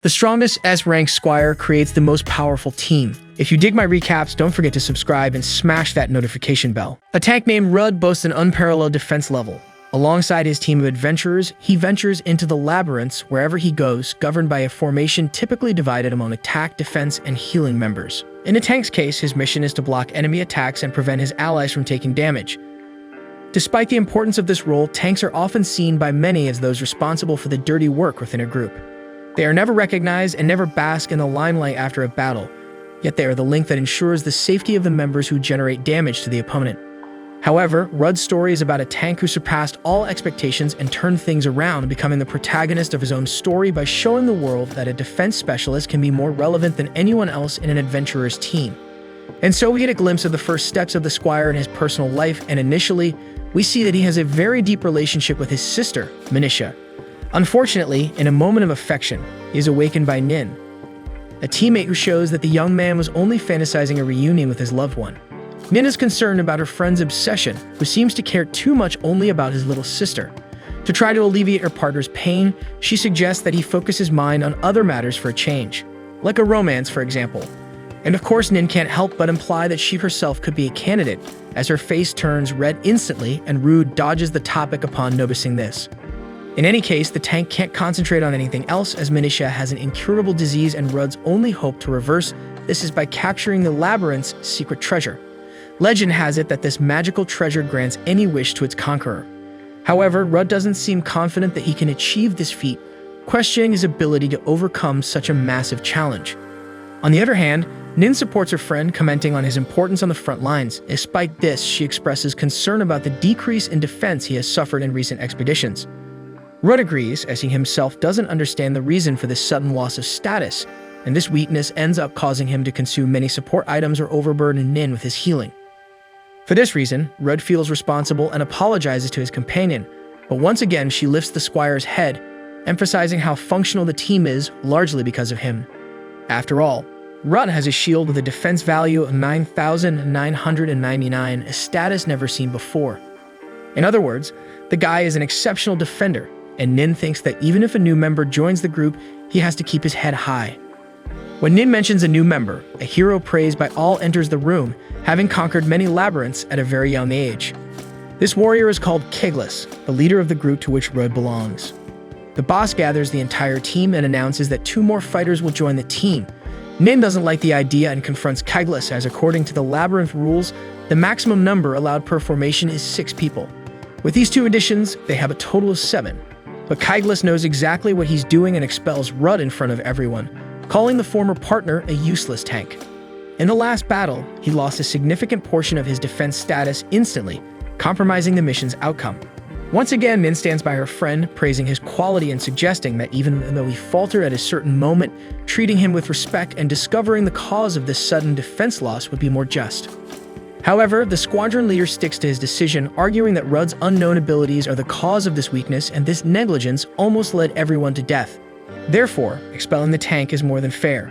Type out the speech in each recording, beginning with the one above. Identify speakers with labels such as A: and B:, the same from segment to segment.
A: The strongest S-rank Squire creates the most powerful team. If you dig my recaps, don't forget to subscribe and smash that notification bell. A tank named Rudd boasts an unparalleled defense level. Alongside his team of adventurers, he ventures into the labyrinths wherever he goes, governed by a formation typically divided among attack, defense, and healing members. In a tank's case, his mission is to block enemy attacks and prevent his allies from taking damage. Despite the importance of this role, tanks are often seen by many as those responsible for the dirty work within a group. They are never recognized and never bask in the limelight after a battle, yet they are the link that ensures the safety of the members who generate damage to the opponent. However, Rudd's story is about a tank who surpassed all expectations and turned things around, becoming the protagonist of his own story by showing the world that a defense specialist can be more relevant than anyone else in an adventurer's team. And so we get a glimpse of the first steps of the Squire in his personal life, and initially, we see that he has a very deep relationship with his sister, Manisha. Unfortunately, in a moment of affection, he is awakened by Nin, a teammate who shows that the young man was only fantasizing a reunion with his loved one. Nin is concerned about her friend's obsession, who seems to care too much only about his little sister. To try to alleviate her partner's pain, she suggests that he focus his mind on other matters for a change, like a romance, for example. And of course, Nin can't help but imply that she herself could be a candidate, as her face turns red instantly and Rudd dodges the topic upon noticing this. In any case, the tank can't concentrate on anything else as Manisha has an incurable disease, and Rudd's only hope to reverse this is by capturing the labyrinth's secret treasure. Legend has it that this magical treasure grants any wish to its conqueror. However, Rudd doesn't seem confident that he can achieve this feat, questioning his ability to overcome such a massive challenge. On the other hand, Nin supports her friend, commenting on his importance on the front lines. Despite this, she expresses concern about the decrease in defense he has suffered in recent expeditions. Rudd agrees, as he himself doesn't understand the reason for this sudden loss of status, and this weakness ends up causing him to consume many support items or overburden Nin with his healing. For this reason, Rudd feels responsible and apologizes to his companion, but once again she lifts the Squire's head, emphasizing how functional the team is, largely because of him. After all, Rudd has a shield with a defense value of 9,999, a status never seen before. In other words, the guy is an exceptional defender, and Nin thinks that even if a new member joins the group, he has to keep his head high. When Nin mentions a new member, a hero praised by all enters the room, having conquered many labyrinths at a very young age. This warrior is called Keglis, the leader of the group to which Rudd belongs. The boss gathers the entire team and announces that 2 more fighters will join the team. Nin doesn't like the idea and confronts Keglis, as according to the labyrinth rules, the maximum number allowed per formation is 6 people. With these 2 additions, they have a total of 7. But Keglis knows exactly what he's doing and expels Rudd in front of everyone, calling the former partner a useless tank. In the last battle, he lost a significant portion of his defense status instantly, compromising the mission's outcome. Once again, Nin stands by her friend, praising his quality and suggesting that even though he faltered at a certain moment, treating him with respect and discovering the cause of this sudden defense loss would be more just. However, the squadron leader sticks to his decision, arguing that Rudd's unknown abilities are the cause of this weakness, and this negligence almost led everyone to death. Therefore, expelling the tank is more than fair.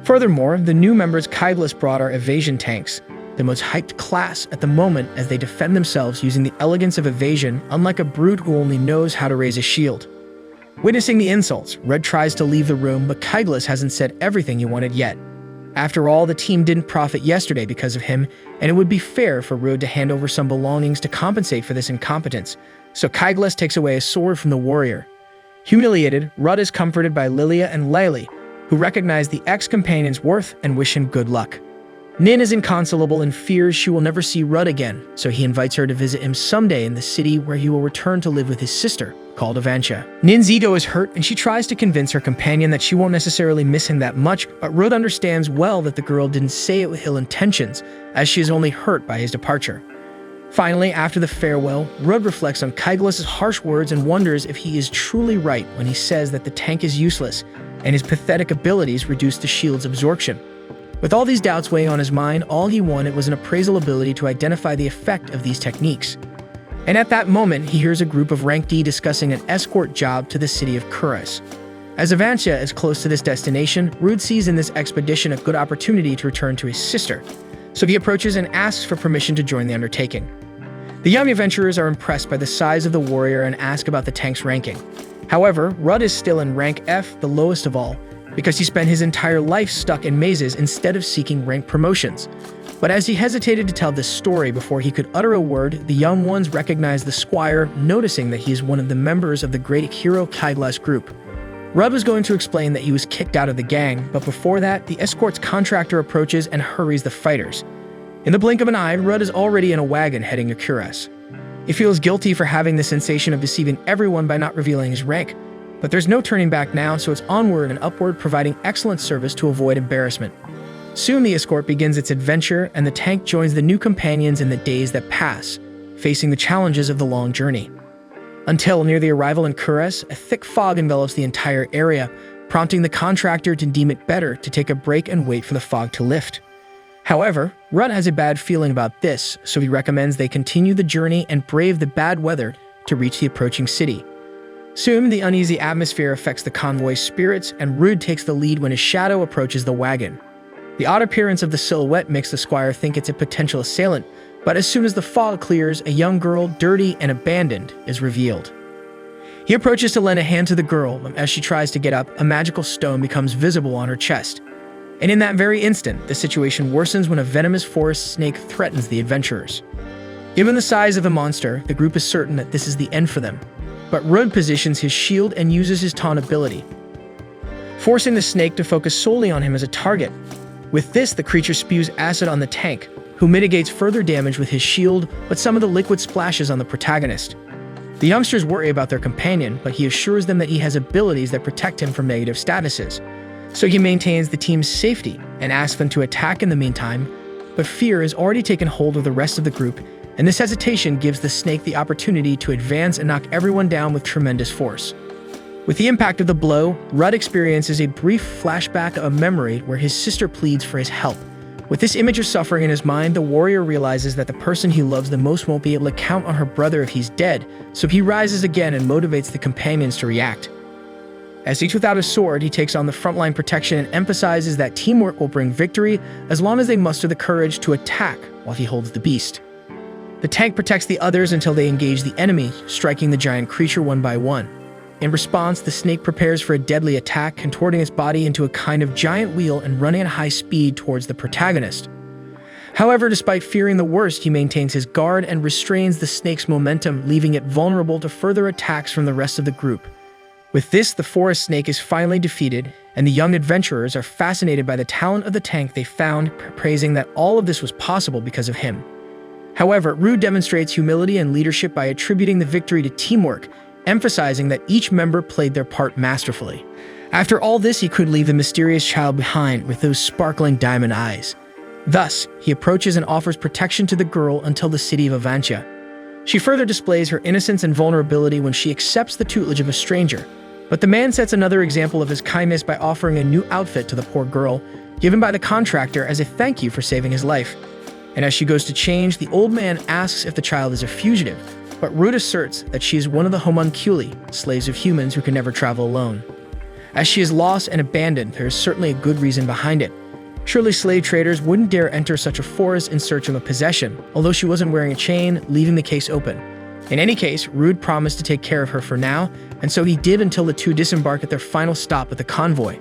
A: Furthermore, the new members Keglis brought are evasion tanks, the most hyped class at the moment, as they defend themselves using the elegance of evasion, unlike a brute who only knows how to raise a shield. Witnessing the insults, Rudd tries to leave the room, but Keglis hasn't said everything he wanted yet. After all, the team didn't profit yesterday because of him, and it would be fair for Rudd to hand over some belongings to compensate for this incompetence, so Keglis takes away a sword from the warrior. Humiliated, Rudd is comforted by Lilia and Layli, who recognize the ex-companion's worth and wish him good luck. Nin is inconsolable and fears she will never see Rudd again, so he invites her to visit him someday in the city where he will return to live with his sister, called Avancia. Nin's ego is hurt, and she tries to convince her companion that she won't necessarily miss him that much, but Rudd understands well that the girl didn't say it with ill intentions, as she is only hurt by his departure. Finally, after the farewell, Rudd reflects on Keglis' harsh words and wonders if he is truly right when he says that the tank is useless, and his pathetic abilities reduce the shield's absorption. With all these doubts weighing on his mind, all he wanted was an appraisal ability to identify the effect of these techniques. And at that moment, he hears a group of Rank D discussing an escort job to the city of Kuras. As Avancia is close to this destination, Rudd sees in this expedition a good opportunity to return to his sister, so he approaches and asks for permission to join the undertaking. The young adventurers are impressed by the size of the warrior and ask about the tank's ranking. However, Rudd is still in rank F, the lowest of all, because he spent his entire life stuck in mazes instead of seeking rank promotions. But as he hesitated to tell this story before he could utter a word, the young ones recognized the Squire, noticing that he is one of the members of the great hero Kaigla's group. Rudd was going to explain that he was kicked out of the gang, but before that, the escort's contractor approaches and hurries the fighters. In the blink of an eye, Rudd is already in a wagon heading to Kuras. He feels guilty for having the sensation of deceiving everyone by not revealing his rank, but there's no turning back now, so it's onward and upward, providing excellent service to avoid embarrassment. Soon the escort begins its adventure, and the tank joins the new companions in the days that pass, facing the challenges of the long journey. Until near the arrival in Kuras, a thick fog envelops the entire area, prompting the contractor to deem it better to take a break and wait for the fog to lift. However, Rudd has a bad feeling about this, so he recommends they continue the journey and brave the bad weather to reach the approaching city. Soon, the uneasy atmosphere affects the convoy's spirits, and Rudd takes the lead when his shadow approaches the wagon. The odd appearance of the silhouette makes the Squire think it's a potential assailant, but as soon as the fog clears, a young girl, dirty and abandoned, is revealed. He approaches to lend a hand to the girl, and as she tries to get up, a magical stone becomes visible on her chest. And in that very instant, the situation worsens when a venomous forest snake threatens the adventurers. Given the size of the monster, the group is certain that this is the end for them. But Rudd positions his shield and uses his taunt ability, forcing the snake to focus solely on him as a target. With this, the creature spews acid on the tank, who mitigates further damage with his shield, but some of the liquid splashes on the protagonist. The youngsters worry about their companion, but he assures them that he has abilities that protect him from negative statuses. So he maintains the team's safety and asks them to attack in the meantime, but fear has already taken hold of the rest of the group, and this hesitation gives the snake the opportunity to advance and knock everyone down with tremendous force. With the impact of the blow, Rudd experiences a brief flashback of a memory where his sister pleads for his help. With this image of suffering in his mind, the warrior realizes that the person he loves the most won't be able to count on her brother if he's dead, so he rises again and motivates the companions to react. As each without a sword, he takes on the frontline protection and emphasizes that teamwork will bring victory as long as they muster the courage to attack while he holds the beast. The tank protects the others until they engage the enemy, striking the giant creature one by one. In response, the snake prepares for a deadly attack, contorting its body into a kind of giant wheel and running at high speed towards the protagonist. However, despite fearing the worst, he maintains his guard and restrains the snake's momentum, leaving it vulnerable to further attacks from the rest of the group. With this, the forest snake is finally defeated, and the young adventurers are fascinated by the talent of the tank they found, praising that all of this was possible because of him. However, Rudd demonstrates humility and leadership by attributing the victory to teamwork, emphasizing that each member played their part masterfully. After all this, he could leave the mysterious child behind with those sparkling diamond eyes. Thus, he approaches and offers protection to the girl until the city of Avancia. She further displays her innocence and vulnerability when she accepts the tutelage of a stranger. But the man sets another example of his kindness by offering a new outfit to the poor girl, given by the contractor as a thank you for saving his life. And as she goes to change, the old man asks if the child is a fugitive, but Rudd asserts that she is one of the homunculi, slaves of humans who can never travel alone. As she is lost and abandoned, there is certainly a good reason behind it. Surely slave traders wouldn't dare enter such a forest in search of a possession, although she wasn't wearing a chain, leaving the case open. In any case, Rudd promised to take care of her for now, and so he did until the two disembark at their final stop with the convoy.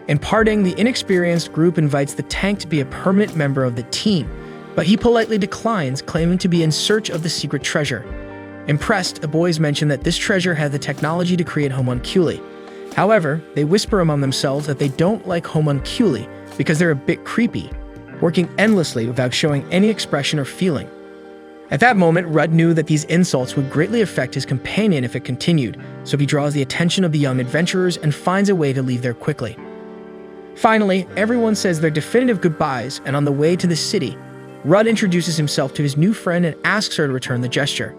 A: In parting, the inexperienced group invites the tank to be a permanent member of the team, but he politely declines, claiming to be in search of the secret treasure. Impressed, the boys mention that this treasure had the technology to create homunculi. However, they whisper among themselves that they don't like homunculi because they're a bit creepy, working endlessly without showing any expression or feeling. At that moment, Rudd knew that these insults would greatly affect his companion if it continued, so he draws the attention of the young adventurers and finds a way to leave there quickly. Finally, everyone says their definitive goodbyes, and on the way to the city, Rudd introduces himself to his new friend and asks her to return the gesture.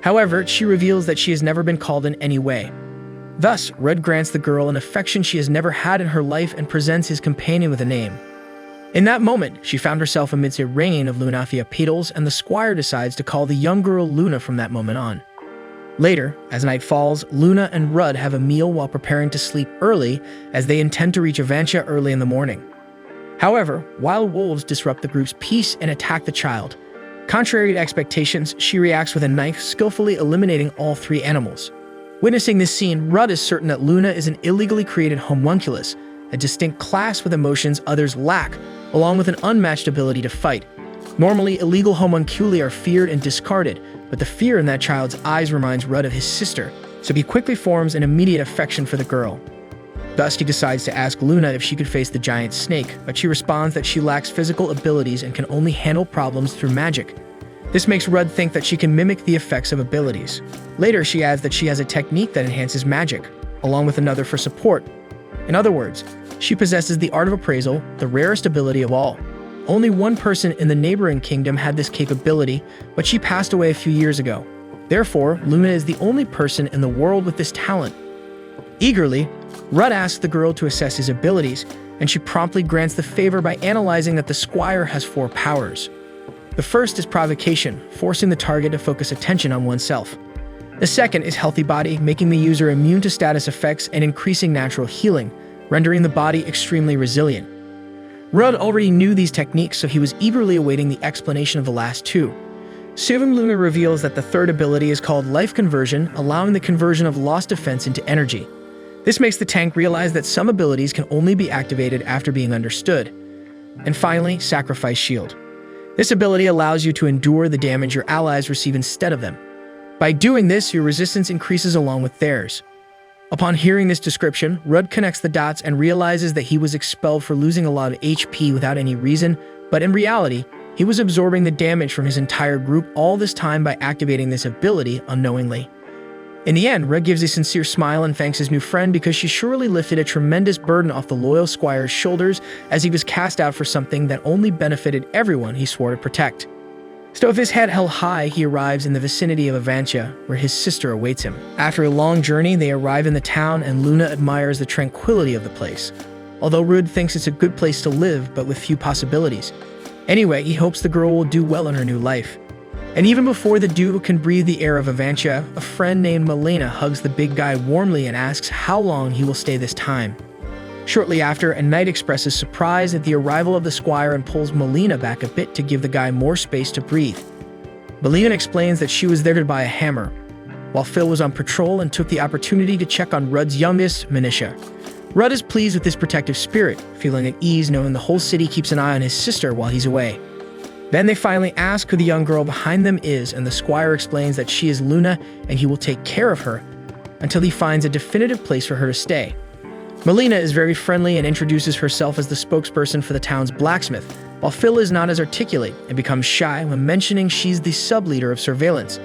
A: However, she reveals that she has never been called in any way. Thus, Rudd grants the girl an affection she has never had in her life and presents his companion with a name. In that moment, she found herself amidst a rain of Lunafia petals, and the Squire decides to call the young girl Luna from that moment on. Later, as night falls, Luna and Rudd have a meal while preparing to sleep early, as they intend to reach Avancia early in the morning. However, wild wolves disrupt the group's peace and attack the child. Contrary to expectations, she reacts with a knife, skillfully eliminating all three animals. Witnessing this scene, Rudd is certain that Luna is an illegally created homunculus, a distinct class with emotions others lack, along with an unmatched ability to fight. Normally, illegal homunculi are feared and discarded, but the fear in that child's eyes reminds Rudd of his sister, so he quickly forms an immediate affection for the girl. Thus, he decides to ask Luna if she could face the giant snake, but she responds that she lacks physical abilities and can only handle problems through magic. This makes Rudd think that she can mimic the effects of abilities. Later, she adds that she has a technique that enhances magic, along with another for support. In other words, she possesses the art of appraisal, the rarest ability of all. Only one person in the neighboring kingdom had this capability, but she passed away a few years ago. Therefore, Luna is the only person in the world with this talent. Eagerly, Rudd asks the girl to assess his abilities, and she promptly grants the favor by analyzing that the Squire has 4 powers. The first is provocation, forcing the target to focus attention on oneself. The second is healthy body, making the user immune to status effects and increasing natural healing, rendering the body extremely resilient. Rudd already knew these techniques, so he was eagerly awaiting the explanation of the last 2. Soon Luna reveals that the third ability is called life conversion, allowing the conversion of lost defense into energy. This makes the tank realize that some abilities can only be activated after being understood. And finally, sacrifice shield. This ability allows you to endure the damage your allies receive instead of them. By doing this, your resistance increases along with theirs. Upon hearing this description, Rudd connects the dots and realizes that he was expelled for losing a lot of HP without any reason, but in reality, he was absorbing the damage from his entire group all this time by activating this ability unknowingly. In the end, Rudd gives a sincere smile and thanks his new friend because she surely lifted a tremendous burden off the loyal Squire's shoulders as he was cast out for something that only benefited everyone he swore to protect. So with his head held high, he arrives in the vicinity of Avantia, where his sister awaits him. After a long journey, they arrive in the town and Luna admires the tranquility of the place. Although Rudd thinks it's a good place to live, but with few possibilities. Anyway, he hopes the girl will do well in her new life. And even before the duo can breathe the air of Avantia, a friend named Melina hugs the big guy warmly and asks how long he will stay this time. Shortly after, a knight expresses surprise at the arrival of the Squire and pulls Melina back a bit to give the guy more space to breathe. Melina explains that she was there to buy a hammer, while Phil was on patrol and took the opportunity to check on Rudd's youngest, Manisha. Rudd is pleased with his protective spirit, feeling at ease knowing the whole city keeps an eye on his sister while he's away. Then they finally ask who the young girl behind them is, and the Squire explains that she is Luna and he will take care of her until he finds a definitive place for her to stay. Melina is very friendly and introduces herself as the spokesperson for the town's blacksmith, while Phil is not as articulate and becomes shy when mentioning she's the sub-leader of surveillance.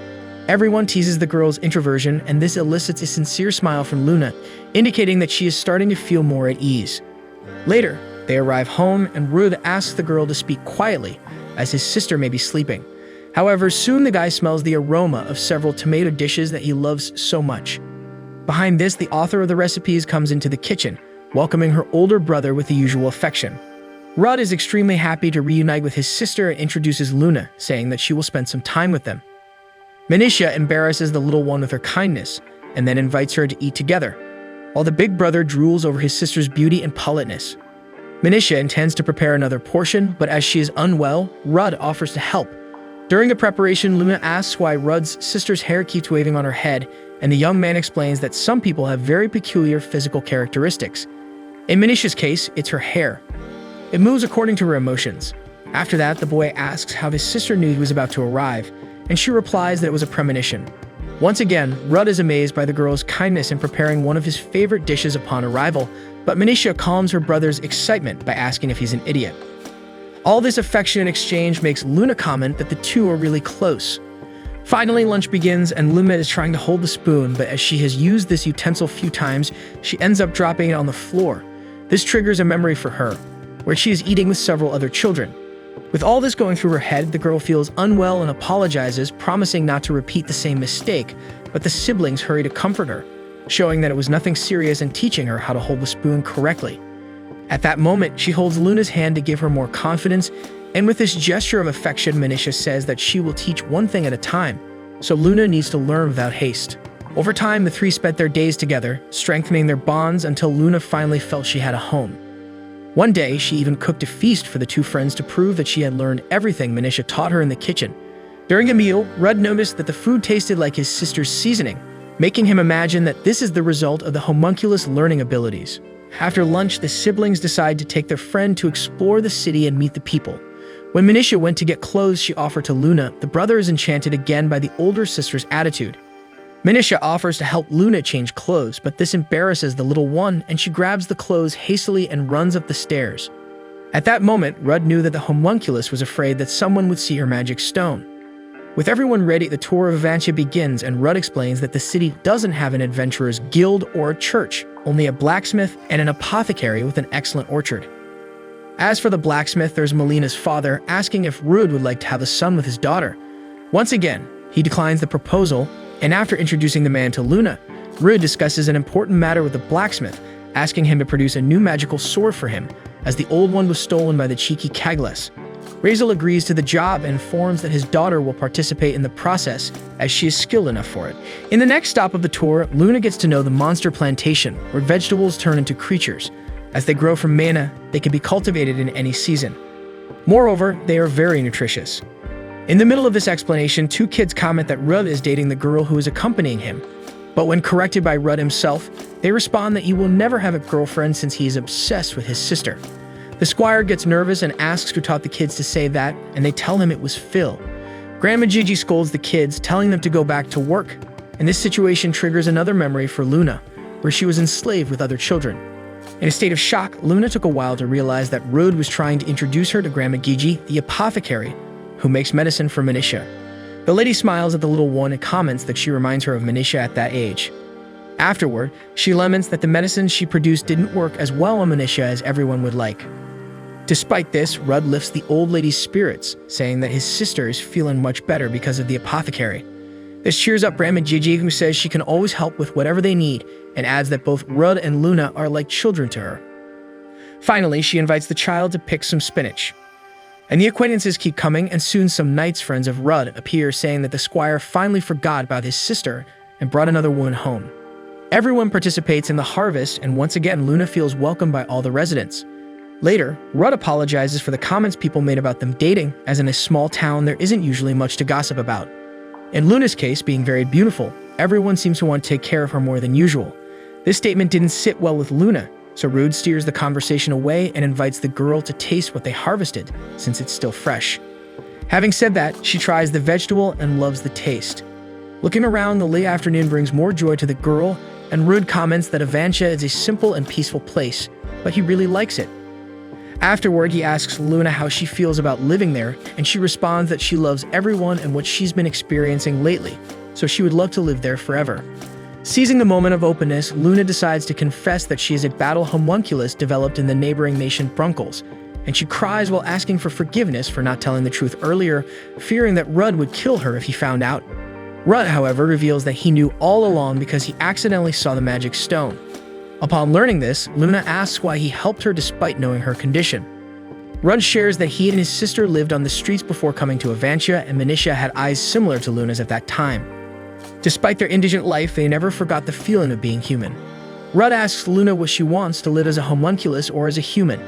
A: Everyone teases the girl's introversion, and this elicits a sincere smile from Luna, indicating that she is starting to feel more at ease. Later, they arrive home and Rudd asks the girl to speak quietly, as his sister may be sleeping. However, soon the guy smells the aroma of several tomato dishes that he loves so much. Behind this, the author of the recipes comes into the kitchen, welcoming her older brother with the usual affection. Rudd is extremely happy to reunite with his sister and introduces Luna, saying that she will spend some time with them. Manisha embarrasses the little one with her kindness, and then invites her to eat together, while the big brother drools over his sister's beauty and politeness. Manisha intends to prepare another portion, but as she is unwell, Rudd offers to help. During the preparation, Luna asks why Rudd's sister's hair keeps waving on her head, and the young man explains that some people have very peculiar physical characteristics. In Manisha's case, it's her hair. It moves according to her emotions. After that, the boy asks how his sister knew he was about to arrive, and she replies that it was a premonition. Once again, Rudd is amazed by the girl's kindness in preparing one of his favorite dishes upon arrival, but Manisha calms her brother's excitement by asking if he's an idiot. All this affectionate exchange makes Luna comment that the two are really close. Finally, lunch begins and Luna is trying to hold the spoon, but as she has used this utensil few times, she ends up dropping it on the floor. This triggers a memory for her, where she is eating with several other children. With all this going through her head, the girl feels unwell and apologizes, promising not to repeat the same mistake, but the siblings hurry to comfort her, showing that it was nothing serious and teaching her how to hold the spoon correctly. At that moment, she holds Luna's hand to give her more confidence, and with this gesture of affection, Manisha says that she will teach one thing at a time, so Luna needs to learn without haste. Over time, the three spent their days together, strengthening their bonds until Luna finally felt she had a home. One day, she even cooked a feast for the two friends to prove that she had learned everything Manisha taught her in the kitchen. During a meal, Rudd noticed that the food tasted like his sister's seasoning, making him imagine that this is the result of the homunculus learning abilities. After lunch, the siblings decide to take their friend to explore the city and meet the people. When Manisha went to get clothes she offered to Luna, the brother is enchanted again by the older sister's attitude. Manisha offers to help Luna change clothes, but this embarrasses the little one and she grabs the clothes hastily and runs up the stairs. At that moment, Rudd knew that the homunculus was afraid that someone would see her magic stone. With everyone ready, the tour of Avantia begins, and Rudd explains that the city doesn't have an adventurer's guild or a church, only a blacksmith and an apothecary with an excellent orchard. As for the blacksmith, there's Melina's father asking if Rudd would like to have a son with his daughter. Once again, he declines the proposal, and after introducing the man to Luna, Rudd discusses an important matter with the blacksmith, asking him to produce a new magical sword for him, as the old one was stolen by the cheeky Kagles. Razel agrees to the job and informs that his daughter will participate in the process as she is skilled enough for it. In the next stop of the tour, Luna gets to know the monster plantation, where vegetables turn into creatures. As they grow from mana, they can be cultivated in any season. Moreover, they are very nutritious. In the middle of this explanation, two kids comment that Rudd is dating the girl who is accompanying him. But when corrected by Rudd himself, they respond that he will never have a girlfriend since he is obsessed with his sister. The Squire gets nervous and asks who taught the kids to say that, and they tell him it was Phil. Grandma Gigi scolds the kids, telling them to go back to work, and this situation triggers another memory for Luna, where she was enslaved with other children. In a state of shock, Luna took a while to realize that Rudd was trying to introduce her to Grandma Gigi, the apothecary, who makes medicine for Manisha. The lady smiles at the little one and comments that she reminds her of Manisha at that age. Afterward, she laments that the medicine she produced didn't work as well on Manisha as everyone would like. Despite this, Rudd lifts the old lady's spirits, saying that his sister is feeling much better because of the apothecary. This cheers up Grandma Gigi, who says she can always help with whatever they need, and adds that both Rudd and Luna are like children to her. Finally, she invites the child to pick some spinach. And the acquaintances keep coming, and soon some knights friends of Rudd appear, saying that the Squire finally forgot about his sister and brought another woman home. Everyone participates in the harvest, and once again Luna feels welcomed by all the residents. Later, Rudd apologizes for the comments people made about them dating, as in a small town there isn't usually much to gossip about. In Luna's case, being very beautiful, everyone seems to want to take care of her more than usual. This statement didn't sit well with Luna, so Rudd steers the conversation away and invites the girl to taste what they harvested, since it's still fresh. Having said that, she tries the vegetable and loves the taste. Looking around, the late afternoon brings more joy to the girl, and Rudd comments that Avantia is a simple and peaceful place, but he really likes it. Afterward, he asks Luna how she feels about living there, and she responds that she loves everyone and what she's been experiencing lately, so she would love to live there forever. Seizing the moment of openness, Luna decides to confess that she is a battle homunculus developed in the neighboring nation Brunkles, and she cries while asking for forgiveness for not telling the truth earlier, fearing that Rudd would kill her if he found out. Rudd, however, reveals that he knew all along because he accidentally saw the magic stone. Upon learning this, Luna asks why he helped her despite knowing her condition. Rudd shares that he and his sister lived on the streets before coming to Avantia, and Manisha had eyes similar to Luna's at that time. Despite their indigent life, they never forgot the feeling of being human. Rudd asks Luna what she wants, to live as a homunculus or as a human.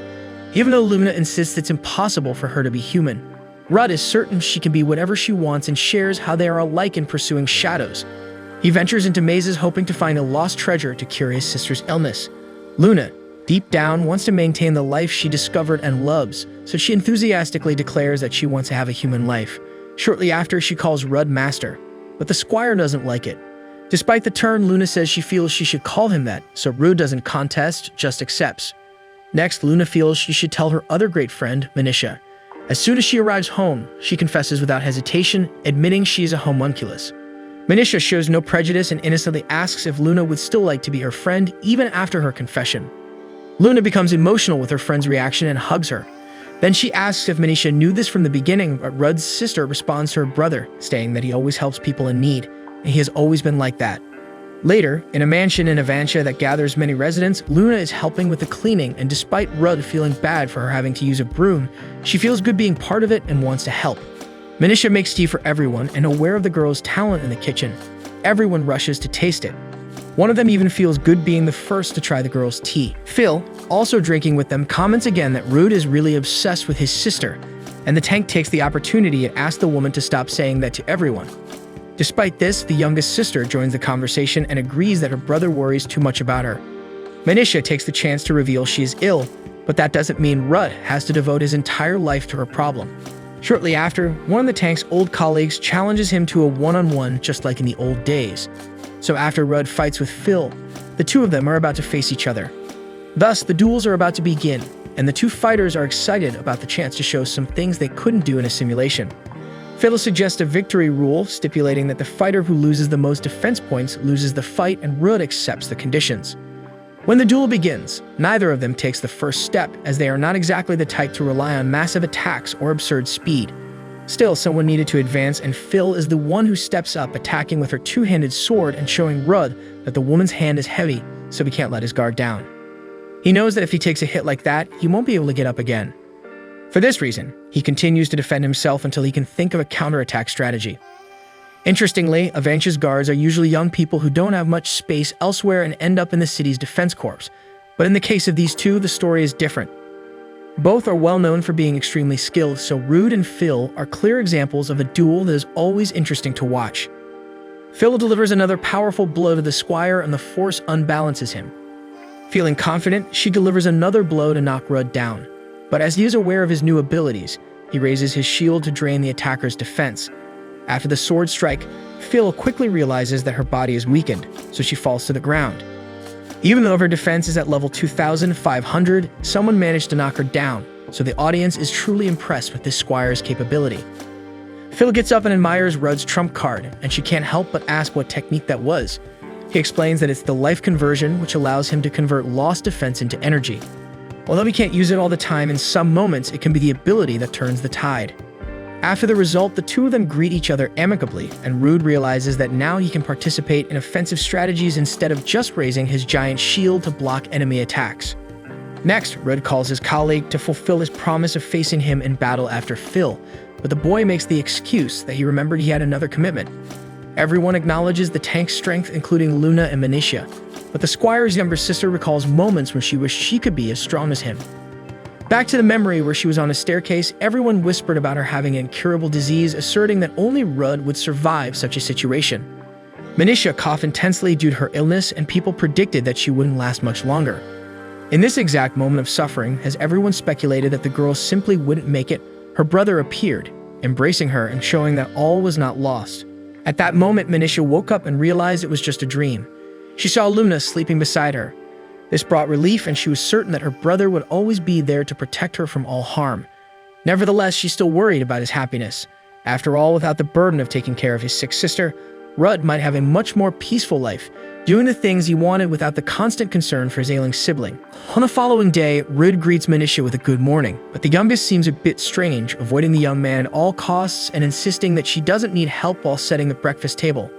A: Even though Luna insists it's impossible for her to be human, Rudd is certain she can be whatever she wants and shares how they are alike in pursuing shadows. He ventures into mazes hoping to find a lost treasure to cure his sister's illness. Luna, deep down, wants to maintain the life she discovered and loves, so she enthusiastically declares that she wants to have a human life. Shortly after, she calls Rudd Master, but the Squire doesn't like it. Despite the turn, Luna says she feels she should call him that, so Rudd doesn't contest, just accepts. Next, Luna feels she should tell her other great friend, Manisha. As soon as she arrives home, she confesses without hesitation, admitting she is a homunculus. Manisha shows no prejudice and innocently asks if Luna would still like to be her friend even after her confession. Luna becomes emotional with her friend's reaction and hugs her. Then she asks if Manisha knew this from the beginning, but Rudd's sister responds to her brother, stating that he always helps people in need, and he has always been like that. Later, in a mansion in Avantia that gathers many residents, Luna is helping with the cleaning, and despite Rudd feeling bad for her having to use a broom, she feels good being part of it and wants to help. Manisha makes tea for everyone, and aware of the girl's talent in the kitchen, everyone rushes to taste it. One of them even feels good being the first to try the girl's tea. Phil, also drinking with them, comments again that Rudd is really obsessed with his sister, and the tank takes the opportunity and asks the woman to stop saying that to everyone. Despite this, the youngest sister joins the conversation and agrees that her brother worries too much about her. Manisha takes the chance to reveal she is ill, but that doesn't mean Rudd has to devote his entire life to her problem. Shortly after, one of the tank's old colleagues challenges him to a one-on-one just like in the old days. So after Rudd fights with Phil, the two of them are about to face each other. Thus, the duels are about to begin, and the two fighters are excited about the chance to show some things they couldn't do in a simulation. Phil suggests a victory rule stipulating that the fighter who loses the most defense points loses the fight, and Rudd accepts the conditions. When the duel begins, neither of them takes the first step, as they are not exactly the type to rely on massive attacks or absurd speed. Still, someone needed to advance, and Phil is the one who steps up, attacking with her two-handed sword and showing Rudd that the woman's hand is heavy, so he can't let his guard down. He knows that if he takes a hit like that, he won't be able to get up again. For this reason, he continues to defend himself until he can think of a counterattack strategy. Interestingly, Avanch's guards are usually young people who don't have much space elsewhere and end up in the city's defense corps. But in the case of these two, the story is different. Both are well known for being extremely skilled, so Rudd and Phil are clear examples of a duel that is always interesting to watch. Phil delivers another powerful blow to the Squire, and the force unbalances him. Feeling confident, she delivers another blow to knock Rudd down. But as he is aware of his new abilities, he raises his shield to drain the attacker's defense. After the sword strike, Phil quickly realizes that her body is weakened, so she falls to the ground. Even though her defense is at level 2,500, someone managed to knock her down, so the audience is truly impressed with this Squire's capability. Phil gets up and admires Rudd's trump card, and she can't help but ask what technique that was. He explains that it's the life conversion, which allows him to convert lost defense into energy. Although he can't use it all the time, in some moments it can be the ability that turns the tide. After the result, the two of them greet each other amicably, and Rudd realizes that now he can participate in offensive strategies instead of just raising his giant shield to block enemy attacks. Next, Rudd calls his colleague to fulfill his promise of facing him in battle after Phil, but the boy makes the excuse that he remembered he had another commitment. Everyone acknowledges the tank's strength, including Luna and Manisha, but the Squire's younger sister recalls moments when she wished she could be as strong as him. Back to the memory where she was on a staircase, everyone whispered about her having an incurable disease, asserting that only Rudd would survive such a situation. Manisha coughed intensely due to her illness, and people predicted that she wouldn't last much longer. In this exact moment of suffering, as everyone speculated that the girl simply wouldn't make it, her brother appeared, embracing her and showing that all was not lost. At that moment, Manisha woke up and realized it was just a dream. She saw Luna sleeping beside her. This brought relief, and she was certain that her brother would always be there to protect her from all harm. Nevertheless, she still worried about his happiness. After all, without the burden of taking care of his sick sister, Rudd might have a much more peaceful life, doing the things he wanted without the constant concern for his ailing sibling. On the following day, Rudd greets Manisha with a good morning, but the youngest seems a bit strange, avoiding the young man at all costs and insisting that she doesn't need help while setting the breakfast table.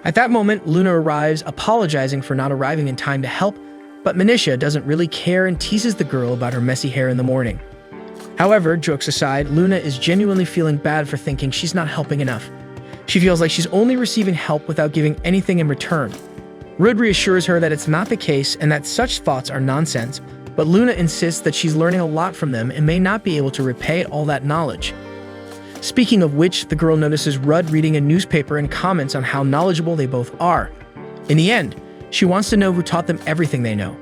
A: At that moment, Luna arrives, apologizing for not arriving in time to help, but Manisha doesn't really care and teases the girl about her messy hair in the morning. However, jokes aside, Luna is genuinely feeling bad for thinking she's not helping enough. She feels like she's only receiving help without giving anything in return. Rudd reassures her that it's not the case and that such thoughts are nonsense, but Luna insists that she's learning a lot from them and may not be able to repay all that knowledge. Speaking of which, the girl notices Rudd reading a newspaper and comments on how knowledgeable they both are. In the end, she wants to know who taught them everything they know.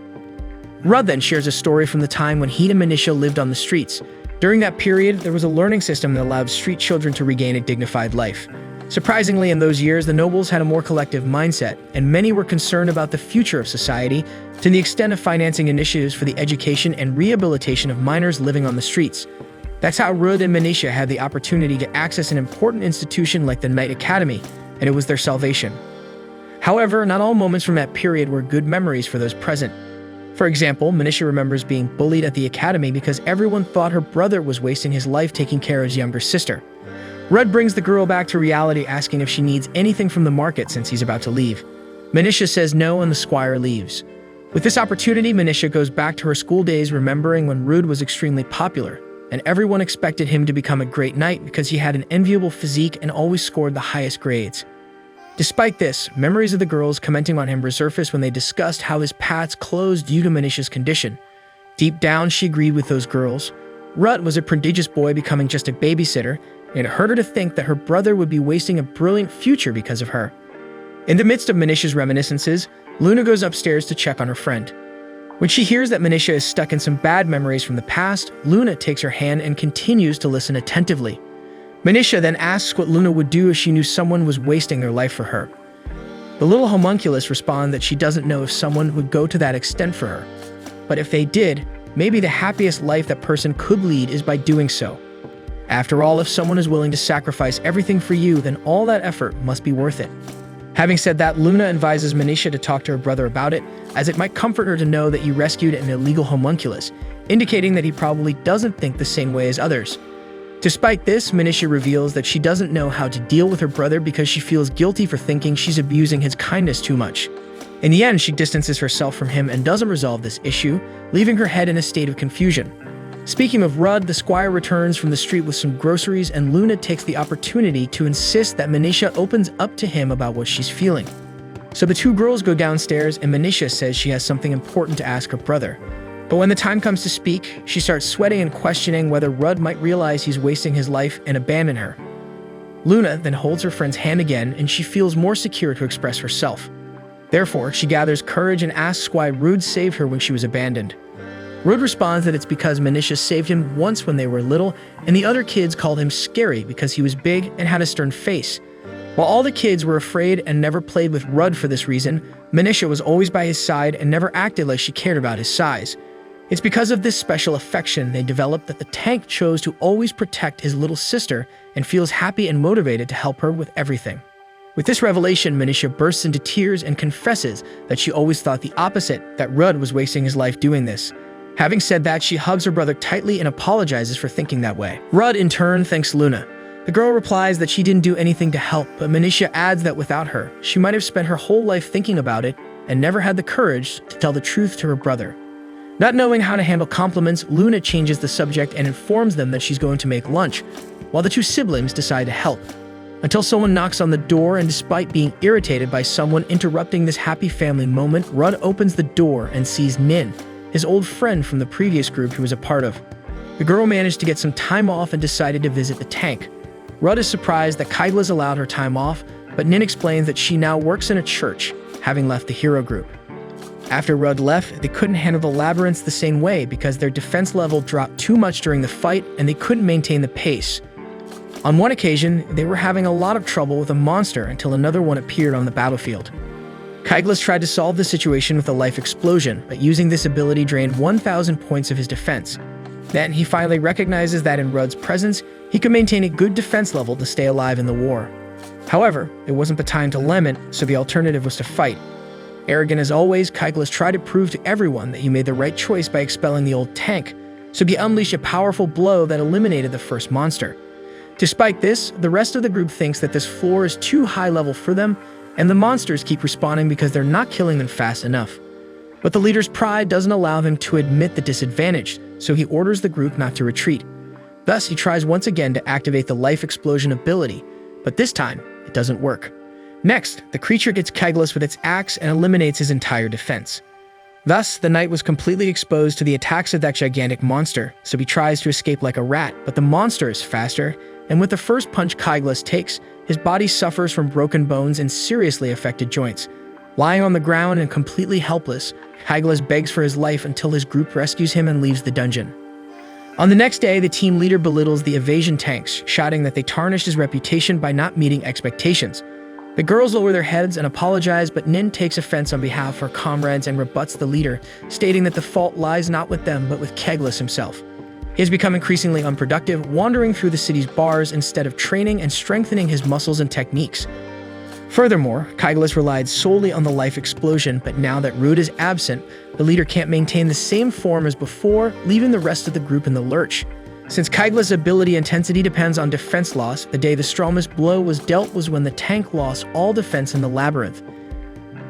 A: Rudd then shares a story from the time when he and Manisha lived on the streets. During that period, there was a learning system that allowed street children to regain a dignified life. Surprisingly, in those years, the nobles had a more collective mindset, and many were concerned about the future of society to the extent of financing initiatives for the education and rehabilitation of minors living on the streets. That's how Rudd and Manisha had the opportunity to access an important institution like the Knight Academy, and it was their salvation. However, not all moments from that period were good memories for those present. For example, Manisha remembers being bullied at the academy because everyone thought her brother was wasting his life taking care of his younger sister. Rudd brings the girl back to reality, asking if she needs anything from the market since he's about to leave. Manisha says no, and the Squire leaves. With this opportunity, Manisha goes back to her school days, remembering when Rudd was extremely popular, and everyone expected him to become a great knight because he had an enviable physique and always scored the highest grades. Despite this, memories of the girls commenting on him resurfaced when they discussed how his paths closed due to Manisha's condition. Deep down, she agreed with those girls. Rudd was a prodigious boy becoming just a babysitter, and it hurt her to think that her brother would be wasting a brilliant future because of her. In the midst of Manisha's reminiscences, Luna goes upstairs to check on her friend. When she hears that Manisha is stuck in some bad memories from the past, Luna takes her hand and continues to listen attentively. Manisha then asks what Luna would do if she knew someone was wasting their life for her. The little homunculus responds that she doesn't know if someone would go to that extent for her. But if they did, maybe the happiest life that person could lead is by doing so. After all, if someone is willing to sacrifice everything for you, then all that effort must be worth it. Having said that, Luna advises Manisha to talk to her brother about it, as it might comfort her to know that you rescued an illegal homunculus, indicating that he probably doesn't think the same way as others. Despite this, Manisha reveals that she doesn't know how to deal with her brother because she feels guilty for thinking she's abusing his kindness too much. In the end, she distances herself from him and doesn't resolve this issue, leaving her head in a state of confusion. Speaking of Rudd, the Squire returns from the street with some groceries, and Luna takes the opportunity to insist that Manisha opens up to him about what she's feeling. So the two girls go downstairs, and Manisha says she has something important to ask her brother. But when the time comes to speak, she starts sweating and questioning whether Rudd might realize he's wasting his life and abandon her. Luna then holds her friend's hand again, and she feels more secure to express herself. Therefore, she gathers courage and asks why Rudd saved her when she was abandoned. Rudd responds that it's because Manisha saved him once when they were little, and the other kids called him scary because he was big and had a stern face. While all the kids were afraid and never played with Rudd for this reason, Manisha was always by his side and never acted like she cared about his size. It's because of this special affection they developed that the tank chose to always protect his little sister and feels happy and motivated to help her with everything. With this revelation, Manisha bursts into tears and confesses that she always thought the opposite, that Rudd was wasting his life doing this. Having said that, she hugs her brother tightly and apologizes for thinking that way. Rudd, in turn, thanks Luna. The girl replies that she didn't do anything to help, but Manisha adds that without her, she might have spent her whole life thinking about it and never had the courage to tell the truth to her brother. Not knowing how to handle compliments, Luna changes the subject and informs them that she's going to make lunch, while the two siblings decide to help. Until someone knocks on the door, and despite being irritated by someone interrupting this happy family moment, Rudd opens the door and sees Nin, his old friend from the previous group he was a part of. The girl managed to get some time off and decided to visit the tank. Rudd is surprised that Kaigla's allowed her time off, but Nin explains that she now works in a church, having left the hero group. After Rudd left, they couldn't handle the labyrinths the same way because their defense level dropped too much during the fight and they couldn't maintain the pace. On one occasion, they were having a lot of trouble with a monster until another one appeared on the battlefield. Kaiglas tried to solve the situation with a life explosion, but using this ability drained 1,000 points of his defense. Then he finally recognizes that in Rudd's presence, he could maintain a good defense level to stay alive in the war. However, it wasn't the time to lament, so the alternative was to fight. Arrogant as always, Kaiglas tried to prove to everyone that he made the right choice by expelling the old tank, so he unleashed a powerful blow that eliminated the first monster. Despite this, the rest of the group thinks that this floor is too high level for them, and the monsters keep respawning because they're not killing them fast enough. But the leader's pride doesn't allow him to admit the disadvantage, so he orders the group not to retreat. Thus, he tries once again to activate the life explosion ability, but this time, it doesn't work. Next, the creature gets Kaiglas with its axe and eliminates his entire defense. Thus, the knight was completely exposed to the attacks of that gigantic monster, so he tries to escape like a rat, but the monster is faster, and with the first punch Kaiglas takes, his body suffers from broken bones and seriously affected joints. Lying on the ground and completely helpless, Kaiglas begs for his life until his group rescues him and leaves the dungeon. On the next day, the team leader belittles the evasion tanks, shouting that they tarnished his reputation by not meeting expectations. The girls lower their heads and apologize, but Nin takes offense on behalf of her comrades and rebuts the leader, stating that the fault lies not with them but with Kaiglas himself. He has become increasingly unproductive, wandering through the city's bars instead of training and strengthening his muscles and techniques. Furthermore, Kaiglas relied solely on the life explosion, but now that Rudd is absent, the leader can't maintain the same form as before, leaving the rest of the group in the lurch. Since Kaigla's ability intensity depends on defense loss, the day the strongest blow was dealt was when the tank lost all defense in the labyrinth.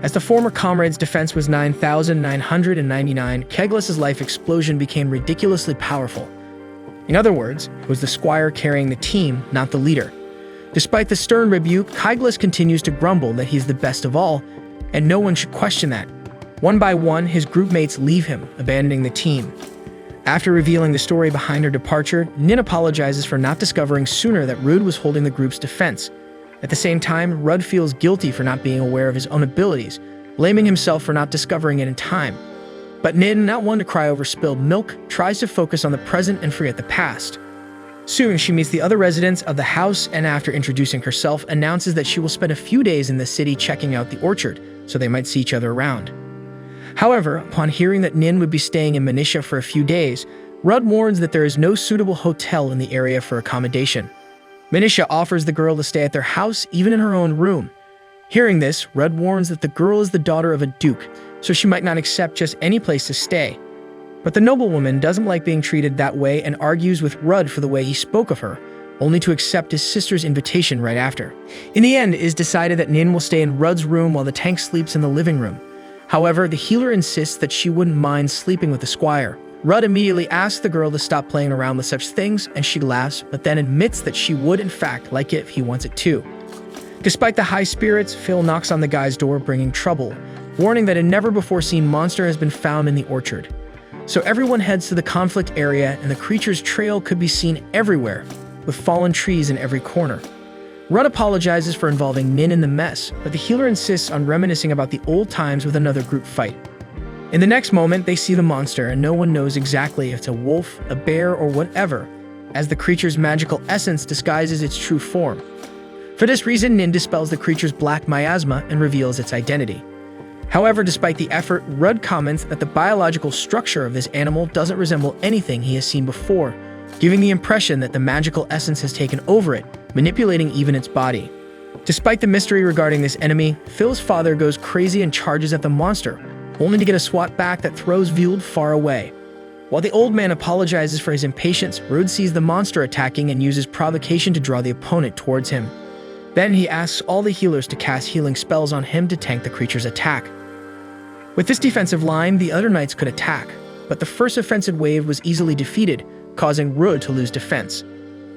A: As the former comrade's defense was 9,999, Kaiglas's life explosion became ridiculously powerful. In other words, it was the Squire carrying the team, not the leader. Despite the stern rebuke, Kaiglas continues to grumble that he's the best of all, and no one should question that. One by one, his group mates leave him, abandoning the team. After revealing the story behind her departure, Nin apologizes for not discovering sooner that Rudd was holding the group's defense. At the same time, Rudd feels guilty for not being aware of his own abilities, blaming himself for not discovering it in time. But Nin, not one to cry over spilled milk, tries to focus on the present and forget the past. Soon, she meets the other residents of the house and after introducing herself, announces that she will spend a few days in the city checking out the orchard, so they might see each other around. However, upon hearing that Nin would be staying in Manisha for a few days, Rudd warns that there is no suitable hotel in the area for accommodation. Manisha offers the girl to stay at their house, even in her own room. Hearing this, Rudd warns that the girl is the daughter of a duke, so she might not accept just any place to stay. But the noblewoman doesn't like being treated that way and argues with Rudd for the way he spoke of her, only to accept his sister's invitation right after. In the end, it is decided that Nin will stay in Rudd's room while the tank sleeps in the living room. However, the healer insists that she wouldn't mind sleeping with the Squire. Rudd immediately asks the girl to stop playing around with such things, and she laughs, but then admits that she would in fact like it if he wants it too. Despite the high spirits, Phil knocks on the guy's door bringing trouble, warning that a never-before-seen monster has been found in the orchard. So everyone heads to the conflict area, and the creature's trail could be seen everywhere, with fallen trees in every corner. Rudd apologizes for involving Nin in the mess, but the healer insists on reminiscing about the old times with another group fight. In the next moment, they see the monster, and no one knows exactly if it's a wolf, a bear, or whatever, as the creature's magical essence disguises its true form. For this reason, Nin dispels the creature's black miasma and reveals its identity. However, despite the effort, Rudd comments that the biological structure of this animal doesn't resemble anything he has seen before, giving the impression that the magical essence has taken over it, manipulating even its body. Despite the mystery regarding this enemy, Phil's father goes crazy and charges at the monster, only to get a swat back that throws Vuld far away. While the old man apologizes for his impatience, Rudd sees the monster attacking and uses provocation to draw the opponent towards him. Then he asks all the healers to cast healing spells on him to tank the creature's attack. With this defensive line, the other knights could attack, but the first offensive wave was easily defeated, causing Rudd to lose defense.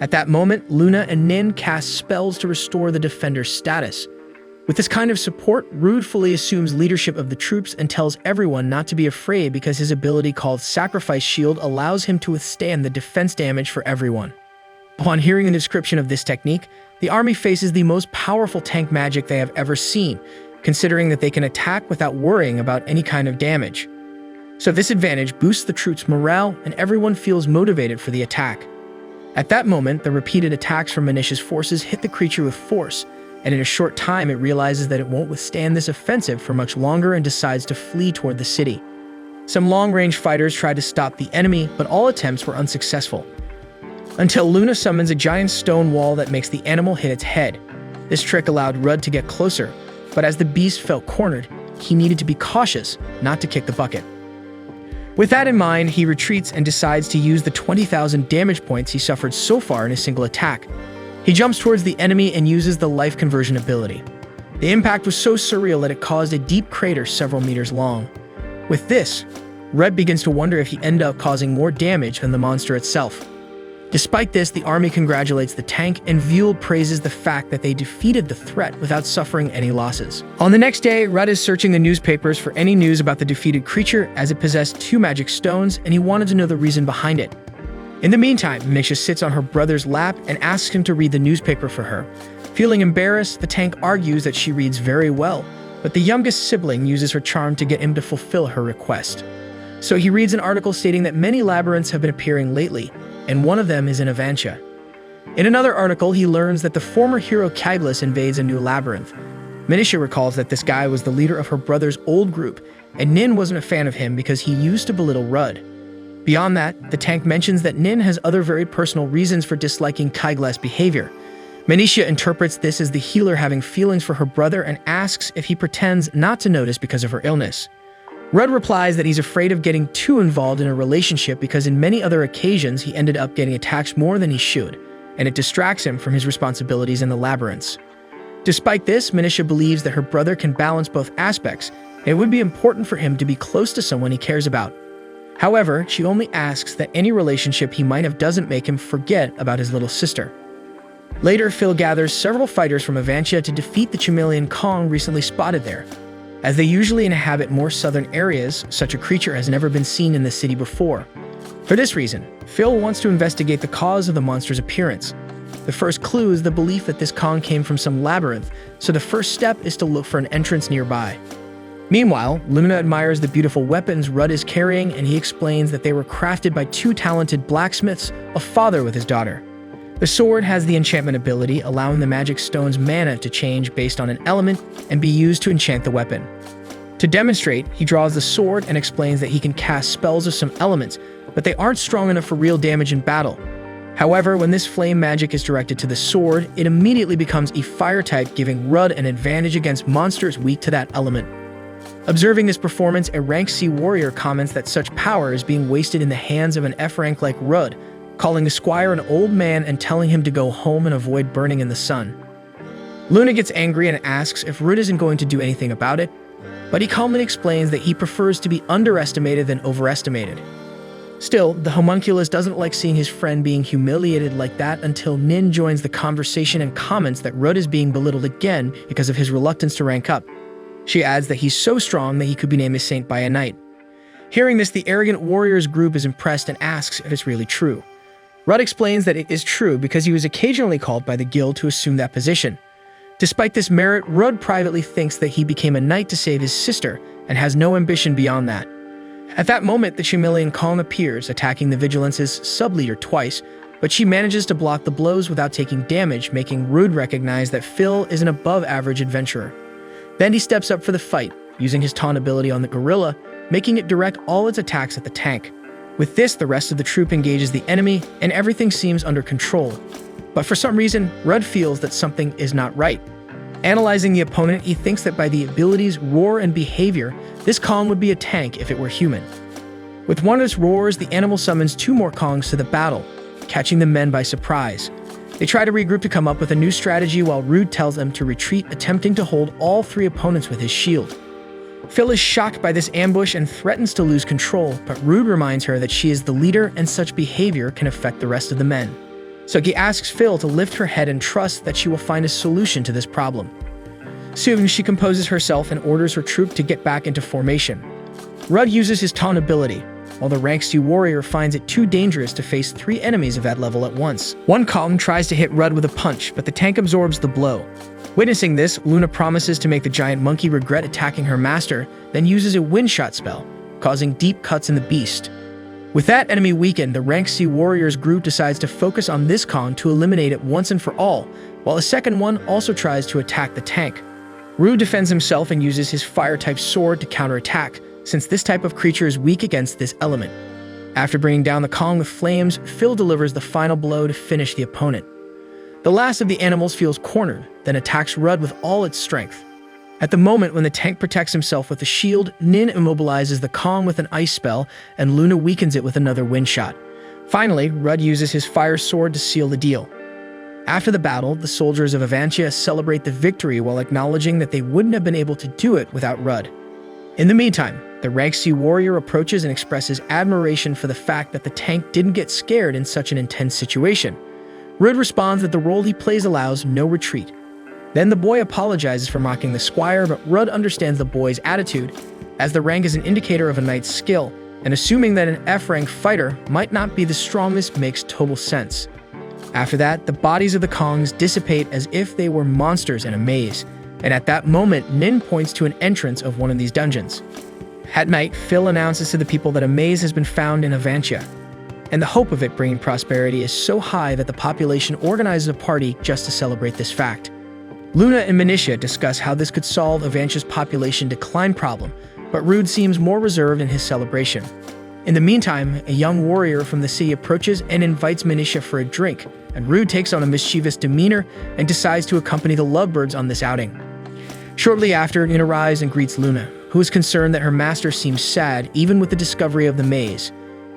A: At that moment, Luna and Nin cast spells to restore the defender's status. With this kind of support, Rudd fully assumes leadership of the troops and tells everyone not to be afraid because his ability called Sacrifice Shield allows him to withstand the defense damage for everyone. Upon hearing the description of this technique, the army faces the most powerful tank magic they have ever seen, considering that they can attack without worrying about any kind of damage. So this advantage boosts the troops' morale and everyone feels motivated for the attack. At that moment, the repeated attacks from Manisha's forces hit the creature with force, and in a short time it realizes that it won't withstand this offensive for much longer and decides to flee toward the city. Some long-range fighters tried to stop the enemy, but all attempts were unsuccessful. Until Luna summons a giant stone wall that makes the animal hit its head. This trick allowed Rudd to get closer, but as the beast felt cornered, he needed to be cautious not to kick the bucket. With that in mind, he retreats and decides to use the 20,000 damage points he suffered so far in a single attack. He jumps towards the enemy and uses the life conversion ability. The impact was so surreal that it caused a deep crater several meters long. With this, Rudd begins to wonder if he ended up causing more damage than the monster itself. Despite this, the army congratulates the tank, and Vuld praises the fact that they defeated the threat without suffering any losses. On the next day, Rudd is searching the newspapers for any news about the defeated creature, as it possessed 2 magic stones, and he wanted to know the reason behind it. In the meantime, Misha sits on her brother's lap and asks him to read the newspaper for her. Feeling embarrassed, the tank argues that she reads very well, but the youngest sibling uses her charm to get him to fulfill her request. So he reads an article stating that many labyrinths have been appearing lately, and one of them is in Avancia. In another article, he learns that the former hero Kaglis invades a new labyrinth. Manisha recalls that this guy was the leader of her brother's old group, and Nin wasn't a fan of him because he used to belittle Rudd. Beyond that, the tank mentions that Nin has other very personal reasons for disliking Kaglis' behavior. Manisha interprets this as the healer having feelings for her brother and asks if he pretends not to notice because of her illness. Rudd replies that he's afraid of getting too involved in a relationship because in many other occasions he ended up getting attached more than he should, and it distracts him from his responsibilities in the labyrinths. Despite this, Manisha believes that her brother can balance both aspects, and it would be important for him to be close to someone he cares about. However, she only asks that any relationship he might have doesn't make him forget about his little sister. Later, Phil gathers several fighters from Avancia to defeat the chameleon Kong recently spotted there. As they usually inhabit more southern areas, such a creature has never been seen in the city before. For this reason, Phil wants to investigate the cause of the monster's appearance. The first clue is the belief that this Kong came from some labyrinth, so the first step is to look for an entrance nearby. Meanwhile, Luna admires the beautiful weapons Rudd is carrying, and he explains that they were crafted by two talented blacksmiths, a father with his daughter. The sword has the enchantment ability, allowing the magic stone's mana to change based on an element and be used to enchant the weapon. To demonstrate, he draws the sword and explains that he can cast spells of some elements, but they aren't strong enough for real damage in battle. However, when this flame magic is directed to the sword, it immediately becomes a fire type, giving Rudd an advantage against monsters weak to that element. Observing this performance, a rank C warrior comments that such power is being wasted in the hands of an F rank like Rudd, calling the Squire an old man and telling him to go home and avoid burning in the sun. Luna gets angry and asks if Rudd isn't going to do anything about it, but he calmly explains that he prefers to be underestimated than overestimated. Still, the homunculus doesn't like seeing his friend being humiliated like that until Nin joins the conversation and comments that Rudd is being belittled again because of his reluctance to rank up. She adds that he's so strong that he could be named a saint by a knight. Hearing this, the arrogant warriors group is impressed and asks if it's really true. Rudd explains that it is true because he was occasionally called by the guild to assume that position. Despite this merit, Rudd privately thinks that he became a knight to save his sister and has no ambition beyond that. At that moment, the Chameleon Kong appears, attacking the Vigilance's sub-leader twice, but she manages to block the blows without taking damage, making Rudd recognize that Phil is an above-average adventurer. Then he steps up for the fight, using his taunt ability on the gorilla, making it direct all its attacks at the tank. With this, the rest of the troop engages the enemy, and everything seems under control. But for some reason, Rudd feels that something is not right. Analyzing the opponent, he thinks that by the abilities roar and behavior, this Kong would be a tank if it were human. With one of its roars, the animal summons two more Kongs to the battle, catching the men by surprise. They try to regroup to come up with a new strategy while Rudd tells them to retreat, attempting to hold all three opponents with his shield. Phil is shocked by this ambush and threatens to lose control, but Rudd reminds her that she is the leader and such behavior can affect the rest of the men. So he asks Phil to lift her head and trust that she will find a solution to this problem. Soon, she composes herself and orders her troop to get back into formation. Rudd uses his taunt ability, while the rank C warrior finds it too dangerous to face three enemies of that level at once. One Kong tries to hit Rudd with a punch, but the tank absorbs the blow. Witnessing this, Luna promises to make the giant monkey regret attacking her master, then uses a wind shot spell, causing deep cuts in the beast. With that enemy weakened, the rank C warriors group decides to focus on this Kong to eliminate it once and for all, while a second one also tries to attack the tank. Rudd defends himself and uses his fire-type sword to counterattack, since this type of creature is weak against this element. After bringing down the Kong with flames, Phil delivers the final blow to finish the opponent. The last of the animals feels cornered, then attacks Rudd with all its strength. At the moment when the tank protects himself with a shield, Nin immobilizes the Kong with an ice spell, and Luna weakens it with another wind shot. Finally, Rudd uses his fire sword to seal the deal. After the battle, the soldiers of Avantia celebrate the victory while acknowledging that they wouldn't have been able to do it without Rudd. In the meantime, the rank C warrior approaches and expresses admiration for the fact that the tank didn't get scared in such an intense situation. Rudd responds that the role he plays allows no retreat. Then the boy apologizes for mocking the Squire, but Rudd understands the boy's attitude, as the rank is an indicator of a knight's skill, and assuming that an F-rank fighter might not be the strongest makes total sense. After that, the bodies of the Kongs dissipate as if they were monsters in a maze, and at that moment, Nin points to an entrance of one of these dungeons. At night, Phil announces to the people that a maze has been found in Avantia, and the hope of it bringing prosperity is so high that the population organizes a party just to celebrate this fact. Luna and Minicia discuss how this could solve Avantia's population decline problem, but Rudd seems more reserved in his celebration. In the meantime, a young warrior from the city approaches and invites Minicia for a drink, and Rudd takes on a mischievous demeanor and decides to accompany the lovebirds on this outing. Shortly after, Nin arrives and greets Luna, who is concerned that her master seems sad even with the discovery of the maze.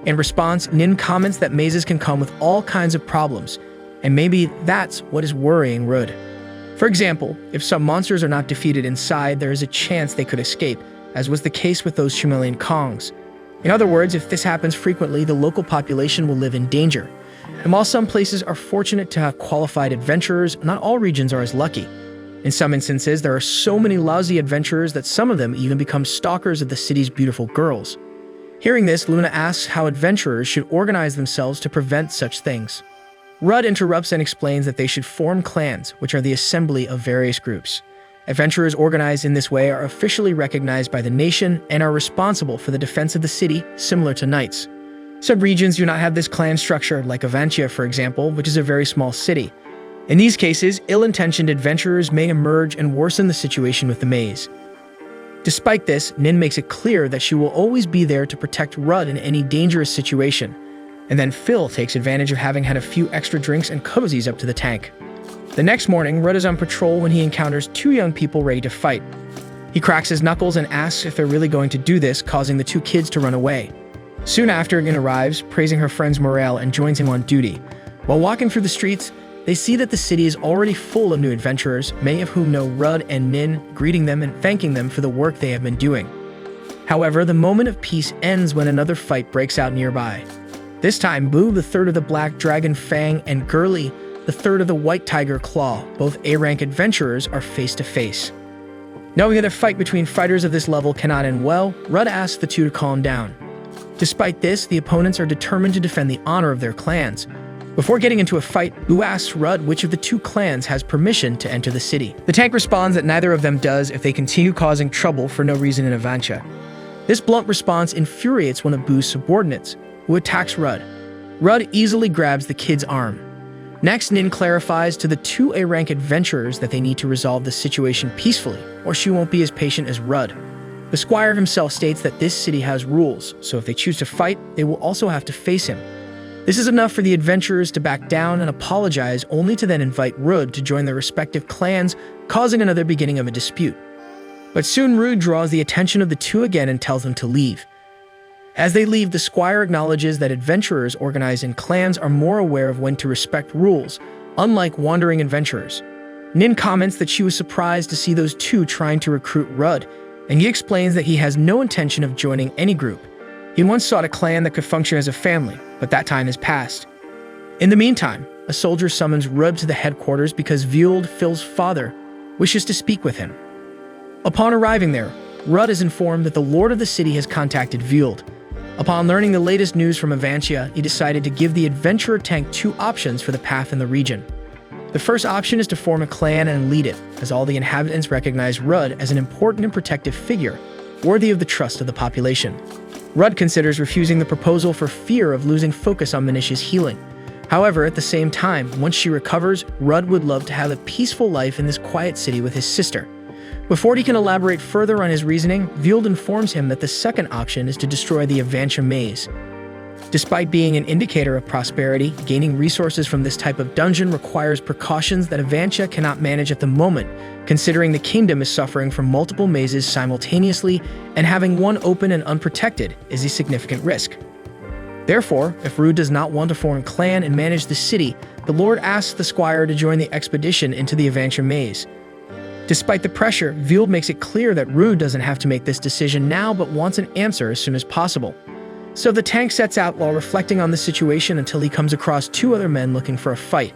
A: In response, Nin comments that mazes can come with all kinds of problems, and maybe that's what is worrying Rudd. For example, if some monsters are not defeated inside, there is a chance they could escape, as was the case with those Chameleon Kongs. In other words, if this happens frequently, the local population will live in danger. And while some places are fortunate to have qualified adventurers, not all regions are as lucky. In some instances, there are so many lousy adventurers that some of them even become stalkers of the city's beautiful girls. Hearing this, Luna asks how adventurers should organize themselves to prevent such things. Rudd interrupts and explains that they should form clans, which are the assembly of various groups. Adventurers organized in this way are officially recognized by the nation and are responsible for the defense of the city, similar to knights. Subregions do not have this clan structure, like Avancia, for example, which is a very small city. In these cases, ill-intentioned adventurers may emerge and worsen the situation with the maze. Despite this, Nin makes it clear that she will always be there to protect Rudd in any dangerous situation. And then Phil takes advantage of having had a few extra drinks and cozies up to the tank. The next morning, Rudd is on patrol when he encounters two young people ready to fight. He cracks his knuckles and asks if they're really going to do this, causing the two kids to run away. Soon after, Nin arrives, praising her friend's morale, and joins him on duty. While walking through the streets, they see that the city is already full of new adventurers, many of whom know Rudd and Nin, greeting them and thanking them for the work they have been doing. However, the moment of peace ends when another fight breaks out nearby. This time, Boo, the third of the Black Dragon Fang, and Gurley, the third of the White Tiger Claw, both A-rank adventurers, are face-to-face. Knowing that a fight between fighters of this level cannot end well, Rudd asks the two to calm down. Despite this, the opponents are determined to defend the honor of their clans. Before getting into a fight, Boo asks Rudd which of the two clans has permission to enter the city. The tank responds that neither of them does if they continue causing trouble for no reason in Avancia. This blunt response infuriates one of Boo's subordinates, who attacks Rudd. Rudd easily grabs the kid's arm. Next, Nin clarifies to the two A-rank adventurers that they need to resolve the situation peacefully, or she won't be as patient as Rudd. The Squire himself states that this city has rules, so if they choose to fight, they will also have to face him. This is enough for the adventurers to back down and apologize, only to then invite Rudd to join their respective clans, causing another beginning of a dispute. But soon Rudd draws the attention of the two again and tells them to leave. As they leave, the Squire acknowledges that adventurers organized in clans are more aware of when to respect rules, unlike wandering adventurers. Nin comments that she was surprised to see those two trying to recruit Rudd, and he explains that he has no intention of joining any group. He once sought a clan that could function as a family, but that time has passed. In the meantime, a soldier summons Rudd to the headquarters because Vuld, Phil's father, wishes to speak with him. Upon arriving there, Rudd is informed that the lord of the city has contacted Vuld. Upon learning the latest news from Avancia, he decided to give the adventurer tank two options for the path in the region. The first option is to form a clan and lead it, as all the inhabitants recognize Rudd as an important and protective figure, worthy of the trust of the population. Rudd considers refusing the proposal for fear of losing focus on Manisha's healing. However, at the same time, once she recovers, Rudd would love to have a peaceful life in this quiet city with his sister. Before he can elaborate further on his reasoning, Vuld informs him that the second option is to destroy the Avancia maze. Despite being an indicator of prosperity, gaining resources from this type of dungeon requires precautions that Avancia cannot manage at the moment, considering the kingdom is suffering from multiple mazes simultaneously, and having one open and unprotected is a significant risk. Therefore, if Rudd does not want to form a clan and manage the city, the Lord asks the Squire to join the expedition into the Avancia maze. Despite the pressure, Vuld makes it clear that Rudd doesn't have to make this decision now but wants an answer as soon as possible. So the tank sets out while reflecting on the situation until he comes across two other men looking for a fight.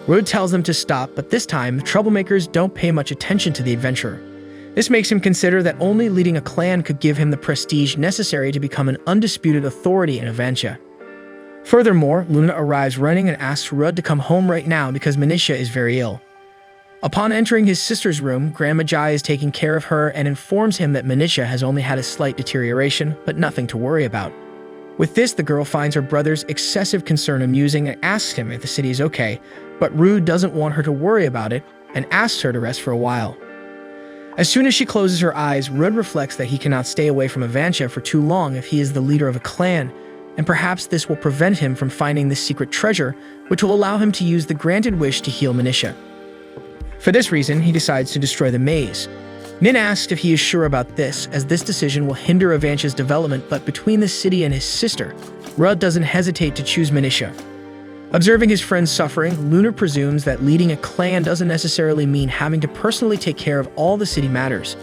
A: Rudd tells them to stop, but this time, the troublemakers don't pay much attention to the adventurer. This makes him consider that only leading a clan could give him the prestige necessary to become an undisputed authority in Avancia. Furthermore, Luna arrives running and asks Rudd to come home right now because Manisha is very ill. Upon entering his sister's room, Grandma Jai is taking care of her and informs him that Manisha has only had a slight deterioration, but nothing to worry about. With this, the girl finds her brother's excessive concern amusing and asks him if the city is okay, but Rudd doesn't want her to worry about it and asks her to rest for a while. As soon as she closes her eyes, Rudd reflects that he cannot stay away from Avancia for too long if he is the leader of a clan, and perhaps this will prevent him from finding this secret treasure, which will allow him to use the granted wish to heal Manisha. For this reason, he decides to destroy the maze. Nin asks if he is sure about this, as this decision will hinder Avancia's development, but between the city and his sister, Rudd doesn't hesitate to choose Manisha. Observing his friend's suffering, Luna presumes that leading a clan doesn't necessarily mean having to personally take care of all the city matters.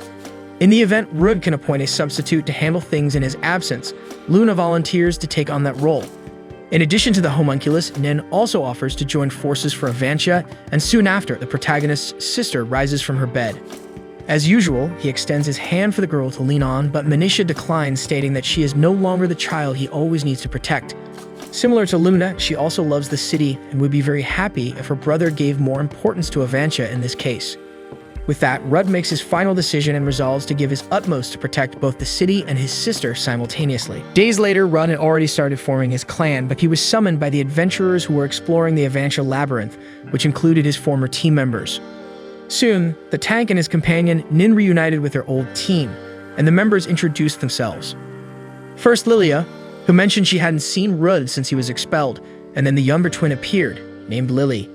A: In the event Rudd can appoint a substitute to handle things in his absence, Luna volunteers to take on that role. In addition to the homunculus, Nin also offers to join forces for Avancia, and soon after, the protagonist's sister rises from her bed. As usual, he extends his hand for the girl to lean on, but Manisha declines, stating that she is no longer the child he always needs to protect. Similar to Luna, she also loves the city and would be very happy if her brother gave more importance to Avancia in this case. With that, Rudd makes his final decision and resolves to give his utmost to protect both the city and his sister simultaneously. Days later, Rudd had already started forming his clan, but he was summoned by the adventurers who were exploring the Avantia Labyrinth, which included his former team members. Soon, the tank and his companion Nin reunited with their old team, and the members introduced themselves. First, Lilia, who mentioned she hadn't seen Rudd since he was expelled, and then the younger twin appeared, named Lily.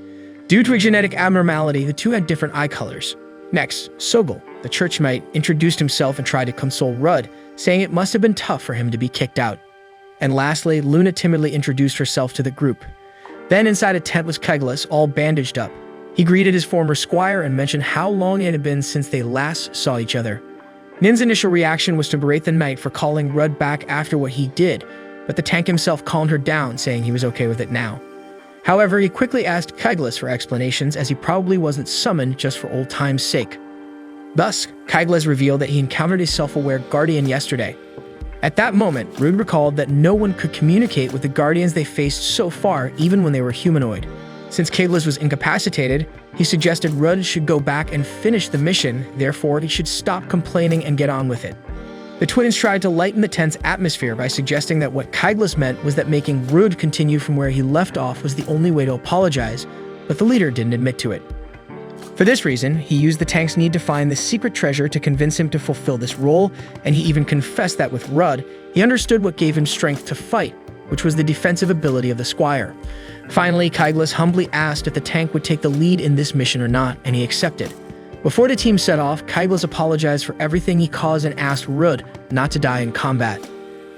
A: Due to a genetic abnormality, the two had different eye colors. Next, Sogol, the churchmate, introduced himself and tried to console Rudd, saying it must have been tough for him to be kicked out. And lastly, Luna timidly introduced herself to the group. Then inside a tent was Keglis, all bandaged up. He greeted his former Squire and mentioned how long it had been since they last saw each other. Nin's initial reaction was to berate the knight for calling Rudd back after what he did, but the tank himself calmed her down, saying he was okay with it now. However, he quickly asked Keglis for explanations, as he probably wasn't summoned just for old time's sake. Thus, Keglis revealed that he encountered a self-aware guardian yesterday. At that moment, Rudd recalled that no one could communicate with the guardians they faced so far, even when they were humanoid. Since Keglis was incapacitated, he suggested Rudd should go back and finish the mission, therefore he should stop complaining and get on with it. The twins tried to lighten the tense atmosphere by suggesting that what Keglis meant was that making Rudd continue from where he left off was the only way to apologize, but the leader didn't admit to it. For this reason, he used the tank's need to find the secret treasure to convince him to fulfill this role, and he even confessed that with Rudd, he understood what gave him strength to fight, which was the defensive ability of the Squire. Finally, Keglis humbly asked if the tank would take the lead in this mission or not, and he accepted. Before the team set off, Keglis apologized for everything he caused and asked Rudd not to die in combat.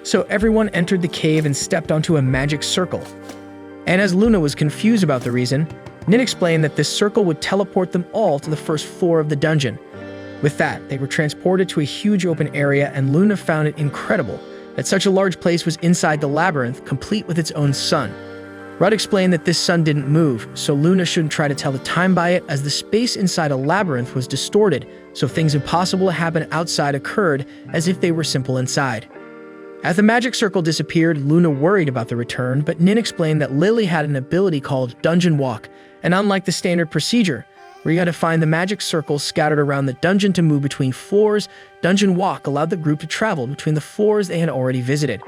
A: So everyone entered the cave and stepped onto a magic circle. And as Luna was confused about the reason, Nin explained that this circle would teleport them all to the first floor of the dungeon. With that, they were transported to a huge open area, and Luna found it incredible that such a large place was inside the labyrinth, complete with its own sun. Rudd explained that this sun didn't move, so Luna shouldn't try to tell the time by it, as the space inside a labyrinth was distorted, so things impossible to happen outside occurred as if they were simple inside. As the magic circle disappeared, Luna worried about the return, but Nin explained that Lily had an ability called Dungeon Walk, and unlike the standard procedure, where you had to find the magic circles scattered around the dungeon to move between floors, Dungeon Walk allowed the group to travel between the floors they had already visited.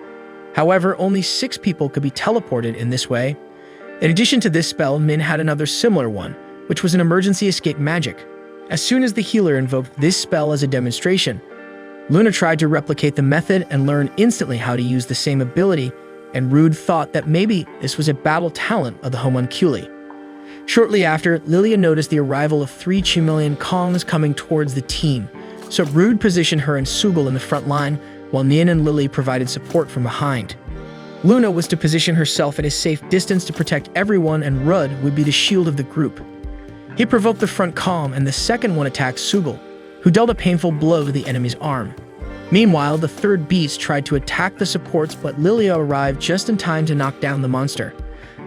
A: However, only 6 people could be teleported in this way. In addition to this spell, Min had another similar one, which was an emergency escape magic. As soon as the healer invoked this spell as a demonstration, Luna tried to replicate the method and learned instantly how to use the same ability, and Rudd thought that maybe this was a battle talent of the homunculi. Shortly after, Lilia noticed the arrival of 3 Chimelian Kongs coming towards the team, so Rudd positioned her and Sugol in the front line, while Nin and Lily provided support from behind. Luna was to position herself at a safe distance to protect everyone, and Rudd would be the shield of the group. He provoked the front Kong, and the second one attacked Sugol, who dealt a painful blow to the enemy's arm. Meanwhile, the third beast tried to attack the supports, but Lilia arrived just in time to knock down the monster.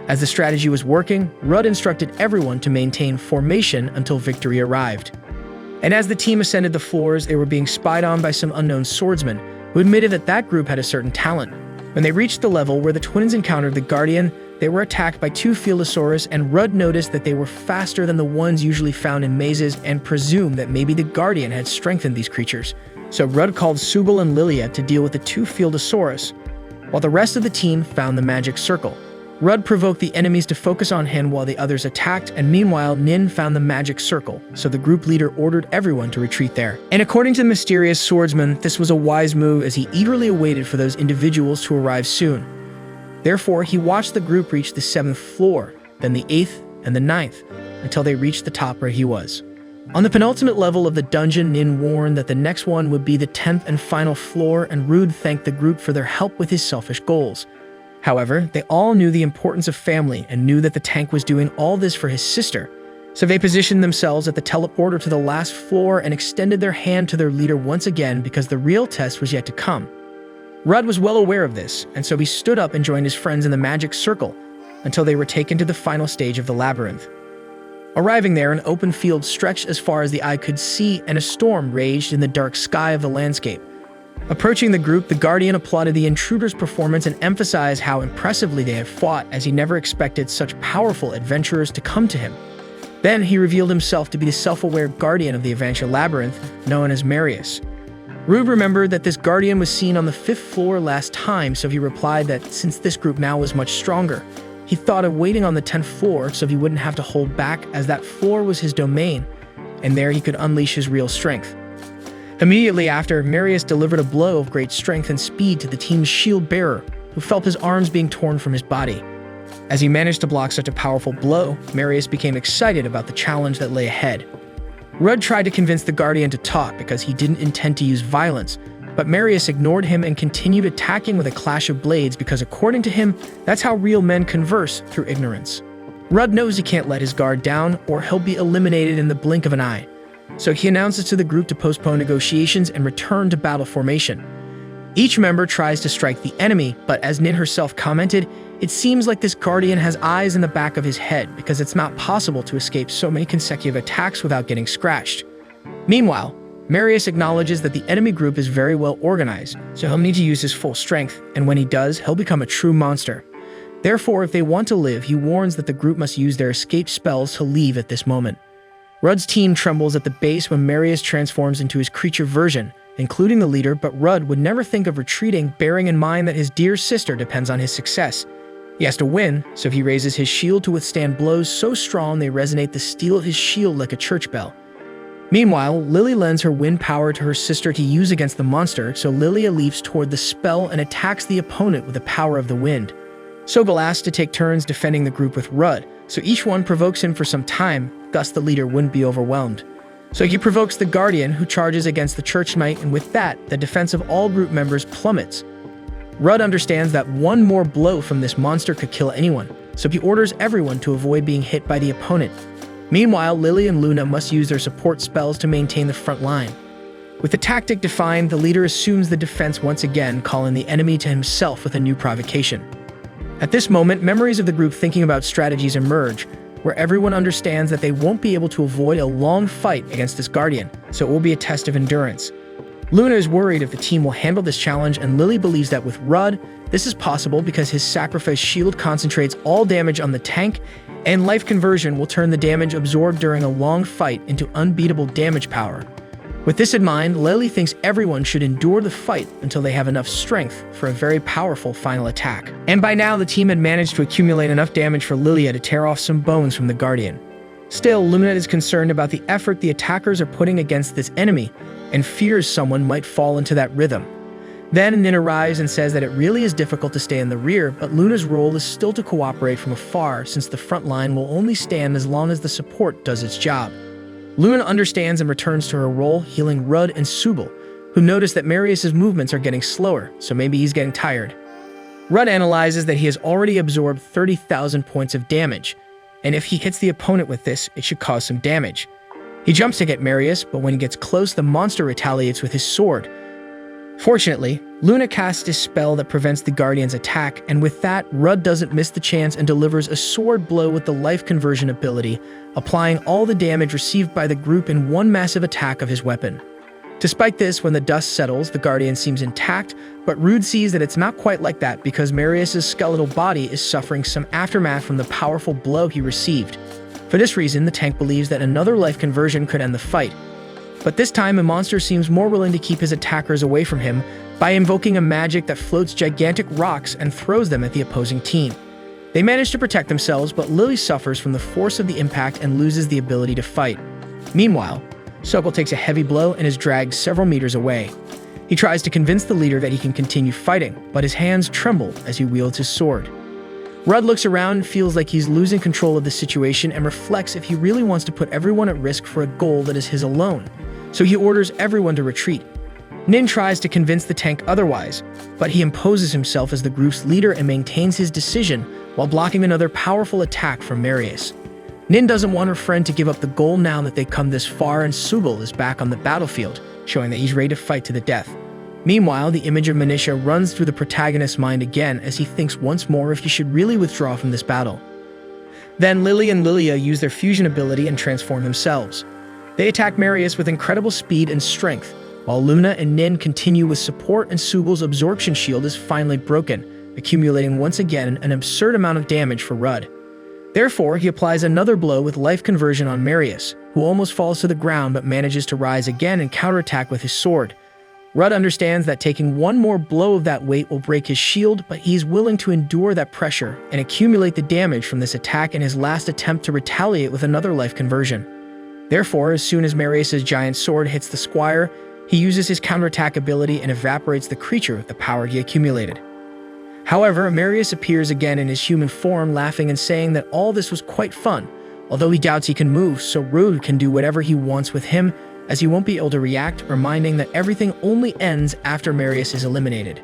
A: As the strategy was working, Rudd instructed everyone to maintain formation until victory arrived. And as the team ascended the floors, they were being spied on by some unknown swordsmen, who admitted that that group had a certain talent. When they reached the level where the twins encountered the Guardian, they were attacked by 2 Filosaurus, and Rudd noticed that they were faster than the ones usually found in mazes and presumed that maybe the Guardian had strengthened these creatures. So Rudd called Sugol and Lilia to deal with the 2 Filosaurus, while the rest of the team found the magic circle. Rudd provoked the enemies to focus on him while the others attacked, and meanwhile Nin found the magic circle, so the group leader ordered everyone to retreat there. And according to the mysterious swordsman, this was a wise move, as he eagerly awaited for those individuals to arrive soon. Therefore, he watched the group reach the 7th floor, then the 8th and the 9th, until they reached the top where he was. On the penultimate level of the dungeon, Nin warned that the next one would be the 10th and final floor, and Rudd thanked the group for their help with his selfish goals. However, they all knew the importance of family and knew that the tank was doing all this for his sister, so they positioned themselves at the teleporter to the last floor and extended their hand to their leader once again, because the real test was yet to come. Rudd was well aware of this, and so he stood up and joined his friends in the magic circle until they were taken to the final stage of the labyrinth. Arriving there, an open field stretched as far as the eye could see, and a storm raged in the dark sky of the landscape. Approaching the group, the Guardian applauded the intruders' performance and emphasized how impressively they had fought, as he never expected such powerful adventurers to come to him. Then he revealed himself to be the self-aware guardian of the adventure labyrinth, known as Marius. Rude remembered that this guardian was seen on the 5th floor last time, so he replied that since this group now was much stronger, he thought of waiting on the 10th floor so he wouldn't have to hold back, as that floor was his domain, and there he could unleash his real strength. Immediately after, Marius delivered a blow of great strength and speed to the team's shield bearer, who felt his arms being torn from his body. As he managed to block such a powerful blow, Marius became excited about the challenge that lay ahead. Rudd tried to convince the Guardian to talk because he didn't intend to use violence, but Marius ignored him and continued attacking with a clash of blades because, according to him, that's how real men converse, through ignorance. Rudd knows he can't let his guard down or he'll be eliminated in the blink of an eye, so he announces to the group to postpone negotiations and return to battle formation. Each member tries to strike the enemy, but as Nin herself commented, it seems like this Guardian has eyes in the back of his head because it's not possible to escape so many consecutive attacks without getting scratched. Meanwhile, Marius acknowledges that the enemy group is very well organized, so he'll need to use his full strength, and when he does, he'll become a true monster. Therefore, if they want to live, he warns that the group must use their escape spells to leave at this moment. Rudd's team trembles at the base when Marius transforms into his creature version, including the leader, but Rudd would never think of retreating, bearing in mind that his dear sister depends on his success. He has to win, so he raises his shield to withstand blows so strong they resonate the steel of his shield like a church bell. Meanwhile, Lily lends her wind power to her sister to use against the monster, so Lilia leaps toward the spell and attacks the opponent with the power of the wind. Sobel asks to take turns defending the group with Rudd, so each one provokes him for some time, thus the leader wouldn't be overwhelmed. So he provokes the Guardian, who charges against the Church Knight, and with that, the defense of all group members plummets. Rudd understands that one more blow from this monster could kill anyone, so he orders everyone to avoid being hit by the opponent. Meanwhile, Lily and Luna must use their support spells to maintain the front line. With the tactic defined, the leader assumes the defense once again, calling the enemy to himself with a new provocation. At this moment, memories of the group thinking about strategies emerge, where everyone understands that they won't be able to avoid a long fight against this Guardian, so it will be a test of endurance. Luna is worried if the team will handle this challenge, and Lily believes that with Rudd, this is possible because his sacrifice shield concentrates all damage on the tank, and life conversion will turn the damage absorbed during a long fight into unbeatable damage power. With this in mind, Lily thinks everyone should endure the fight until they have enough strength for a very powerful final attack. And by now, the team had managed to accumulate enough damage for Lilia to tear off some bones from the Guardian. Still, Lumina is concerned about the effort the attackers are putting against this enemy, and fears someone might fall into that rhythm. Then Nin arrives and says that it really is difficult to stay in the rear, but Luna's role is still to cooperate from afar, since the front line will only stand as long as the support does its job. Luna understands and returns to her role, healing Rudd and Subal, who notice that Marius's movements are getting slower, so maybe he's getting tired. Rudd analyzes that he has already absorbed 30,000 points of damage, and if he hits the opponent with this, it should cause some damage. He jumps to get Marius, but when he gets close, the monster retaliates with his sword. Fortunately, Luna casts a spell that prevents the Guardian's attack, and with that, Rudd doesn't miss the chance and delivers a sword blow with the life conversion ability, applying all the damage received by the group in one massive attack of his weapon. Despite this, when the dust settles, the Guardian seems intact, but Rude sees that it's not quite like that because Marius's skeletal body is suffering some aftermath from the powerful blow he received. For this reason, the tank believes that another life conversion could end the fight. But this time, the monster seems more willing to keep his attackers away from him by invoking a magic that floats gigantic rocks and throws them at the opposing team. They manage to protect themselves, but Lily suffers from the force of the impact and loses the ability to fight. Meanwhile, Sokol takes a heavy blow and is dragged several meters away. He tries to convince the leader that he can continue fighting, but his hands tremble as he wields his sword. Rudd looks around and feels like he's losing control of the situation and reflects if he really wants to put everyone at risk for a goal that is his alone, so he orders everyone to retreat. Nin tries to convince the tank otherwise, but he imposes himself as the group's leader and maintains his decision while blocking another powerful attack from Marius. Nin doesn't want her friend to give up the goal now that they've come this far, and Subal is back on the battlefield, showing that he's ready to fight to the death. Meanwhile, the image of Manisha runs through the protagonist's mind again as he thinks once more if he should really withdraw from this battle. Then Lily and Lilia use their fusion ability and transform themselves. They attack Marius with incredible speed and strength, while Luna and Nin continue with support, and Subal's absorption shield is finally broken, accumulating once again an absurd amount of damage for Rudd. Therefore, he applies another blow with life conversion on Marius, who almost falls to the ground but manages to rise again and counterattack with his sword. Rudd understands that taking one more blow of that weight will break his shield, but he's willing to endure that pressure and accumulate the damage from this attack in his last attempt to retaliate with another life conversion. Therefore, as soon as Marius's giant sword hits the Squire, he uses his counterattack ability and evaporates the creature with the power he accumulated. However, Marius appears again in his human form, laughing and saying that all this was quite fun, although he doubts he can move, so Rude can do whatever he wants with him, as he won't be able to react, reminding that everything only ends after Marius is eliminated.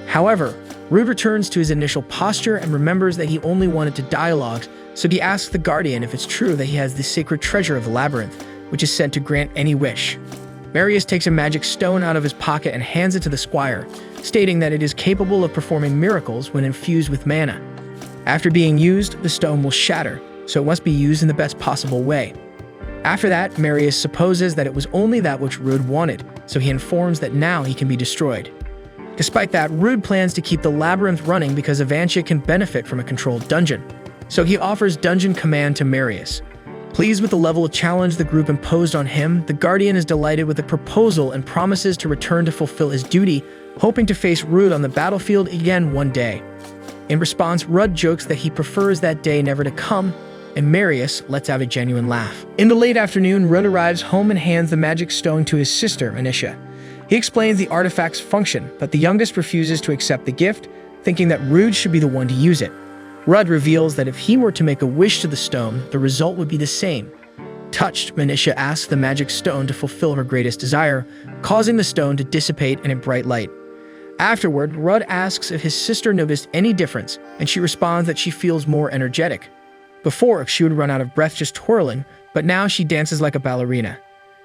A: However, Rude returns to his initial posture and remembers that he only wanted to dialogue, so he asks the Guardian if it's true that he has the sacred treasure of the labyrinth, which is said to grant any wish. Marius takes a magic stone out of his pocket and hands it to the Squire, stating that it is capable of performing miracles when infused with mana. After being used, the stone will shatter, so it must be used in the best possible way. After that, Marius supposes that it was only that which Rude wanted, so he informs that now he can be destroyed. Despite that, Rude plans to keep the labyrinth running because Avancia can benefit from a controlled dungeon, so he offers dungeon command to Marius. Pleased with the level of challenge the group imposed on him, the Guardian is delighted with the proposal and promises to return to fulfill his duty, hoping to face Rude on the battlefield again one day. In response, Rudd jokes that he prefers that day never to come, and Marius lets out a genuine laugh. In the late afternoon, Rudd arrives home and hands the magic stone to his sister, Anicia. He explains the artifact's function, but the youngest refuses to accept the gift, thinking that Rude should be the one to use it. Rudd reveals that if he were to make a wish to the stone, the result would be the same. Touched, Anicia asks the magic stone to fulfill her greatest desire, causing the stone to dissipate in a bright light. Afterward, Rudd asks if his sister noticed any difference, and she responds that she feels more energetic. Before, she would run out of breath just twirling, but now she dances like a ballerina.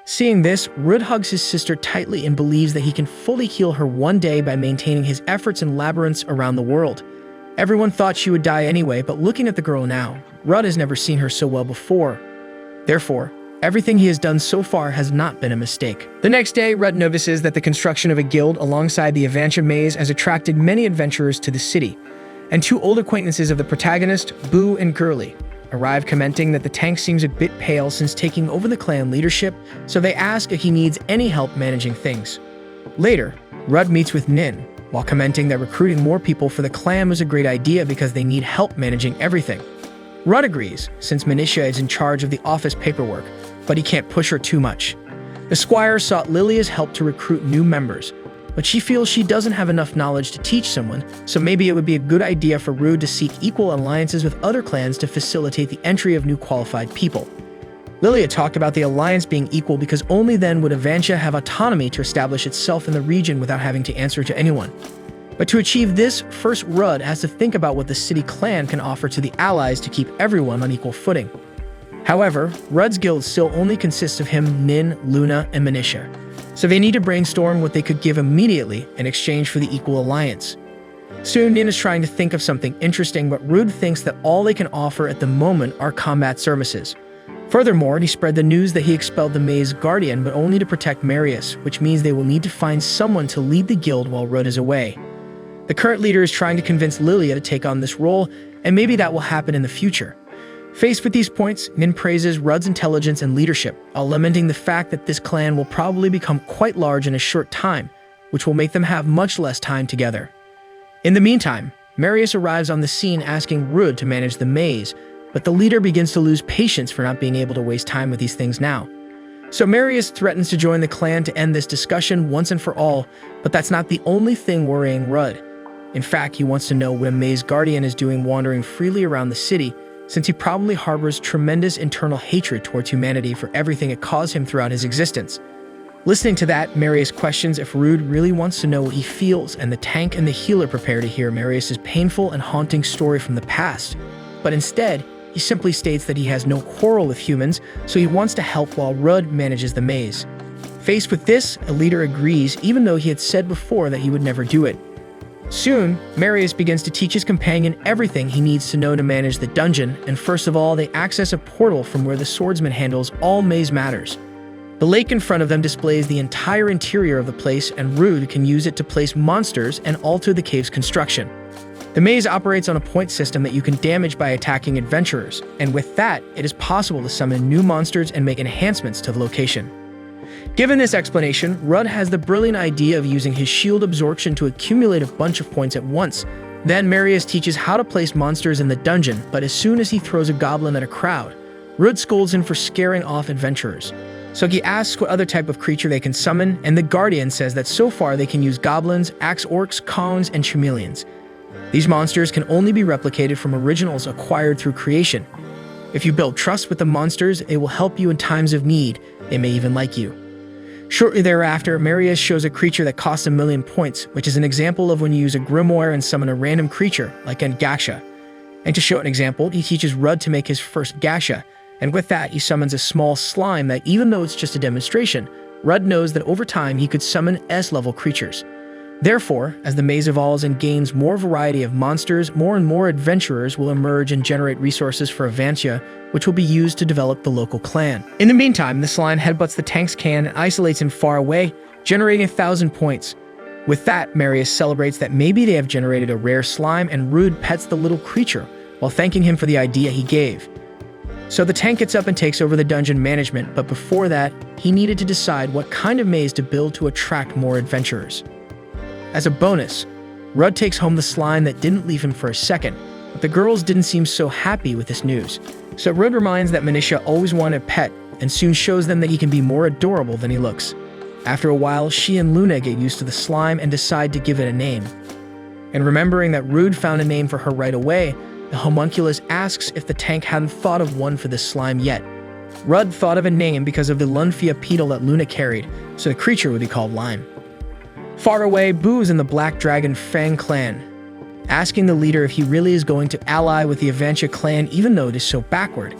A: Seeing this, Rudd hugs his sister tightly and believes that he can fully heal her one day by maintaining his efforts in labyrinths around the world. Everyone thought she would die anyway, but looking at the girl now, Rudd has never seen her so well before. Therefore, everything he has done so far has not been a mistake. The next day, Rudd notices that the construction of a guild alongside the Avancia maze has attracted many adventurers to the city, and two old acquaintances of the protagonist, Boo and Girly, arrive commenting that the tank seems a bit pale since taking over the clan leadership, so they ask if he needs any help managing things. Later, Rudd meets with Nin, while commenting that recruiting more people for the clan was a great idea because they need help managing everything. Rudd agrees, since Manicia is in charge of the office paperwork, but he can't push her too much. The Squire sought Lilia's help to recruit new members, but she feels she doesn't have enough knowledge to teach someone, so maybe it would be a good idea for Rude to seek equal alliances with other clans to facilitate the entry of new qualified people. Lilia talked about the alliance being equal because only then would Avancia have autonomy to establish itself in the region without having to answer to anyone. But to achieve this, first Rudd has to think about what the city clan can offer to the allies to keep everyone on equal footing. However, Rudd's guild still only consists of him, Nin, Luna, and Manicia, so they need to brainstorm what they could give immediately in exchange for the equal alliance. Soon, Nin is trying to think of something interesting, but Rude thinks that all they can offer at the moment are combat services. Furthermore, he spread the news that he expelled the maze guardian, but only to protect Marius, which means they will need to find someone to lead the guild while Rudd is away. The current leader is trying to convince Lilia to take on this role, and maybe that will happen in the future. Faced with these points, Nin praises Rudd's intelligence and leadership, while lamenting the fact that this clan will probably become quite large in a short time, which will make them have much less time together. In the meantime, Marius arrives on the scene asking Rudd to manage the maze, but the leader begins to lose patience for not being able to waste time with these things now. So Marius threatens to join the clan to end this discussion once and for all, but that's not the only thing worrying Rudd. In fact, he wants to know what a maze guardian is doing wandering freely around the city, since he probably harbors tremendous internal hatred towards humanity for everything it caused him throughout his existence. Listening to that, Marius questions if Rude really wants to know what he feels, and the tank and the healer prepare to hear Marius's painful and haunting story from the past. But instead, he simply states that he has no quarrel with humans, so he wants to help while Rudd manages the maze. Faced with this, a leader agrees, even though he had said before that he would never do it. Soon, Marius begins to teach his companion everything he needs to know to manage the dungeon, and first of all, they access a portal from where the swordsman handles all maze matters. The lake in front of them displays the entire interior of the place, and Rude can use it to place monsters and alter the cave's construction. The maze operates on a point system that you can damage by attacking adventurers, and with that, it is possible to summon new monsters and make enhancements to the location. Given this explanation, Rudd has the brilliant idea of using his shield absorption to accumulate a bunch of points at once. Then Marius teaches how to place monsters in the dungeon, but as soon as he throws a goblin at a crowd, Rudd scolds him for scaring off adventurers. Soki asks what other type of creature they can summon, and the Guardian says that so far they can use goblins, axe orcs, kongs, and chameleons. These monsters can only be replicated from originals acquired through creation. If you build trust with the monsters, it will help you in times of need. They may even like you. Shortly thereafter, Marius shows a creature that costs 1,000,000 points, which is an example of when you use a grimoire and summon a random creature, like an gacha. And to show an example, he teaches Rudd to make his first gacha, and with that, he summons a small slime that, even though it's just a demonstration, Rudd knows that over time he could summon S-level creatures. Therefore, as the maze evolves and gains more variety of monsters, more and more adventurers will emerge and generate resources for Avantia, which will be used to develop the local clan. In the meantime, the slime headbutts the tank's can and isolates him far away, generating 1,000 points. With that, Marius celebrates that maybe they have generated a rare slime, and Rude pets the little creature while thanking him for the idea he gave. So the tank gets up and takes over the dungeon management, but before that, he needed to decide what kind of maze to build to attract more adventurers. As a bonus, Rudd takes home the slime that didn't leave him for a second, but the girls didn't seem so happy with this news. So Rudd reminds that Manisha always wanted a pet, and soon shows them that he can be more adorable than he looks. After a while, she and Luna get used to the slime and decide to give it a name. And remembering that Rude found a name for her right away, the homunculus asks if the tank hadn't thought of one for this slime yet. Rudd thought of a name because of the Lunfia petal that Luna carried, so the creature would be called Lime. Far away, Boo is in the Black Dragon Fang clan, asking the leader if he really is going to ally with the Avantia clan even though it is so backward.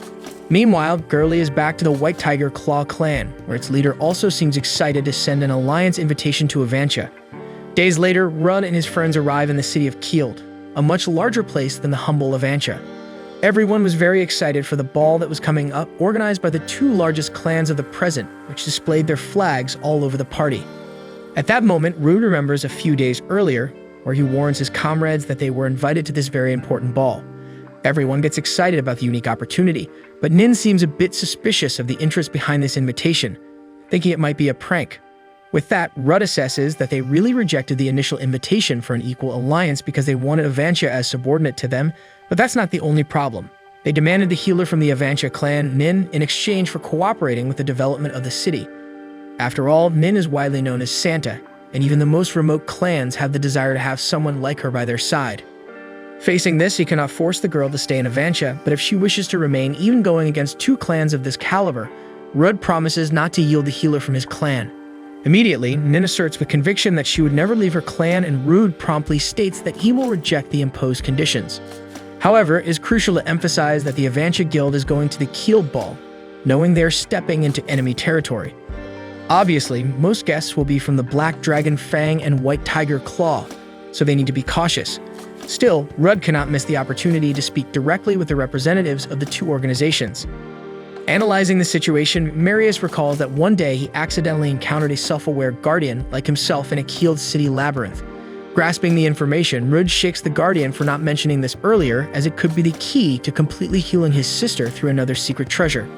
A: Meanwhile, Gurley is back to the White Tiger Claw clan, where its leader also seems excited to send an alliance invitation to Avantia. Days later, Rudd and his friends arrive in the city of Kield, a much larger place than the humble Avantia. Everyone was very excited for the ball that was coming up, organized by the two largest clans of the present, which displayed their flags all over the party. At that moment, Rude remembers a few days earlier, where he warns his comrades that they were invited to this very important ball. Everyone gets excited about the unique opportunity, but Nin seems a bit suspicious of the interest behind this invitation, thinking it might be a prank. With that, Rudd assesses that they really rejected the initial invitation for an equal alliance because they wanted Avantia as subordinate to them, but that's not the only problem. They demanded the healer from the Avantia clan, Nin, in exchange for cooperating with the development of the city. After all, Nin is widely known as Santa, and even the most remote clans have the desire to have someone like her by their side. Facing this, he cannot force the girl to stay in Avantia, but if she wishes to remain, even going against two clans of this caliber, Rudd promises not to yield the healer from his clan. Immediately, Nin asserts with conviction that she would never leave her clan, and Rude promptly states that he will reject the imposed conditions. However, it is crucial to emphasize that the Avantia Guild is going to the Kield Ball, knowing they are stepping into enemy territory. Obviously, most guests will be from the Black Dragon Fang and White Tiger Claw, so they need to be cautious. Still, Rudd cannot miss the opportunity to speak directly with the representatives of the two organizations. Analyzing the situation, Marius recalls that one day he accidentally encountered a self-aware guardian like himself in a Kield City labyrinth. Grasping the information, Rudd shakes the guardian for not mentioning this earlier, as it could be the key to completely healing his sister through another secret treasure.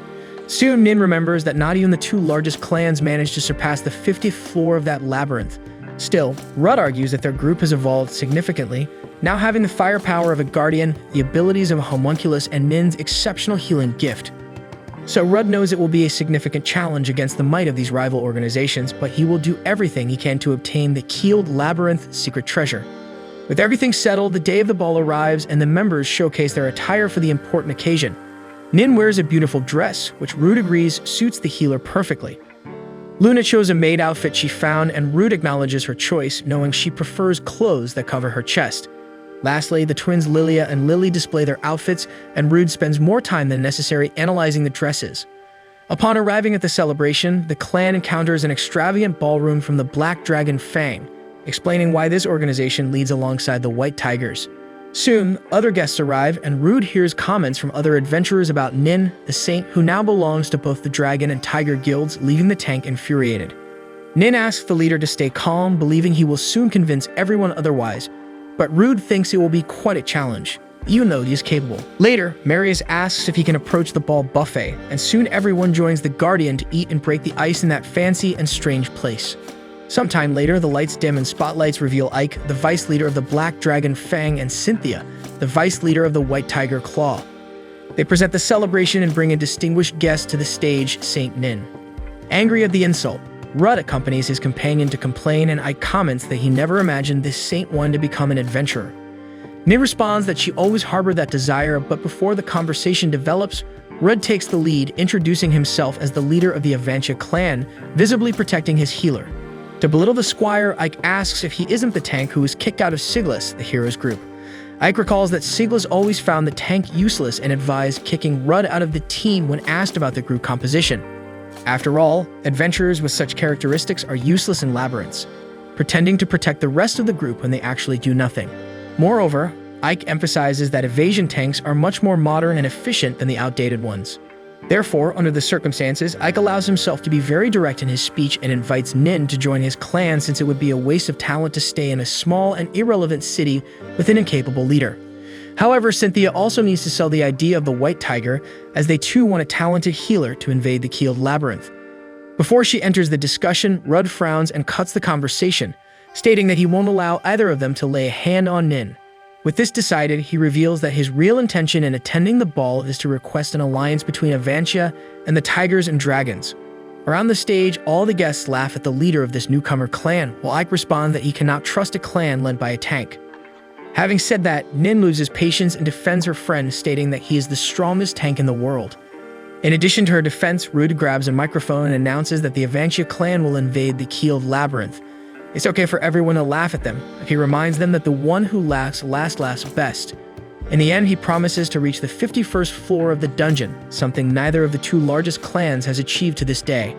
A: Soon, Nin remembers that not even the two largest clans managed to surpass the 50th floor of that labyrinth. Still, Rudd argues that their group has evolved significantly, now having the firepower of a guardian, the abilities of a homunculus, and Nin's exceptional healing gift. So Rudd knows it will be a significant challenge against the might of these rival organizations, but he will do everything he can to obtain the Kield Labyrinth secret treasure. With everything settled, the day of the ball arrives, and the members showcase their attire for the important occasion. Nin wears a beautiful dress, which Rude agrees suits the healer perfectly. Luna chose a maid outfit she found, and Rude acknowledges her choice, knowing she prefers clothes that cover her chest. Lastly, the twins Lilia and Lily display their outfits, and Rude spends more time than necessary analyzing the dresses. Upon arriving at the celebration, the clan encounters an extravagant ballroom from the Black Dragon Fang, explaining why this organization leads alongside the White Tigers. Soon, other guests arrive, and Rude hears comments from other adventurers about Nin, the saint who now belongs to both the Dragon and Tiger guilds, leaving the tank infuriated. Nin asks the leader to stay calm, believing he will soon convince everyone otherwise, but Rude thinks it will be quite a challenge, even though he is capable. Later, Marius asks if he can approach the ball buffet, and soon everyone joins the Guardian to eat and break the ice in that fancy and strange place. Sometime later, the lights dim and spotlights reveal Ike, the vice leader of the Black Dragon Fang, and Cynthia, the vice leader of the White Tiger Claw. They present the celebration and bring a distinguished guest to the stage, Saint Nin. Angry at the insult, Rudd accompanies his companion to complain, and Ike comments that he never imagined this saint one to become an adventurer. Nin responds that she always harbored that desire, but before the conversation develops, Rudd takes the lead, introducing himself as the leader of the Avantia clan, visibly protecting his healer. To belittle the Squire, Ike asks if he isn't the tank who was kicked out of Siglas, the hero's group. Ike recalls that Siglas always found the tank useless and advised kicking Rudd out of the team when asked about the group composition. After all, adventurers with such characteristics are useless in labyrinths, pretending to protect the rest of the group when they actually do nothing. Moreover, Ike emphasizes that evasion tanks are much more modern and efficient than the outdated ones. Therefore, under the circumstances, Ike allows himself to be very direct in his speech and invites Nin to join his clan, since it would be a waste of talent to stay in a small and irrelevant city with an incapable leader. However, Cynthia also needs to sell the idea of the White Tiger, as they too want a talented healer to invade the Keeled Labyrinth. Before she enters the discussion, Rudd frowns and cuts the conversation, stating that he won't allow either of them to lay a hand on Nin. With this decided, he reveals that his real intention in attending the ball is to request an alliance between Avantia and the Tigers and Dragons. Around the stage, all the guests laugh at the leader of this newcomer clan, while Ike responds that he cannot trust a clan led by a tank. Having said that, Nin loses patience and defends her friend, stating that he is the strongest tank in the world. In addition to her defense, Rude grabs a microphone and announces that the Avantia clan will invade the Keeled Labyrinth. It's okay for everyone to laugh at them, if he reminds them that the one who laughs laughs best. In the end, he promises to reach the 51st floor of the dungeon, something neither of the two largest clans has achieved to this day.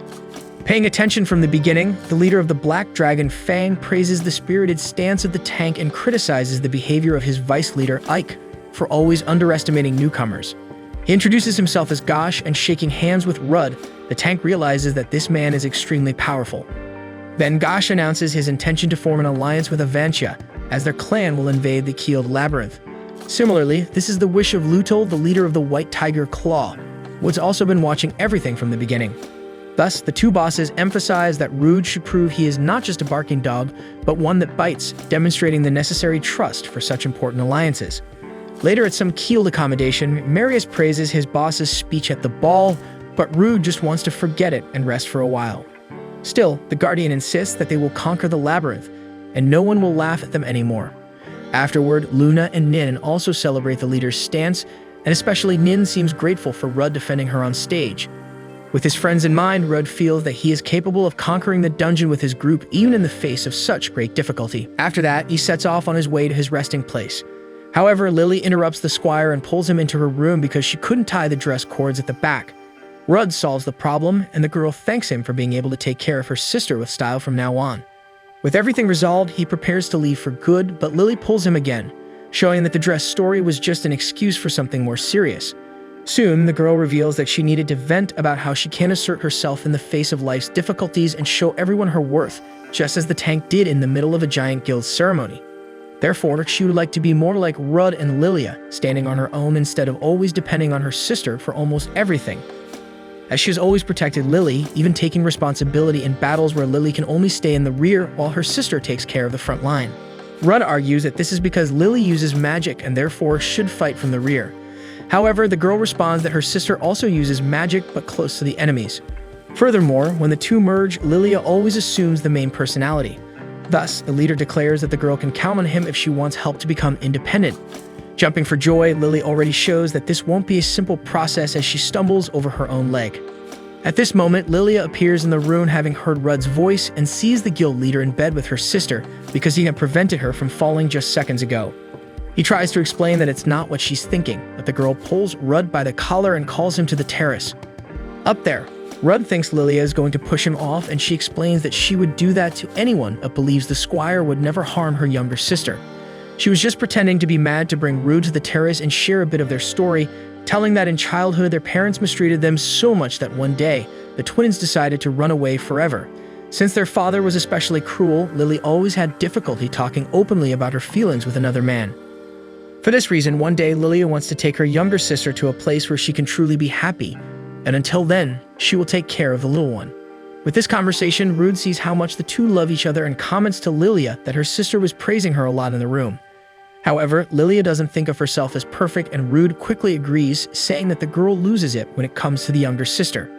A: Paying attention from the beginning, the leader of the Black Dragon Fang praises the spirited stance of the tank and criticizes the behavior of his vice leader, Ike, for always underestimating newcomers. He introduces himself as Gosh, and shaking hands with Rudd, the tank realizes that this man is extremely powerful. Then Gosh announces his intention to form an alliance with Avantia, as their clan will invade the Keeled Labyrinth. Similarly, this is the wish of Lutal, the leader of the White Tiger Claw, who has also been watching everything from the beginning. Thus, the two bosses emphasize that Rude should prove he is not just a barking dog, but one that bites, demonstrating the necessary trust for such important alliances. Later, at some Keeled accommodation, Marius praises his boss's speech at the ball, but Rude just wants to forget it and rest for a while. Still, the Guardian insists that they will conquer the labyrinth, and no one will laugh at them anymore. Afterward, Luna and Nin also celebrate the leader's stance, and especially Nin seems grateful for Rudd defending her on stage. With his friends in mind, Rudd feels that he is capable of conquering the dungeon with his group even in the face of such great difficulty. After that, he sets off on his way to his resting place. However, Lily interrupts the Squire and pulls him into her room because she couldn't tie the dress cords at the back. Rudd solves the problem, and the girl thanks him for being able to take care of her sister with style from now on. With everything resolved, he prepares to leave for good, but Lily pulls him again, showing that the dress story was just an excuse for something more serious. Soon, the girl reveals that she needed to vent about how she can't assert herself in the face of life's difficulties and show everyone her worth, just as the tank did in the middle of a giant guild ceremony. Therefore, she would like to be more like Rudd and Lilia, standing on her own instead of always depending on her sister for almost everything. As she has always protected Lily, even taking responsibility in battles where Lily can only stay in the rear while her sister takes care of the front line. Rudd argues that this is because Lily uses magic and therefore should fight from the rear. However, the girl responds that her sister also uses magic but close to the enemies. Furthermore, when the two merge, Lilia always assumes the main personality. Thus, the leader declares that the girl can count on him if she wants help to become independent. Jumping for joy, Lily already shows that this won't be a simple process as she stumbles over her own leg. At this moment, Lilia appears in the room having heard Rudd's voice and sees the guild leader in bed with her sister because he had prevented her from falling just seconds ago. He tries to explain that it's not what she's thinking, but the girl pulls Rudd by the collar and calls him to the terrace. Up there, Rudd thinks Lilia is going to push him off, and she explains that she would do that to anyone but believes the Squire would never harm her younger sister. She was just pretending to be mad to bring Rude to the terrace and share a bit of their story, telling that in childhood their parents mistreated them so much that one day, the twins decided to run away forever. Since their father was especially cruel, Lily always had difficulty talking openly about her feelings with another man. For this reason, one day Lilia wants to take her younger sister to a place where she can truly be happy, and until then, she will take care of the little one. With this conversation, Rude sees how much the two love each other and comments to Lilia that her sister was praising her a lot in the room. However, Lilia doesn't think of herself as perfect, and Rude quickly agrees, saying that the girl loses it when it comes to the younger sister.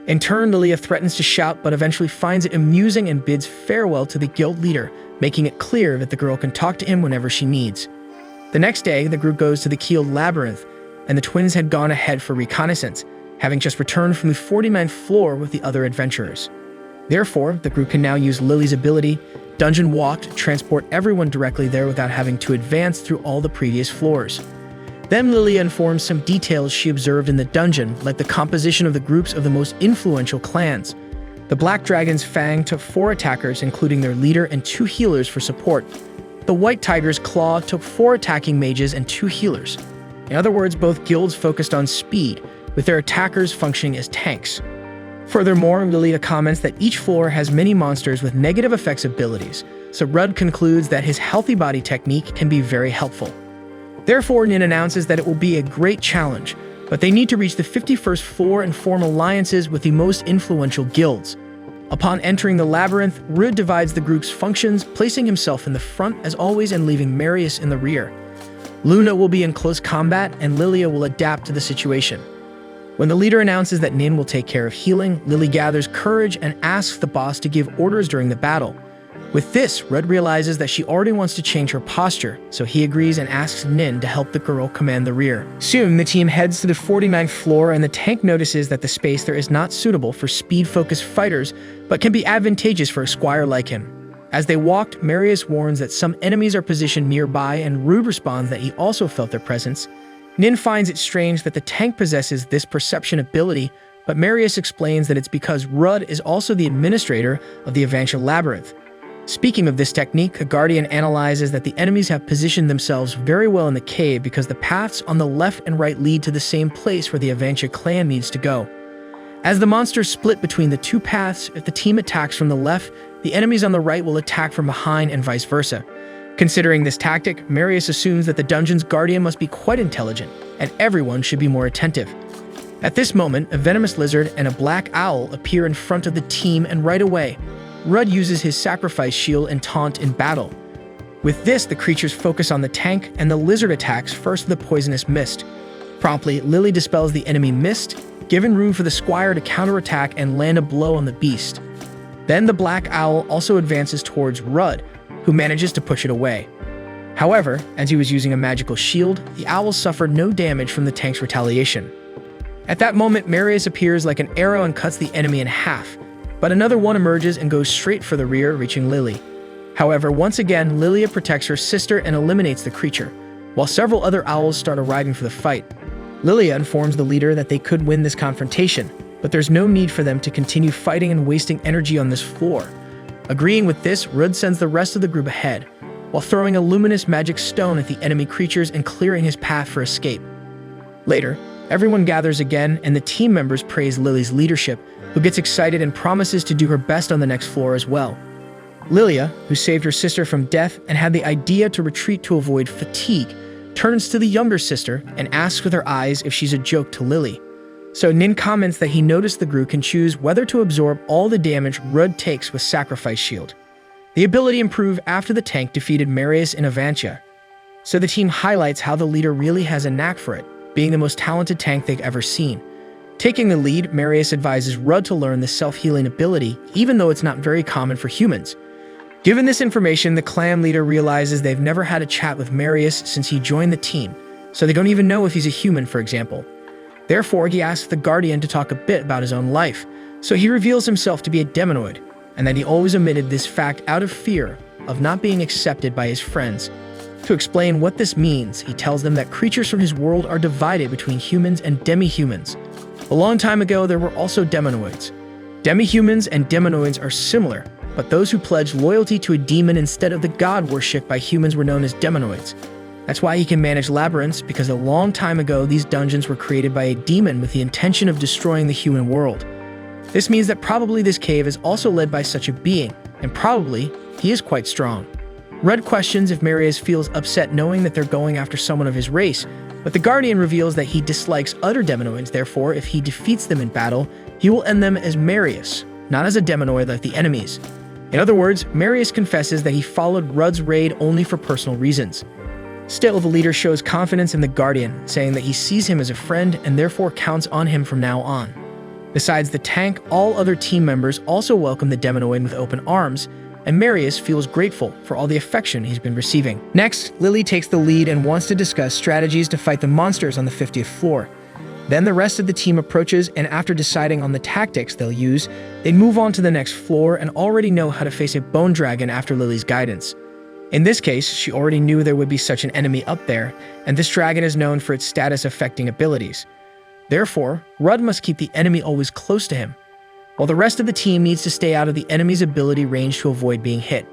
A: In turn, Lilia threatens to shout, but eventually finds it amusing and bids farewell to the guild leader, making it clear that the girl can talk to him whenever she needs. The next day, the group goes to the keeled labyrinth, and the twins had gone ahead for reconnaissance, having just returned from the 49th floor with the other adventurers. Therefore, the group can now use Lily's ability, Dungeon Walk, to transport everyone directly there without having to advance through all the previous floors. Then Lilia informs some details she observed in the dungeon, like the composition of the groups of the most influential clans. The Black Dragon's Fang took 4 attackers, including their leader and 2 healers for support. The White Tiger's Claw took 4 attacking mages and 2 healers. In other words, both guilds focused on speed, with their attackers functioning as tanks. Furthermore, Lilia comments that each floor has many monsters with negative effects abilities, so Rudd concludes that his healthy body technique can be very helpful. Therefore, Nin announces that it will be a great challenge, but they need to reach the 51st floor and form alliances with the most influential guilds. Upon entering the labyrinth, Rudd divides the group's functions, placing himself in the front as always and leaving Marius in the rear. Luna will be in close combat, and Lilia will adapt to the situation. When the leader announces that Nin will take care of healing, Lily gathers courage and asks the boss to give orders during the battle. With this, Rudd realizes that she already wants to change her posture, so he agrees and asks Nin to help the girl command the rear. Soon, the team heads to the 49th floor, and the tank notices that the space there is not suitable for speed-focused fighters, but can be advantageous for a squire like him. As they walked, Marius warns that some enemies are positioned nearby, and Rude responds that he also felt their presence. Nin finds it strange that the tank possesses this perception ability, but Marius explains that it's because Rudd is also the administrator of the Avancia Labyrinth. Speaking of this technique, a guardian analyzes that the enemies have positioned themselves very well in the cave because the paths on the left and right lead to the same place where the Avancia clan needs to go. As the monsters split between the 2 paths, if the team attacks from the left, the enemies on the right will attack from behind and vice versa. Considering this tactic, Marius assumes that the dungeon's guardian must be quite intelligent, and everyone should be more attentive. At this moment, a venomous lizard and a black owl appear in front of the team, and right away, Rudd uses his sacrifice shield and taunt in battle. With this, the creatures focus on the tank, and the lizard attacks first with the poisonous mist. Promptly, Lily dispels the enemy mist, giving room for the Squire to counterattack and land a blow on the beast. Then the black owl also advances towards Rudd, who manages to push it away. However, as he was using a magical shield, the owl suffered no damage from the tank's retaliation. At that moment, Marius appears like an arrow and cuts the enemy in half, but another one emerges and goes straight for the rear, reaching Lily. However, once again, Lilia protects her sister and eliminates the creature, while several other owls start arriving for the fight. Lilia informs the leader that they could win this confrontation, but there's no need for them to continue fighting and wasting energy on this floor. Agreeing with this, Rudd sends the rest of the group ahead, while throwing a luminous magic stone at the enemy creatures and clearing his path for escape. Later, everyone gathers again, and the team members praise Lily's leadership, who gets excited and promises to do her best on the next floor as well. Lilia, who saved her sister from death and had the idea to retreat to avoid fatigue, turns to the younger sister and asks with her eyes if she's a joke to Lily. So Nin comments that he noticed the group can choose whether to absorb all the damage Rudd takes with Sacrifice Shield. The ability improved after the tank defeated Marius in Avancia. So the team highlights how the leader really has a knack for it, being the most talented tank they've ever seen. Taking the lead, Marius advises Rudd to learn the self-healing ability, even though it's not very common for humans. Given this information, the clan leader realizes they've never had a chat with Marius since he joined the team, so they don't even know if he's a human, for example. Therefore, he asks the Guardian to talk a bit about his own life, so he reveals himself to be a demonoid, and that he always omitted this fact out of fear of not being accepted by his friends. To explain what this means, he tells them that creatures from his world are divided between humans and demi-humans. A long time ago, there were also demonoids. Demi-humans and demonoids are similar, but those who pledged loyalty to a demon instead of the god worshipped by humans were known as demonoids. That's why he can manage labyrinths, because a long time ago these dungeons were created by a demon with the intention of destroying the human world. This means that probably this cave is also led by such a being, and probably he is quite strong. Rudd questions if Marius feels upset knowing that they're going after someone of his race, but the Guardian reveals that he dislikes other demonoids, therefore if he defeats them in battle, he will end them as Marius, not as a demonoid like the enemies. In other words, Marius confesses that he followed Rudd's raid only for personal reasons. Still, the leader shows confidence in the Guardian, saying that he sees him as a friend and therefore counts on him from now on. Besides the tank, all other team members also welcome the demonoid with open arms, and Marius feels grateful for all the affection he's been receiving. Next, Lily takes the lead and wants to discuss strategies to fight the monsters on the 50th floor. Then the rest of the team approaches, and after deciding on the tactics they'll use, they move on to the next floor and already know how to face a bone dragon after Lily's guidance. In this case, she already knew there would be such an enemy up there, and this dragon is known for its status-affecting abilities. Therefore, Rudd must keep the enemy always close to him, while the rest of the team needs to stay out of the enemy's ability range to avoid being hit.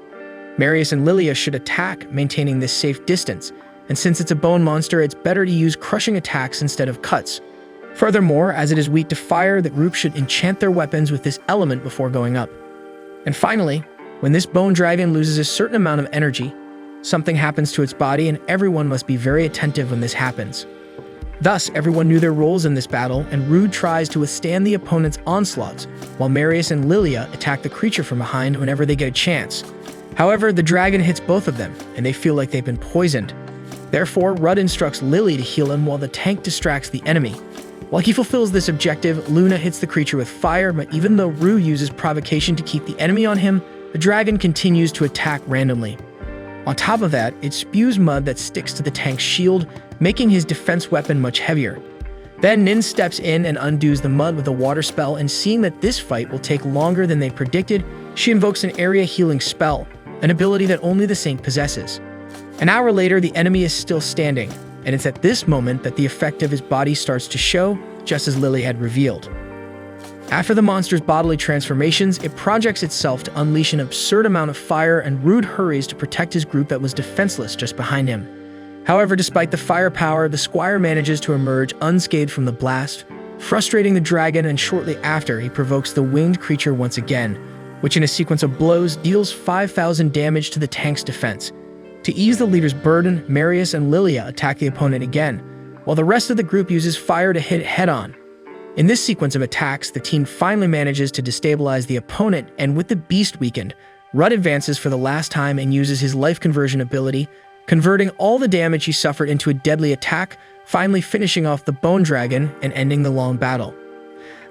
A: Marius and Lilia should attack, maintaining this safe distance, and since it's a bone monster, it's better to use crushing attacks instead of cuts. Furthermore, as it is weak to fire, the group should enchant their weapons with this element before going up. And finally, when this bone dragon loses a certain amount of energy, something happens to its body and everyone must be very attentive when this happens. Thus, everyone knew their roles in this battle, and Rude tries to withstand the opponent's onslaughts, while Marius and Lilia attack the creature from behind whenever they get a chance. However, the dragon hits both of them, and they feel like they've been poisoned. Therefore, Rudd instructs Lily to heal him while the tank distracts the enemy. While he fulfills this objective, Luna hits the creature with fire, but even though Rue uses provocation to keep the enemy on him, the dragon continues to attack randomly. On top of that, it spews mud that sticks to the tank's shield, making his defense weapon much heavier. Then Nin steps in and undoes the mud with a water spell, and seeing that this fight will take longer than they predicted, she invokes an area healing spell, an ability that only the saint possesses. An hour later, the enemy is still standing, and it's at this moment that the effect of his body starts to show, just as Lily had revealed. After the monster's bodily transformations, it projects itself to unleash an absurd amount of fire, and Rude hurries to protect his group that was defenseless just behind him. However, despite the firepower, the Squire manages to emerge unscathed from the blast, frustrating the dragon, and shortly after, he provokes the winged creature once again, which in a sequence of blows deals 5,000 damage to the tank's defense. To ease the leader's burden, Marius and Lilia attack the opponent again, while the rest of the group uses fire to hit it head-on. In this sequence of attacks, the team finally manages to destabilize the opponent, and with the beast weakened, Rudd advances for the last time and uses his life conversion ability, converting all the damage he suffered into a deadly attack, finally finishing off the bone dragon and ending the long battle.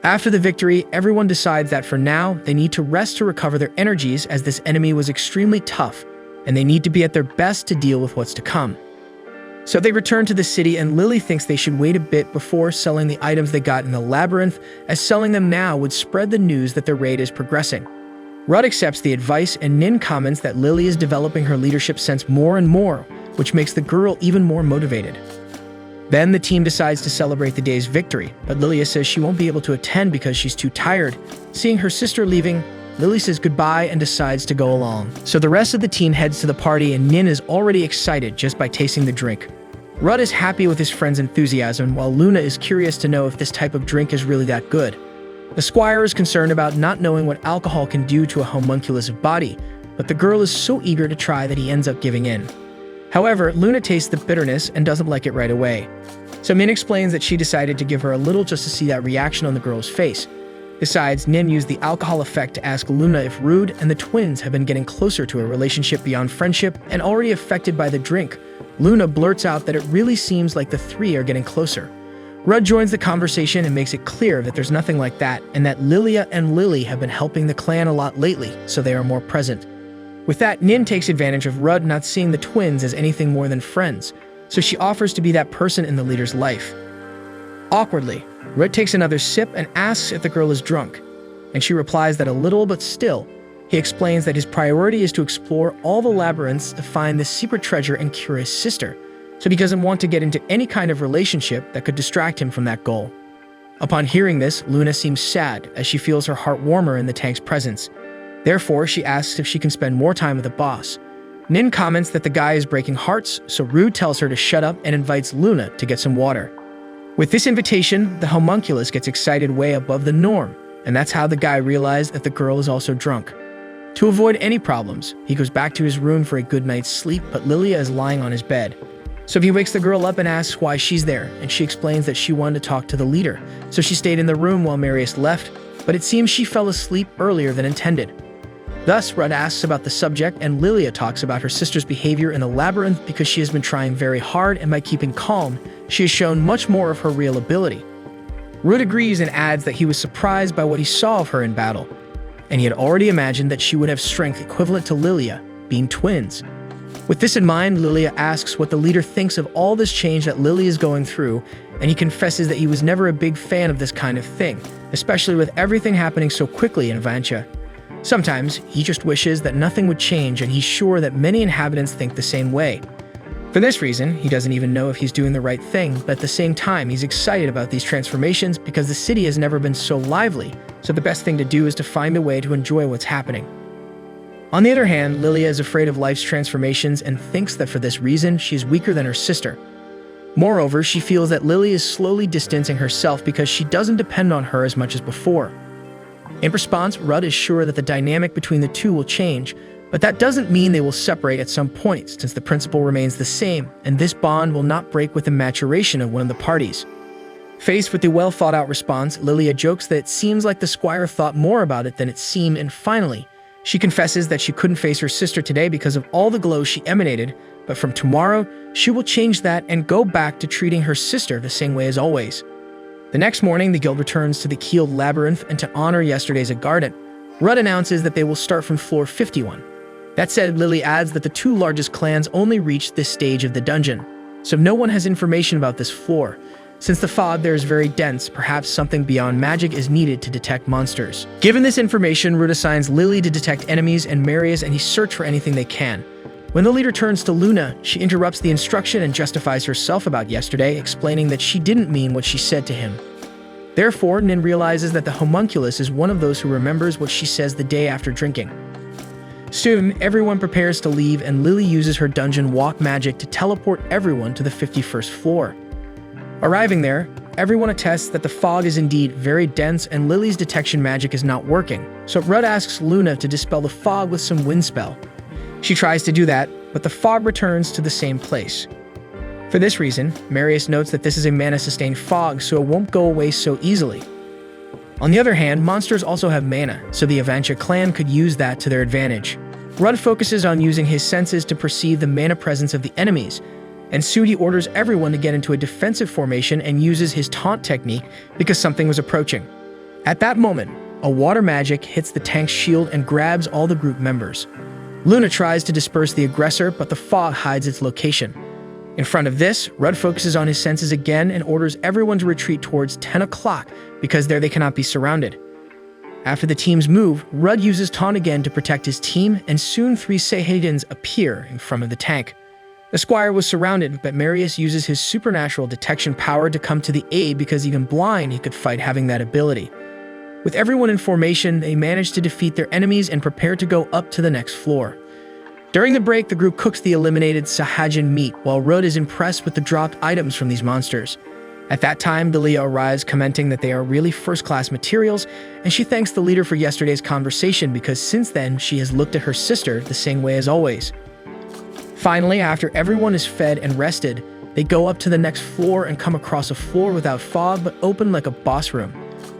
A: After the victory, everyone decides that for now, they need to rest to recover their energies, as this enemy was extremely tough, and they need to be at their best to deal with what's to come. So they return to the city, and Lily thinks they should wait a bit before selling the items they got in the labyrinth, as selling them now would spread the news that the raid is progressing. Rudd accepts the advice, and Nin comments that Lily is developing her leadership sense more and more, which makes the girl even more motivated. Then the team decides to celebrate the day's victory, but Lilia says she won't be able to attend because she's too tired. Seeing her sister leaving, Lily says goodbye and decides to go along. So the rest of the team heads to the party, and Nin is already excited just by tasting the drink. Rudd is happy with his friend's enthusiasm, while Luna is curious to know if this type of drink is really that good. The Squire is concerned about not knowing what alcohol can do to a homunculus body, but the girl is so eager to try that he ends up giving in. However, Luna tastes the bitterness and doesn't like it right away. So Min explains that she decided to give her a little just to see that reaction on the girl's face. Besides, Nin used the alcohol effect to ask Luna if Rude and the twins have been getting closer to a relationship beyond friendship and already affected by the drink. Luna blurts out that it really seems like the three are getting closer. Rudd joins the conversation and makes it clear that there's nothing like that, and that Lilia and Lily have been helping the clan a lot lately, so they are more present. With that, Nin takes advantage of Rudd not seeing the twins as anything more than friends, so she offers to be that person in the leader's life. Awkwardly, Rudd takes another sip and asks if the girl is drunk, and she replies that a little, but still. He explains that his priority is to explore all the labyrinths to find the secret treasure and cure his sister, so he doesn't want to get into any kind of relationship that could distract him from that goal. Upon hearing this, Luna seems sad as she feels her heart warmer in the tank's presence. Therefore, she asks if she can spend more time with the boss. Nin comments that the guy is breaking hearts, so Rude tells her to shut up and invites Luna to get some water. With this invitation, the homunculus gets excited way above the norm, and that's how the guy realized that the girl is also drunk. To avoid any problems, he goes back to his room for a good night's sleep, but Lilia is lying on his bed. So he wakes the girl up and asks why she's there, and she explains that she wanted to talk to the leader, so she stayed in the room while Marius left, but it seems she fell asleep earlier than intended. Thus, Rudd asks about the subject, and Lilia talks about her sister's behavior in the labyrinth because she has been trying very hard, and by keeping calm, she has shown much more of her real ability. Rudd agrees and adds that he was surprised by what he saw of her in battle, and he had already imagined that she would have strength equivalent to Lilia, being twins. With this in mind, Lilia asks what the leader thinks of all this change that Lilia is going through, and he confesses that he was never a big fan of this kind of thing, especially with everything happening so quickly in Avantia. Sometimes, he just wishes that nothing would change, and he's sure that many inhabitants think the same way. For this reason, he doesn't even know if he's doing the right thing, but at the same time, he's excited about these transformations because the city has never been so lively, so the best thing to do is to find a way to enjoy what's happening. On the other hand, Lilia is afraid of life's transformations and thinks that for this reason, she is weaker than her sister. Moreover, she feels that Lily is slowly distancing herself because she doesn't depend on her as much as before. In response, Rudd is sure that the dynamic between the two will change, but that doesn't mean they will separate at some point, since the principle remains the same, and this bond will not break with the maturation of one of the parties. Faced with the well-thought-out response, Lilia jokes that it seems like the Squire thought more about it than it seemed, and finally, she confesses that she couldn't face her sister today because of all the glow she emanated, but from tomorrow, she will change that and go back to treating her sister the same way as always. The next morning, the guild returns to the Keeled Labyrinth, and to honor yesterday's Garden, Rudd announces that they will start from floor 51. That said, Lily adds that the two largest clans only reached this stage of the dungeon, so no one has information about this floor. Since the fog there is very dense, perhaps something beyond magic is needed to detect monsters. Given this information, Rudd assigns Lily to detect enemies and Marius, and he search for anything they can. When the leader turns to Luna, she interrupts the instruction and justifies herself about yesterday, explaining that she didn't mean what she said to him. Therefore, Nin realizes that the homunculus is one of those who remembers what she says the day after drinking. Soon, everyone prepares to leave, and Lily uses her dungeon walk magic to teleport everyone to the 51st floor. Arriving there, everyone attests that the fog is indeed very dense and Lily's detection magic is not working, so Rudd asks Luna to dispel the fog with some wind spell. She tries to do that, but the fog returns to the same place. For this reason, Marius notes that this is a mana-sustained fog, so it won't go away so easily. On the other hand, monsters also have mana, so the Avantia clan could use that to their advantage. Rudd focuses on using his senses to perceive the mana presence of the enemies, and soon he orders everyone to get into a defensive formation and uses his taunt technique because something was approaching. At that moment, a water magic hits the tank's shield and grabs all the group members. Luna tries to disperse the aggressor, but the fog hides its location. In front of this, Rudd focuses on his senses again and orders everyone to retreat towards 10 o'clock because there they cannot be surrounded. After the teams move, Rudd uses taunt again to protect his team, and soon 3 Sahedins appear in front of the tank. The Squire was surrounded, but Marius uses his supernatural detection power to come to the aid because even blind he could fight having that ability. With everyone in formation, they manage to defeat their enemies and prepare to go up to the next floor. During the break, the group cooks the eliminated Sahajin meat, while Rudd is impressed with the dropped items from these monsters. At that time, Delia arrives, commenting that they are really first-class materials, and she thanks the leader for yesterday's conversation because since then, she has looked at her sister the same way as always. Finally, after everyone is fed and rested, they go up to the next floor and come across a floor without fog but open like a boss room.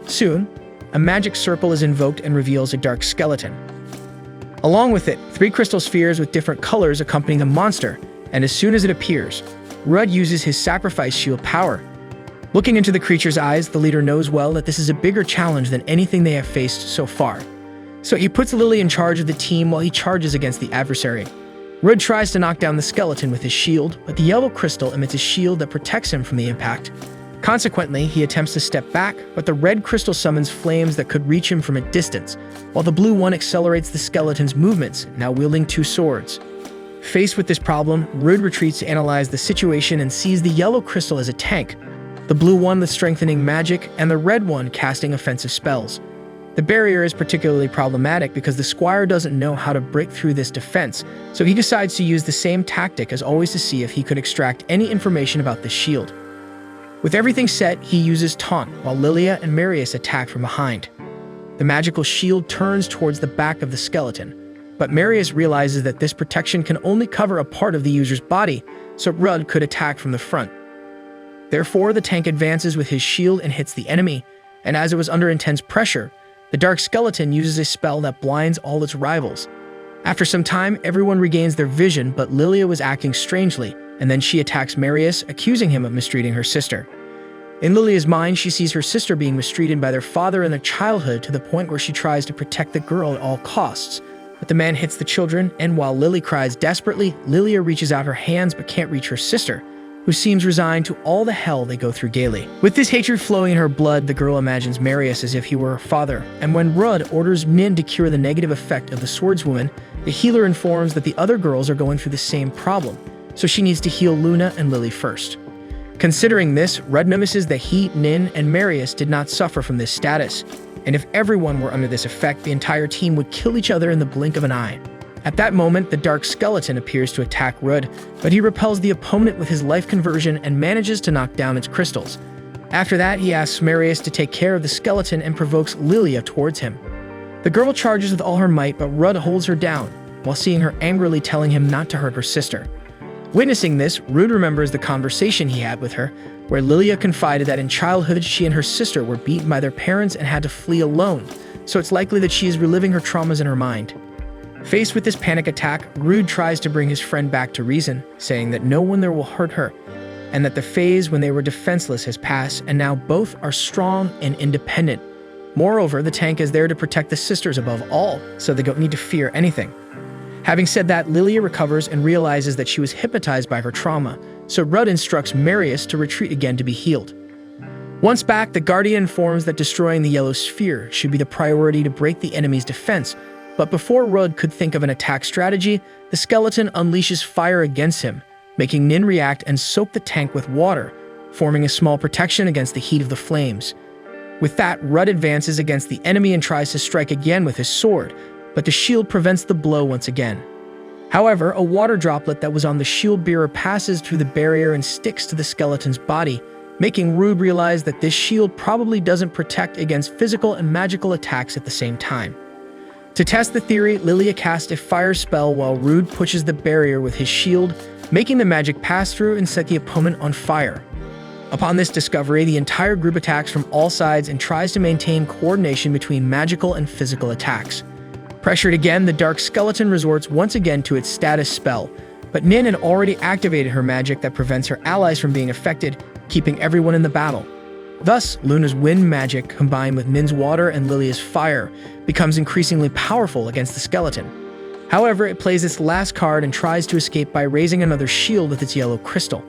A: Soon, a magic circle is invoked and reveals a dark skeleton. Along with it, 3 crystal spheres with different colors accompany the monster, and as soon as it appears, Rudd uses his sacrifice shield power. Looking into the creature's eyes, the leader knows well that this is a bigger challenge than anything they have faced so far. So he puts Lily in charge of the team while he charges against the adversary. Rudd tries to knock down the skeleton with his shield, but the yellow crystal emits a shield that protects him from the impact. Consequently, he attempts to step back, but the red crystal summons flames that could reach him from a distance, while the blue one accelerates the skeleton's movements, now wielding 2 swords. Faced with this problem, Rudd retreats to analyze the situation and sees the yellow crystal as a tank, the blue one with strengthening magic, and the red one casting offensive spells. The barrier is particularly problematic because the Squire doesn't know how to break through this defense, so he decides to use the same tactic as always to see if he could extract any information about the shield. With everything set, he uses taunt, while Lilia and Marius attack from behind. The magical shield turns towards the back of the skeleton, but Marius realizes that this protection can only cover a part of the user's body, so Rudd could attack from the front. Therefore, the tank advances with his shield and hits the enemy, and as it was under intense pressure, the dark skeleton uses a spell that blinds all its rivals. After some time, everyone regains their vision, but Lilia was acting strangely, and then she attacks Marius, accusing him of mistreating her sister. In Lilia's mind, she sees her sister being mistreated by their father in their childhood to the point where she tries to protect the girl at all costs. But the man hits the children, and while Lily cries desperately, Lilia reaches out her hands but can't reach her sister, who seems resigned to all the hell they go through daily. With this hatred flowing in her blood, the girl imagines Marius as if he were her father, and when Rudd orders Nin to cure the negative effect of the swordswoman, the healer informs that the other girls are going through the same problem, so she needs to heal Luna and Lily first. Considering this, Rudd notices that he, Nin, and Marius did not suffer from this status, and if everyone were under this effect, the entire team would kill each other in the blink of an eye. At that moment, the dark skeleton appears to attack Rudd, but he repels the opponent with his life conversion and manages to knock down its crystals. After that, he asks Marius to take care of the skeleton and provokes Lilia towards him. The girl charges with all her might, but Rudd holds her down, while seeing her angrily telling him not to hurt her sister. Witnessing this, Rudd remembers the conversation he had with her, where Lilia confided that in childhood she and her sister were beaten by their parents and had to flee alone, so it's likely that she is reliving her traumas in her mind. Faced with this panic attack, Rudd tries to bring his friend back to reason, saying that no one there will hurt her, and that the phase when they were defenseless has passed and now both are strong and independent. Moreover, the tank is there to protect the sisters above all, so they don't need to fear anything. Having said that, Lilia recovers and realizes that she was hypnotized by her trauma, so Rudd instructs Marius to retreat again to be healed. Once back, the Guardian informs that destroying the yellow sphere should be the priority to break the enemy's defense, but before Rudd could think of an attack strategy, the skeleton unleashes fire against him, making Nin react and soak the tank with water, forming a small protection against the heat of the flames. With that, Rudd advances against the enemy and tries to strike again with his sword, but the shield prevents the blow once again. However, a water droplet that was on the shield bearer passes through the barrier and sticks to the skeleton's body, making Rudd realize that this shield probably doesn't protect against physical and magical attacks at the same time. To test the theory, Lilia casts a fire spell while Rudd pushes the barrier with his shield, making the magic pass through and set the opponent on fire. Upon this discovery, the entire group attacks from all sides and tries to maintain coordination between magical and physical attacks. Pressured again, the dark skeleton resorts once again to its status spell, but Nin had already activated her magic that prevents her allies from being affected, keeping everyone in the battle. Thus, Luna's wind magic, combined with Nin's water and Lilia's fire, becomes increasingly powerful against the skeleton. However, it plays its last card and tries to escape by raising another shield with its yellow crystal.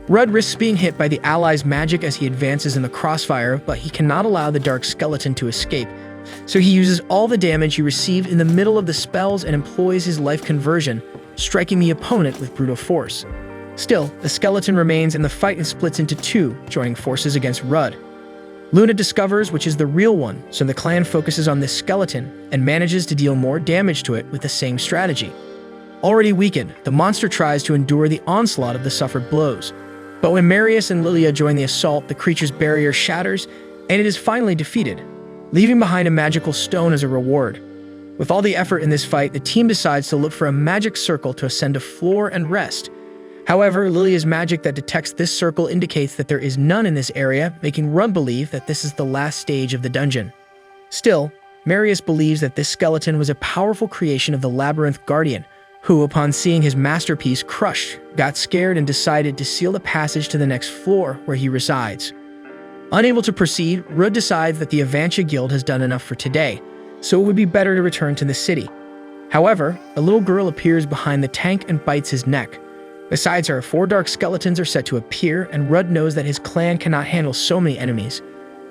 A: Rudd risks being hit by the allies' magic as he advances in the crossfire, but he cannot allow the dark skeleton to escape, so he uses all the damage he received in the middle of the spells and employs his life conversion, striking the opponent with brutal force. Still, the skeleton remains in the fight and splits into two, joining forces against Rudd. Luna discovers which is the real one, so the clan focuses on this skeleton and manages to deal more damage to it with the same strategy. Already weakened, the monster tries to endure the onslaught of the suffered blows. But when Marius and Lilia join the assault, the creature's barrier shatters, and it is finally defeated, leaving behind a magical stone as a reward. With all the effort in this fight, the team decides to look for a magic circle to ascend a floor and rest. However, Lilia's magic that detects this circle indicates that there is none in this area, making Rudd believe that this is the last stage of the dungeon. Still, Marius believes that this skeleton was a powerful creation of the Labyrinth Guardian, who, upon seeing his masterpiece crushed, got scared and decided to seal the passage to the next floor where he resides. Unable to proceed, Rudd decides that the Avantia Guild has done enough for today, so it would be better to return to the city. However, a little girl appears behind the tank and bites his neck. Besides her, 4 dark skeletons are set to appear, and Rudd knows that his clan cannot handle so many enemies.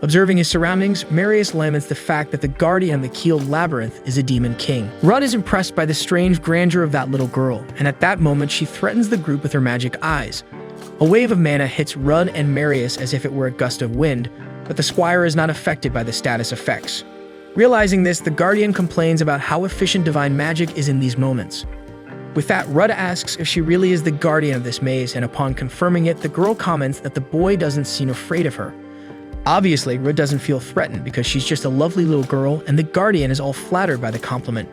A: Observing his surroundings, Marius laments the fact that the guardian of the Keeled Labyrinth is a demon king. Rudd is impressed by the strange grandeur of that little girl, and at that moment she threatens the group with her magic eyes. A wave of mana hits Rudd and Marius as if it were a gust of wind, but the Squire is not affected by the status effects. Realizing this, the Guardian complains about how efficient divine magic is in these moments. With that, Rudd asks if she really is the guardian of this maze, and upon confirming it, the girl comments that the boy doesn't seem afraid of her. Obviously, Rud doesn't feel threatened because she's just a lovely little girl and the Guardian is all flattered by the compliment.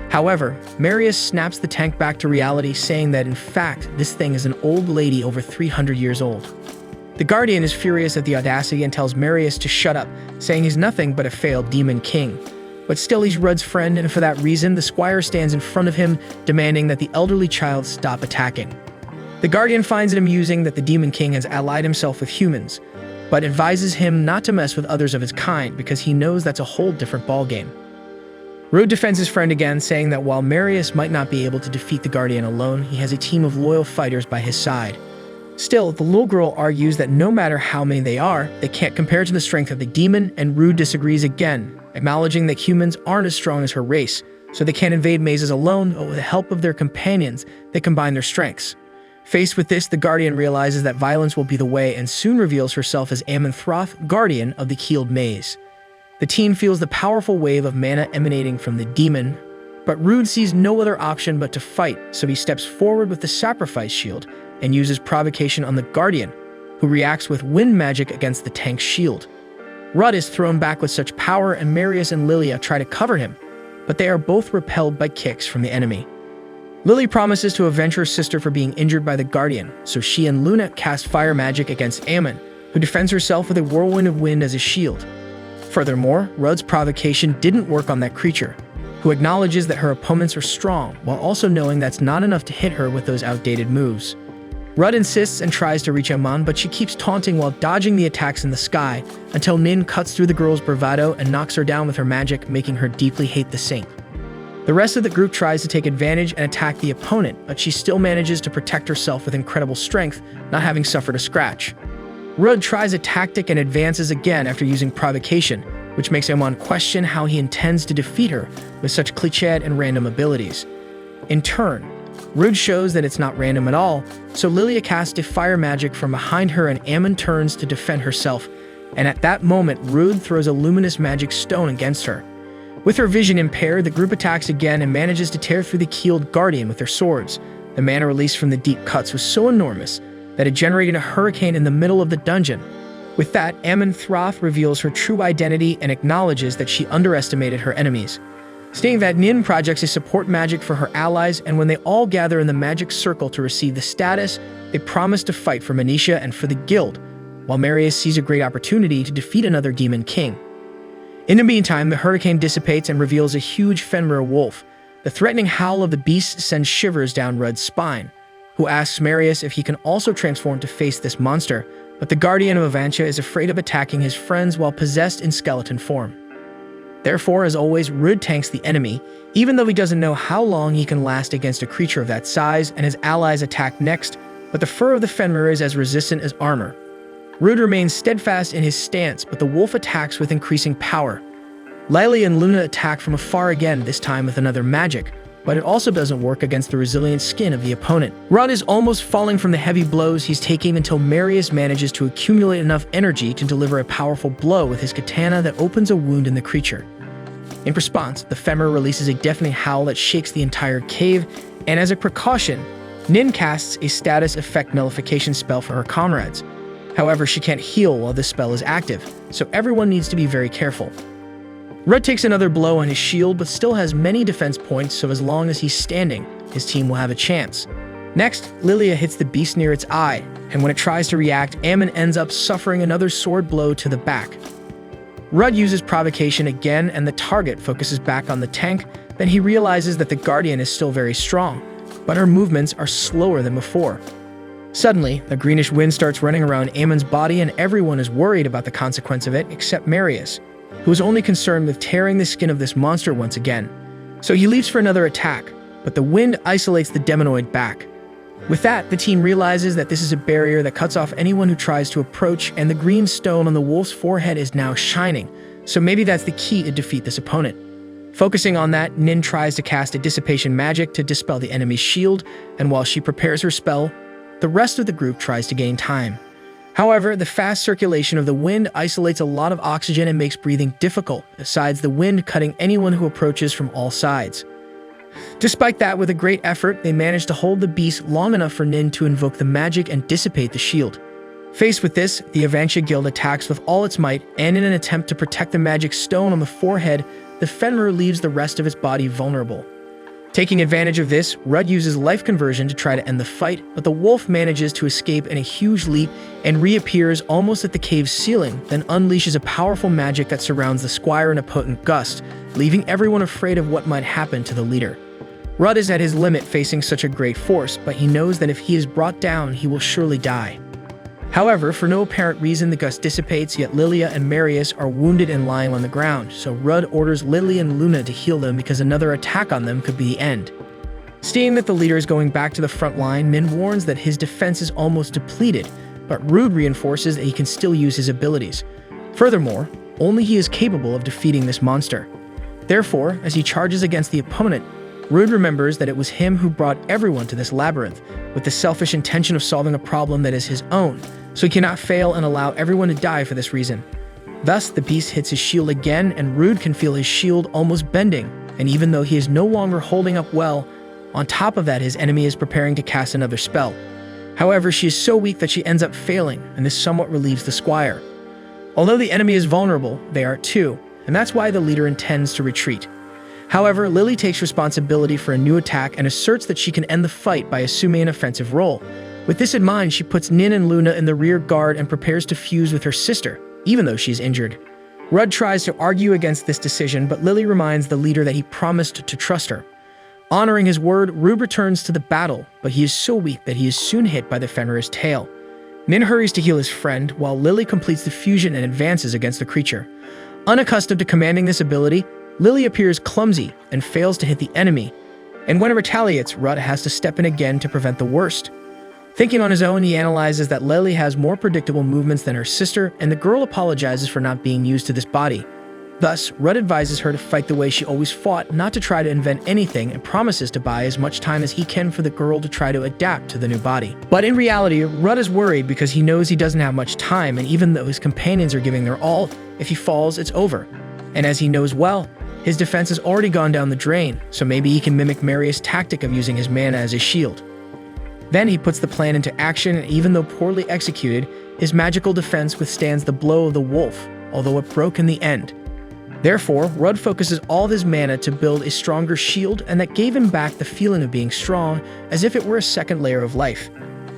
A: However, Marius snaps the tank back to reality, saying that in fact, this thing is an old lady over 300 years old. The Guardian is furious at the audacity and tells Marius to shut up, saying he's nothing but a failed demon king. But still, he's Rud's friend, and for that reason, the Squire stands in front of him, demanding that the elderly child stop attacking. The Guardian finds it amusing that the Demon King has allied himself with humans, but advises him not to mess with others of his kind because he knows that's a whole different ballgame. Rud defends his friend again, saying that while Marius might not be able to defeat the Guardian alone, he has a team of loyal fighters by his side. Still, the little girl argues that no matter how many they are, they can't compare to the strength of the demon, and Rud disagrees again, acknowledging that humans aren't as strong as her race, so they can't invade mazes alone, but with the help of their companions, they combine their strengths. Faced with this, the Guardian realizes that violence will be the way and soon reveals herself as Amenthroth, Guardian of the Keeled Maze. The teen feels the powerful wave of mana emanating from the demon, but Rud sees no other option but to fight, so he steps forward with the sacrifice shield and uses provocation on the Guardian, who reacts with wind magic against the tank's shield. Rud is thrown back with such power, and Marius and Lilia try to cover him, but they are both repelled by kicks from the enemy. Lily promises to avenge her sister for being injured by the Guardian, so she and Luna cast fire magic against Ammon, who defends herself with a whirlwind of wind as a shield. Furthermore, Rud's provocation didn't work on that creature, who acknowledges that her opponents are strong, while also knowing that's not enough to hit her with those outdated moves. Rud insists and tries to reach Ammon, but she keeps taunting while dodging the attacks in the sky, until Nin cuts through the girl's bravado and knocks her down with her magic, making her deeply hate the saint. The rest of the group tries to take advantage and attack the opponent, but she still manages to protect herself with incredible strength, not having suffered a scratch. Rud tries a tactic and advances again after using provocation, which makes Ammon question how he intends to defeat her with such cliched and random abilities. In turn, Rud shows that it's not random at all, so Lilia casts a fire magic from behind her and Ammon turns to defend herself, and at that moment Rud throws a luminous magic stone against her. With her vision impaired, the group attacks again and manages to tear through the Keeled Guardian with their swords. The mana released from the deep cuts was so enormous that it generated a hurricane in the middle of the dungeon. With that, Amenthroth reveals her true identity and acknowledges that she underestimated her enemies, stating that Nin projects a support magic for her allies, and when they all gather in the magic circle to receive the status, they promise to fight for Manisha and for the guild, while Marius sees a great opportunity to defeat another demon king. In the meantime, the hurricane dissipates and reveals a huge Fenrir wolf. The threatening howl of the beast sends shivers down Rud's spine, who asks Marius if he can also transform to face this monster, but the Guardian of Avantia is afraid of attacking his friends while possessed in skeleton form. Therefore, as always, Rud tanks the enemy, even though he doesn't know how long he can last against a creature of that size, and his allies attack next, but the fur of the Fenrir is as resistant as armor. Rud remains steadfast in his stance, but the wolf attacks with increasing power. Lily and Luna attack from afar again, this time with another magic, but it also doesn't work against the resilient skin of the opponent. Rud is almost falling from the heavy blows he's taking until Marius manages to accumulate enough energy to deliver a powerful blow with his katana that opens a wound in the creature. In response, the Fenrir releases a deafening howl that shakes the entire cave, and as a precaution, Nin casts a status effect nullification spell for her comrades. However, she can't heal while this spell is active, so everyone needs to be very careful. Rud takes another blow on his shield, but still has many defense points, so as long as he's standing, his team will have a chance. Next, Lilia hits the beast near its eye, and when it tries to react, Ammon ends up suffering another sword blow to the back. Rud uses provocation again, and the target focuses back on the tank. Then he realizes that the Guardian is still very strong, but her movements are slower than before. Suddenly, a greenish wind starts running around Ammon's body, and everyone is worried about the consequence of it except Marius, who is only concerned with tearing the skin of this monster once again. So he leaves for another attack, but the wind isolates the demonoid back. With that, the team realizes that this is a barrier that cuts off anyone who tries to approach, and the green stone on the wolf's forehead is now shining, so maybe that's the key to defeat this opponent. Focusing on that, Nin tries to cast a dissipation magic to dispel the enemy's shield, and while she prepares her spell, the rest of the group tries to gain time. However, the fast circulation of the wind isolates a lot of oxygen and makes breathing difficult, besides the wind cutting anyone who approaches from all sides. Despite that, with a great effort, they manage to hold the beast long enough for Nin to invoke the magic and dissipate the shield. Faced with this, the Avantia Guild attacks with all its might, and in an attempt to protect the magic stone on the forehead, the Fenrir leaves the rest of its body vulnerable. Taking advantage of this, Rudd uses life conversion to try to end the fight, but the wolf manages to escape in a huge leap and reappears almost at the cave's ceiling, then unleashes a powerful magic that surrounds the Squire in a potent gust, leaving everyone afraid of what might happen to the leader. Rudd is at his limit facing such a great force, but he knows that if he is brought down, he will surely die. However, for no apparent reason, the gust dissipates, yet Lilia and Marius are wounded and lying on the ground, so Rudd orders Lily and Luna to heal them because another attack on them could be the end. Seeing that the leader is going back to the front line, Min warns that his defense is almost depleted, but Rude reinforces that he can still use his abilities. Furthermore, only he is capable of defeating this monster. Therefore, as he charges against the opponent, Rude remembers that it was him who brought everyone to this labyrinth, with the selfish intention of solving a problem that is his own, so he cannot fail and allow everyone to die for this reason. Thus, the beast hits his shield again, and Rude can feel his shield almost bending, and even though he is no longer holding up well, on top of that his enemy is preparing to cast another spell. However, she is so weak that she ends up failing, and this somewhat relieves the Squire. Although the enemy is vulnerable, they are too, and that's why the leader intends to retreat. However, Lily takes responsibility for a new attack and asserts that she can end the fight by assuming an offensive role. With this in mind, she puts Nin and Luna in the rear guard and prepares to fuse with her sister, even though she's injured. Rudd tries to argue against this decision, but Lily reminds the leader that he promised to trust her. Honoring his word, Rube returns to the battle, but he is so weak that he is soon hit by the Fenrir's tail. Nin hurries to heal his friend, while Lily completes the fusion and advances against the creature. Unaccustomed to commanding this ability, Lily appears clumsy and fails to hit the enemy, and when it retaliates, Rudd has to step in again to prevent the worst. Thinking on his own, he analyzes that Lily has more predictable movements than her sister, and the girl apologizes for not being used to this body. Thus, Rudd advises her to fight the way she always fought, not to try to invent anything, and promises to buy as much time as he can for the girl to try to adapt to the new body. But in reality, Rudd is worried because he knows he doesn't have much time, and even though his companions are giving their all, if he falls, it's over. And as he knows well, his defense has already gone down the drain, so maybe he can mimic Marius' tactic of using his mana as a shield. Then he puts the plan into action, and even though poorly executed, his magical defense withstands the blow of the wolf, although it broke in the end. Therefore, Rudd focuses all of his mana to build a stronger shield, and that gave him back the feeling of being strong, as if it were a second layer of life.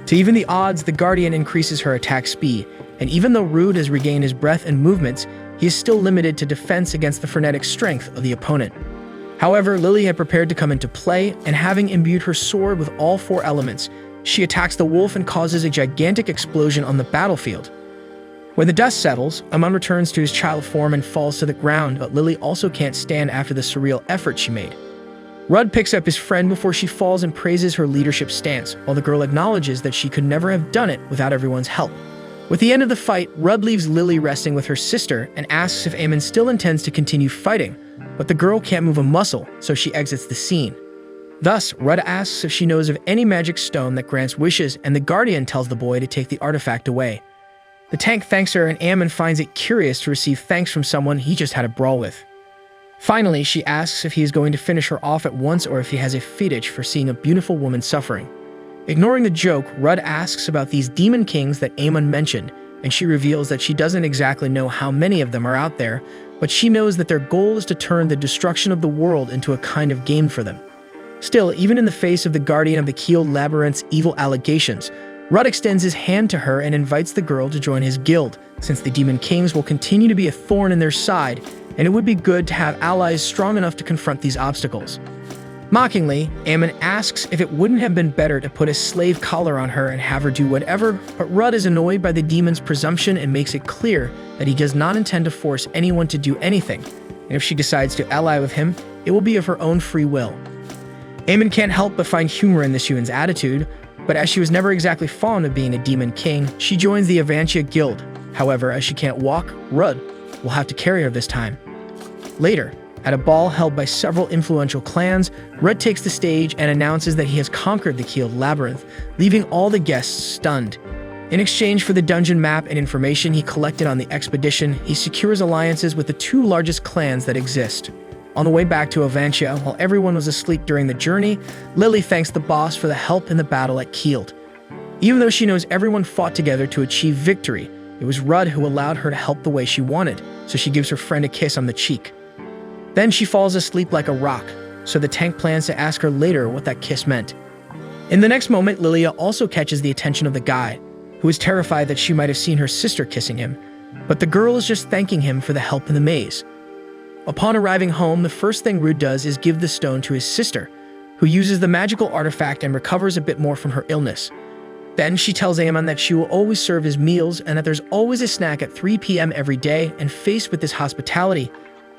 A: To even the odds, the Guardian increases her attack speed, and even though Rude has regained his breath and movements, he is still limited to defense against the frenetic strength of the opponent. However, Lily had prepared to come into play, and having imbued her sword with all four elements, she attacks the wolf and causes a gigantic explosion on the battlefield. When the dust settles, Amun returns to his child form and falls to the ground, but Lily also can't stand after the surreal effort she made. Rudd picks up his friend before she falls and praises her leadership stance, while the girl acknowledges that she could never have done it without everyone's help. With the end of the fight, Rudd leaves Lily resting with her sister and asks if Aemon still intends to continue fighting, but the girl can't move a muscle, so she exits the scene. Thus, Rudd asks if she knows of any magic stone that grants wishes, and the Guardian tells the boy to take the artifact away. The tank thanks her, and Aemon finds it curious to receive thanks from someone he just had a brawl with. Finally, she asks if he is going to finish her off at once or if he has a fetish for seeing a beautiful woman suffering. Ignoring the joke, Rudd asks about these demon kings that Aemon mentioned, and she reveals that she doesn't exactly know how many of them are out there, but she knows that their goal is to turn the destruction of the world into a kind of game for them. Still, even in the face of the Guardian of the Keeled Labyrinth's evil allegations, Rudd extends his hand to her and invites the girl to join his guild, since the demon kings will continue to be a thorn in their side, and it would be good to have allies strong enough to confront these obstacles. Mockingly, Aemon asks if it wouldn't have been better to put a slave collar on her and have her do whatever, but Rudd is annoyed by the demon's presumption and makes it clear that he does not intend to force anyone to do anything, and if she decides to ally with him, it will be of her own free will. Aemon can't help but find humor in this human's attitude, but as she was never exactly fond of being a demon king, she joins the Avantia Guild. However, as she can't walk, Rudd will have to carry her this time. Later, at a ball held by several influential clans, Rudd takes the stage and announces that he has conquered the Keeled Labyrinth, leaving all the guests stunned. In exchange for the dungeon map and information he collected on the expedition, he secures alliances with the two largest clans that exist. On the way back to Avantia, while everyone was asleep during the journey, Lily thanks the boss for the help in the battle at Keeled. Even though she knows everyone fought together to achieve victory, it was Rudd who allowed her to help the way she wanted, so she gives her friend a kiss on the cheek. Then she falls asleep like a rock, so the tank plans to ask her later what that kiss meant. In the next moment, Lilia also catches the attention of the guy, who is terrified that she might have seen her sister kissing him, but the girl is just thanking him for the help in the maze. Upon arriving home, the first thing Rudd does is give the stone to his sister, who uses the magical artifact and recovers a bit more from her illness. Then she tells Amon that she will always serve his meals and that there's always a snack at 3 p.m. every day, and faced with this hospitality,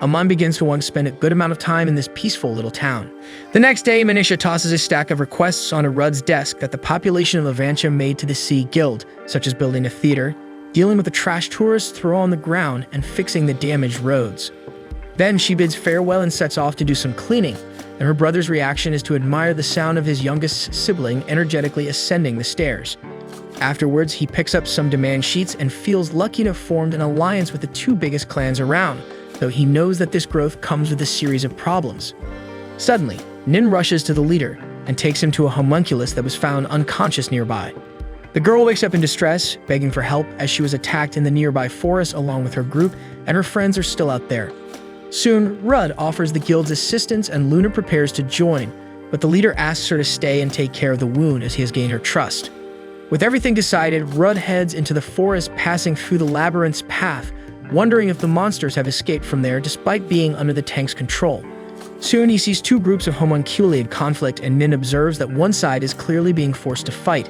A: Amon begins to want to spend a good amount of time in this peaceful little town. The next day, Manisha tosses a stack of requests onto Rudd's desk that the population of Levantia made to the Sea Guild, such as building a theater, dealing with the trash tourists throw on the ground, and fixing the damaged roads. Then she bids farewell and sets off to do some cleaning, and her brother's reaction is to admire the sound of his youngest sibling energetically ascending the stairs. Afterwards, he picks up some demand sheets and feels lucky to have formed an alliance with the two biggest clans around, though he knows that this growth comes with a series of problems. Suddenly, Nin rushes to the leader and takes him to a homunculus that was found unconscious nearby. The girl wakes up in distress, begging for help as she was attacked in the nearby forest along with her group, and her friends are still out there. Soon, Rudd offers the guild's assistance and Luna prepares to join, but the leader asks her to stay and take care of the wound as he has gained her trust. With everything decided, Rudd heads into the forest, passing through the labyrinth's path, wondering if the monsters have escaped from there despite being under the tank's control. Soon he sees two groups of homunculi in conflict, and Nin observes that one side is clearly being forced to fight.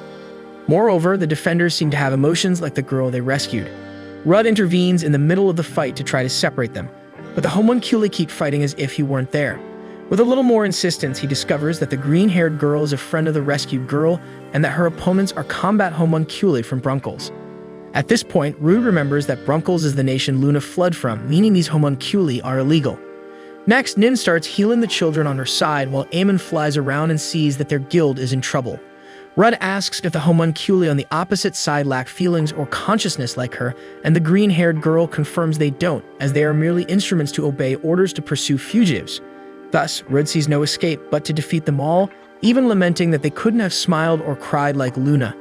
A: Moreover, the defenders seem to have emotions like the girl they rescued. Rudd intervenes in the middle of the fight to try to separate them, but the homunculi keep fighting as if he weren't there. With a little more insistence, he discovers that the green-haired girl is a friend of the rescued girl and that her opponents are combat homunculi from Brunkles. At this point, Rudd remembers that Brunkles is the nation Luna fled from, meaning these homunculi are illegal. Next, Nin starts healing the children on her side while Amon flies around and sees that their guild is in trouble. Rudd asks if the homunculi on the opposite side lack feelings or consciousness like her, and the green-haired girl confirms they don't, as they are merely instruments to obey orders to pursue fugitives. Thus, Rudd sees no escape but to defeat them all, even lamenting that they couldn't have smiled or cried like Luna.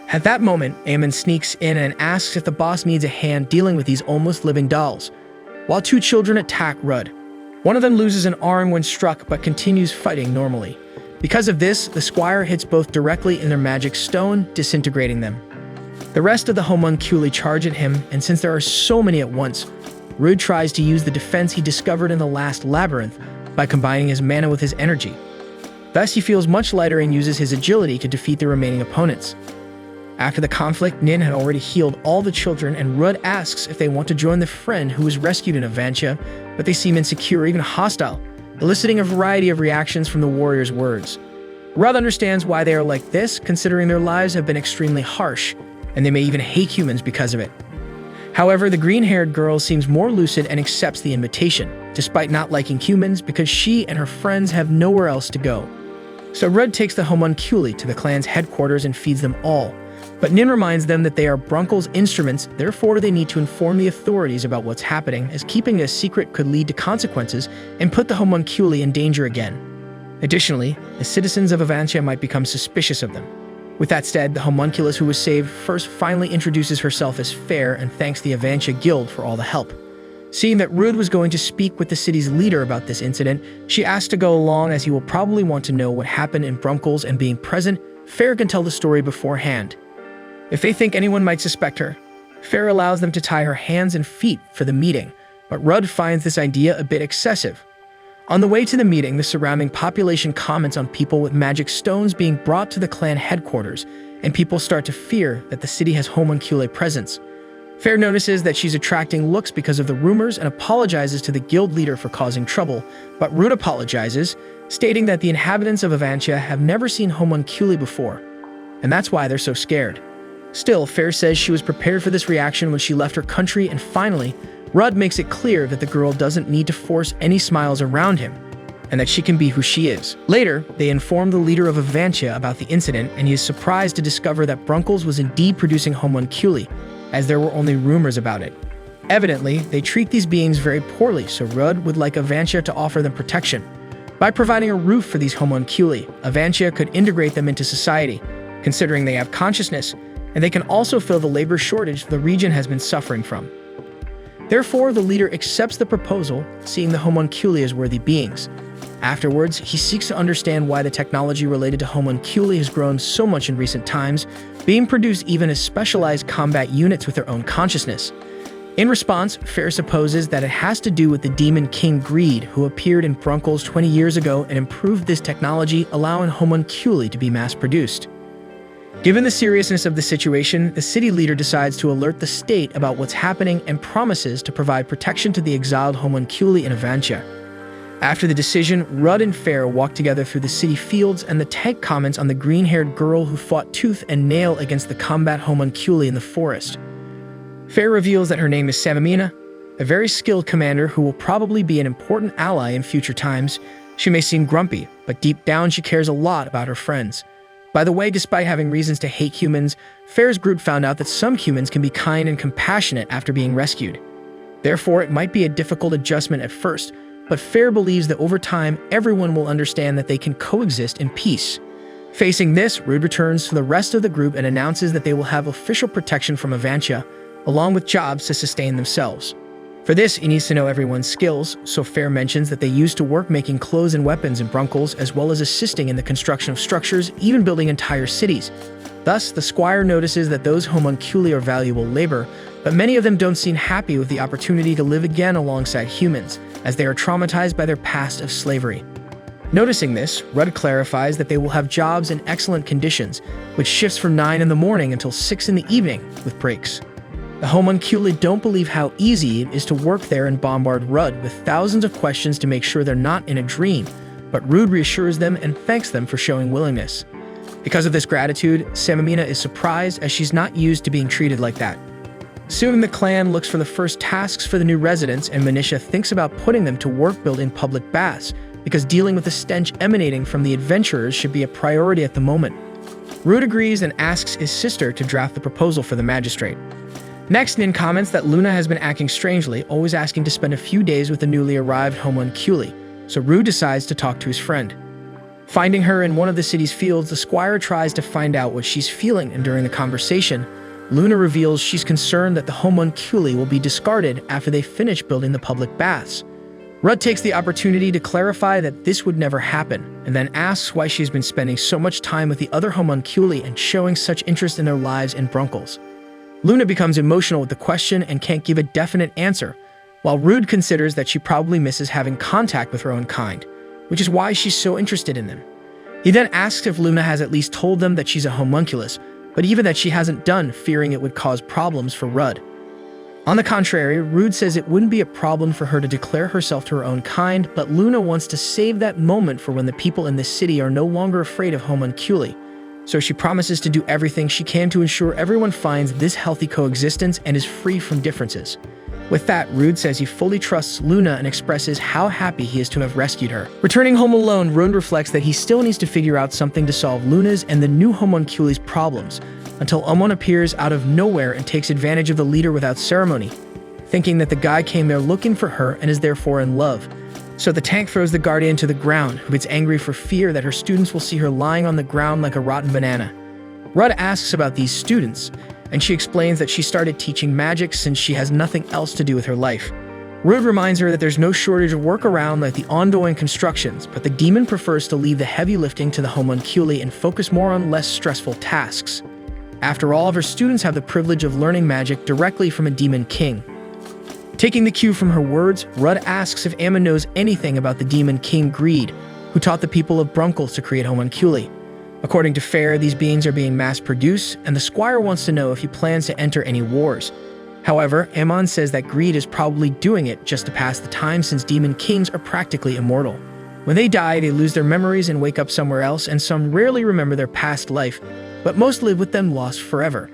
A: At that moment, Amon sneaks in and asks if the boss needs a hand dealing with these almost living dolls, while two children attack Rudd. One of them loses an arm when struck but continues fighting normally. Because of this, the Squire hits both directly in their magic stone, disintegrating them. The rest of the homunculi charge at him, and since there are so many at once, Rudd tries to use the defense he discovered in the last labyrinth by combining his mana with his energy. Thus, he feels much lighter and uses his agility to defeat the remaining opponents. After the conflict, Nin had already healed all the children, and Rudd asks if they want to join the friend who was rescued in Avantia, but they seem insecure or even hostile, eliciting a variety of reactions from the warrior's words. Rudd understands why they are like this, considering their lives have been extremely harsh, and they may even hate humans because of it. However, the green-haired girl seems more lucid and accepts the invitation, despite not liking humans, because she and her friends have nowhere else to go. So Rudd takes the homunculi to the clan's headquarters and feeds them all, but Nin reminds them that they are Brunkle's instruments, therefore they need to inform the authorities about what's happening, as keeping it a secret could lead to consequences and put the homunculi in danger again. Additionally, the citizens of Avantia might become suspicious of them. With that said, the homunculus who was saved first finally introduces herself as Fair and thanks the Avantia Guild for all the help. Seeing that Rudd was going to speak with the city's leader about this incident, she asks to go along as he will probably want to know what happened in Brunkles, and being present, Fair can tell the story beforehand. If they think anyone might suspect her, Fair allows them to tie her hands and feet for the meeting, but Rudd finds this idea a bit excessive. On the way to the meeting, the surrounding population comments on people with magic stones being brought to the clan headquarters, and people start to fear that the city has homunculi presence. Fair notices that she's attracting looks because of the rumors and apologizes to the guild leader for causing trouble, but Rudd apologizes, stating that the inhabitants of Avantia have never seen homunculi before, and that's why they're so scared. Still, Fair says she was prepared for this reaction when she left her country, and finally, Rudd makes it clear that the girl doesn't need to force any smiles around him, and that she can be who she is. Later, they inform the leader of Avantia about the incident, and he is surprised to discover that Brunkles was indeed producing homunculi, as there were only rumors about it. Evidently, they treat these beings very poorly, so Rudd would like Avantia to offer them protection. By providing a roof for these homunculi, Avantia could integrate them into society, considering they have consciousness, and they can also fill the labor shortage the region has been suffering from. Therefore, the leader accepts the proposal, seeing the homunculi as worthy beings. Afterwards, he seeks to understand why the technology related to homunculi has grown so much in recent times, being produced even as specialized combat units with their own consciousness. In response, Fair supposes that it has to do with the demon king Greed, who appeared in Brunkles 20 years ago and improved this technology, allowing homunculi to be mass-produced. Given the seriousness of the situation, the city leader decides to alert the state about what's happening and promises to provide protection to the exiled homunculi in Avantia. After the decision, Rudd and Fair walk together through the city fields, and the tank comments on the green-haired girl who fought tooth and nail against the combat homunculi in the forest. Fair reveals that her name is Samamina, a very skilled commander who will probably be an important ally in future times. She may seem grumpy, but deep down she cares a lot about her friends. By the way, despite having reasons to hate humans, Fair's group found out that some humans can be kind and compassionate after being rescued. Therefore, it might be a difficult adjustment at first, but Fair believes that over time, everyone will understand that they can coexist in peace. Facing this, Rude returns to the rest of the group and announces that they will have official protection from Avantia, along with jobs to sustain themselves. For this, he needs to know everyone's skills, so Fair mentions that they used to work making clothes and weapons in Brunkles, as well as assisting in the construction of structures, even building entire cities. Thus, the Squire notices that those homunculi are valuable labor, but many of them don't seem happy with the opportunity to live again alongside humans, as they are traumatized by their past of slavery. Noticing this, Rudd clarifies that they will have jobs in excellent conditions, which shifts from 9 in the morning until 6 in the evening, with breaks. The homunculi don't believe how easy it is to work there and bombard Rudd with thousands of questions to make sure they're not in a dream, but Rude reassures them and thanks them for showing willingness. Because of this gratitude, Samamina is surprised, as she's not used to being treated like that. Soon, the clan looks for the first tasks for the new residents, and Manisha thinks about putting them to work building public baths, because dealing with the stench emanating from the adventurers should be a priority at the moment. Rude agrees and asks his sister to draft the proposal for the magistrate. Next, Nin comments that Luna has been acting strangely, always asking to spend a few days with the newly arrived homunculi, so Rude decides to talk to his friend. Finding her in one of the city's fields, the Squire tries to find out what she's feeling, and during the conversation, Luna reveals she's concerned that the homunculi will be discarded after they finish building the public baths. Rudd takes the opportunity to clarify that this would never happen, and then asks why she's been spending so much time with the other homunculi and showing such interest in their lives in Brunkles. Luna becomes emotional with the question and can't give a definite answer, while Rude considers that she probably misses having contact with her own kind, which is why she's so interested in them. He then asks if Luna has at least told them that she's a homunculus, but even that she hasn't done, fearing it would cause problems for Rudd. On the contrary, Rude says it wouldn't be a problem for her to declare herself to her own kind, but Luna wants to save that moment for when the people in this city are no longer afraid of homunculi, so she promises to do everything she can to ensure everyone finds this healthy coexistence and is free from differences. With that, Rude says he fully trusts Luna and expresses how happy he is to have rescued her. Returning home alone, Rude reflects that he still needs to figure out something to solve Luna's and the new homunculi's problems, until Amon appears out of nowhere and takes advantage of the leader without ceremony, thinking that the guy came there looking for her and is therefore in love. So the tank throws the guardian to the ground, who gets angry for fear that her students will see her lying on the ground like a rotten banana. Rudd asks about these students, and she explains that she started teaching magic since she has nothing else to do with her life. Rude reminds her that there's no shortage of work around like the ongoing constructions, but the demon prefers to leave the heavy lifting to the homunculi and focus more on less stressful tasks. After all, her students have the privilege of learning magic directly from a demon king. Taking the cue from her words, Rudd asks if Amma knows anything about the demon king Greed, who taught the people of Brunkles to create homunculi. According to Fair, these beings are being mass-produced, and the Squire wants to know if he plans to enter any wars. However, Ammon says that Greed is probably doing it just to pass the time, since demon kings are practically immortal. When they die, they lose their memories and wake up somewhere else, and some rarely remember their past life, but most live with them lost forever.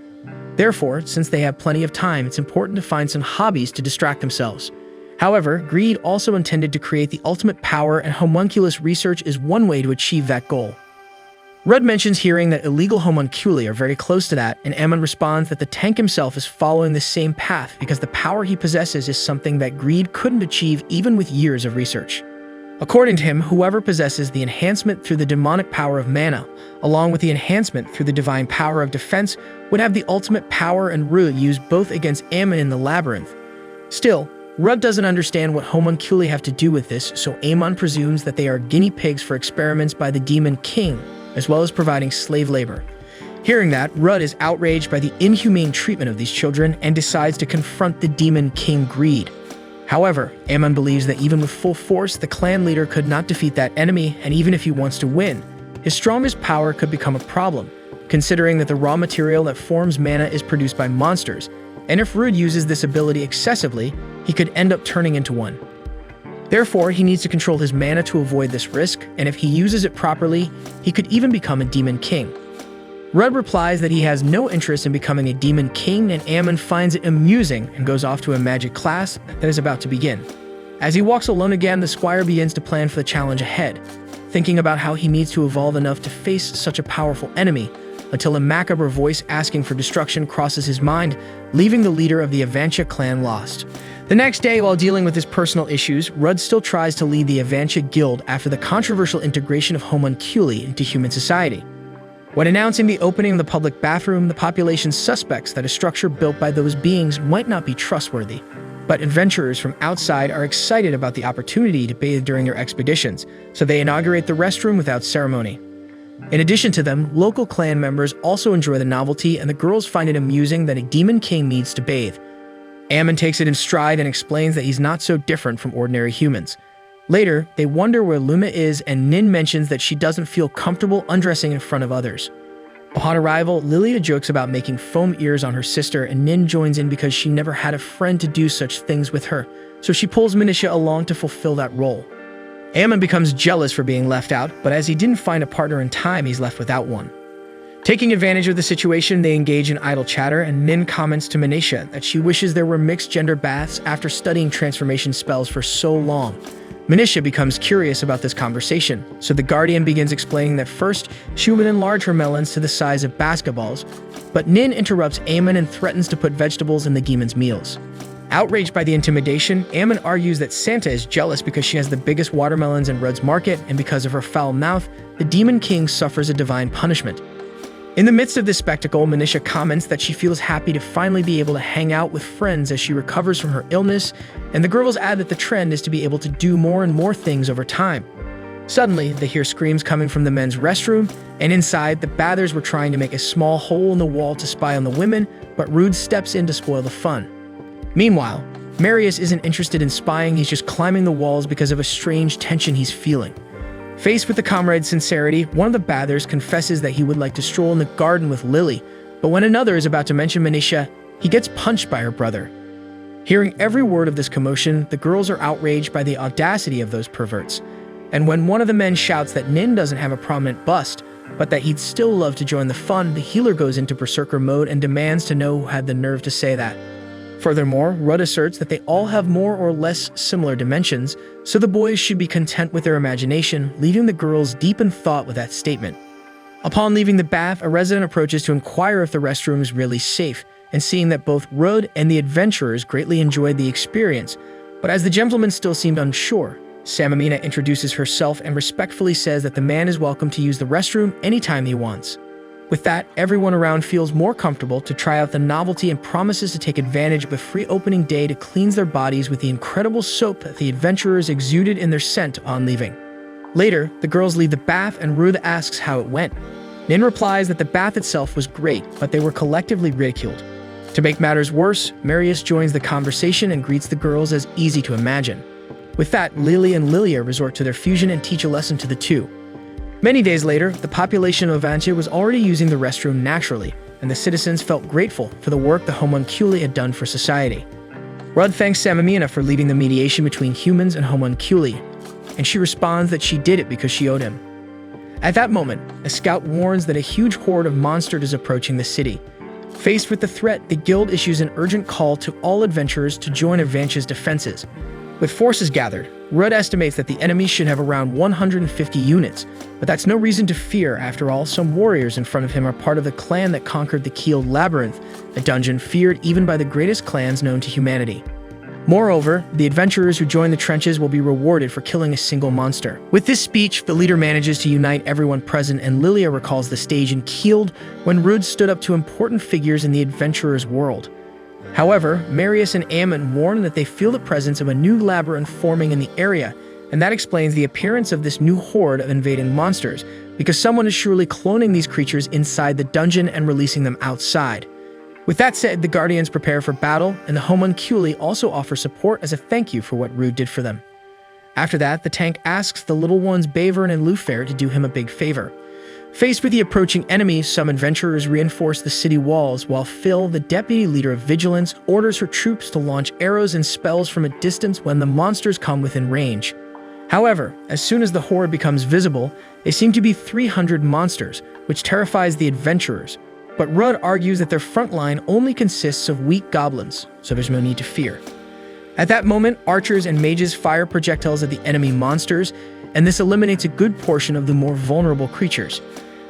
A: Therefore, since they have plenty of time, it's important to find some hobbies to distract themselves. However, Greed also intended to create the ultimate power, and homunculus research is one way to achieve that goal. Rudd mentions hearing that illegal homunculi are very close to that, and Ammon responds that the tank himself is following the same path because the power he possesses is something that Greed couldn't achieve even with years of research. According to him, whoever possesses the enhancement through the demonic power of mana, along with the enhancement through the divine power of defense, would have the ultimate power and Rudd used both against Ammon in the labyrinth. Still, Rudd doesn't understand what homunculi have to do with this, so Ammon presumes that they are guinea pigs for experiments by the Demon King, as well as providing slave labor. Hearing that, Rudd is outraged by the inhumane treatment of these children and decides to confront the Demon King Greed. However, Ammon believes that even with full force, the clan leader could not defeat that enemy, and even if he wants to win, his strongest power could become a problem, considering that the raw material that forms mana is produced by monsters, and if Rudd uses this ability excessively, he could end up turning into one. Therefore, he needs to control his mana to avoid this risk, and if he uses it properly, he could even become a Demon King. Rudd replies that he has no interest in becoming a Demon King, and Ammon finds it amusing and goes off to a magic class that is about to begin. As he walks alone again, the Squire begins to plan for the challenge ahead, thinking about how he needs to evolve enough to face such a powerful enemy, until a macabre voice asking for destruction crosses his mind, leaving the leader of the Avantia clan lost. The next day, while dealing with his personal issues, Rudd still tries to lead the Avantia guild after the controversial integration of homunculi into human society. When announcing the opening of the public bathroom, the population suspects that a structure built by those beings might not be trustworthy. But adventurers from outside are excited about the opportunity to bathe during their expeditions, so they inaugurate the restroom without ceremony. In addition to them, local clan members also enjoy the novelty, and the girls find it amusing that a Demon King needs to bathe. Ammon takes it in stride and explains that he's not so different from ordinary humans. Later, they wonder where Luma is, and Nin mentions that she doesn't feel comfortable undressing in front of others. Upon arrival, Lilia jokes about making foam ears on her sister, and Nin joins in because she never had a friend to do such things with her, so she pulls Manisha along to fulfill that role. Ammon becomes jealous for being left out, but as he didn't find a partner in time, he's left without one. Taking advantage of the situation, they engage in idle chatter, and Nin comments to Manisha that she wishes there were mixed-gender baths after studying transformation spells for so long. Manisha becomes curious about this conversation, so the Guardian begins explaining that first, she would enlarge her melons to the size of basketballs, but Nin interrupts Ammon and threatens to put vegetables in the demon's meals. Outraged by the intimidation, Ammon argues that Santa is jealous because she has the biggest watermelons in Rudd's market, and because of her foul mouth, the Demon King suffers a divine punishment. In the midst of this spectacle, Manisha comments that she feels happy to finally be able to hang out with friends as she recovers from her illness, and the girls add that the trend is to be able to do more and more things over time. Suddenly, they hear screams coming from the men's restroom, and inside, the bathers were trying to make a small hole in the wall to spy on the women, but Rudd steps in to spoil the fun. Meanwhile, Marius isn't interested in spying, he's just climbing the walls because of a strange tension he's feeling. Faced with the comrade's sincerity, one of the bathers confesses that he would like to stroll in the garden with Lily, but when another is about to mention Manisha, he gets punched by her brother. Hearing every word of this commotion, the girls are outraged by the audacity of those perverts, and when one of the men shouts that Nin doesn't have a prominent bust, but that he'd still love to join the fun, the healer goes into berserker mode and demands to know who had the nerve to say that. Furthermore, Rudd asserts that they all have more or less similar dimensions, so the boys should be content with their imagination, leaving the girls deep in thought with that statement. Upon leaving the bath, a resident approaches to inquire if the restroom is really safe, and seeing that both Rudd and the adventurers greatly enjoyed the experience, but as the gentleman still seemed unsure, Samamina introduces herself and respectfully says that the man is welcome to use the restroom anytime he wants. With that, everyone around feels more comfortable to try out the novelty and promises to take advantage of a free opening day to cleanse their bodies with the incredible soap that the adventurers exuded in their scent on leaving. Later, the girls leave the bath and Rudd asks how it went. Nin replies that the bath itself was great, but they were collectively ridiculed. To make matters worse, Marius joins the conversation and greets the girls as easy to imagine. With that, Lily and Lilia resort to their fusion and teach a lesson to the two. Many days later, the population of Avantia was already using the restroom naturally, and the citizens felt grateful for the work the homunculi had done for society. Rudd thanks Samamina for leading the mediation between humans and homunculi, and she responds that she did it because she owed him. At that moment, a scout warns that a huge horde of monsters is approaching the city. Faced with the threat, the guild issues an urgent call to all adventurers to join Avantia's defenses. With forces gathered, Rudd estimates that the enemy should have around 150 units, but that's no reason to fear. After all, some warriors in front of him are part of the clan that conquered the Keeled Labyrinth, a dungeon feared even by the greatest clans known to humanity. Moreover, the adventurers who join the trenches will be rewarded for killing a single monster. With this speech, the leader manages to unite everyone present, and Lilia recalls the stage in Kield when Rud stood up to important figures in the adventurers' world. However, Marius and Ammon warn that they feel the presence of a new labyrinth forming in the area, and that explains the appearance of this new horde of invading monsters, because someone is surely cloning these creatures inside the dungeon and releasing them outside. With that said, the Guardians prepare for battle, and the homunculi also offer support as a thank you for what Rud did for them. After that, the tank asks the little ones Bavern and Lufair to do him a big favor. Faced with the approaching enemy, some adventurers reinforce the city walls, while Phil, the deputy leader of vigilance, orders her troops to launch arrows and spells from a distance when the monsters come within range. However, as soon as the horde becomes visible, they seem to be 300 monsters, which terrifies the adventurers. But Rud argues that their front line only consists of weak goblins, so there's no need to fear. At that moment, archers and mages fire projectiles at the enemy monsters, and this eliminates a good portion of the more vulnerable creatures.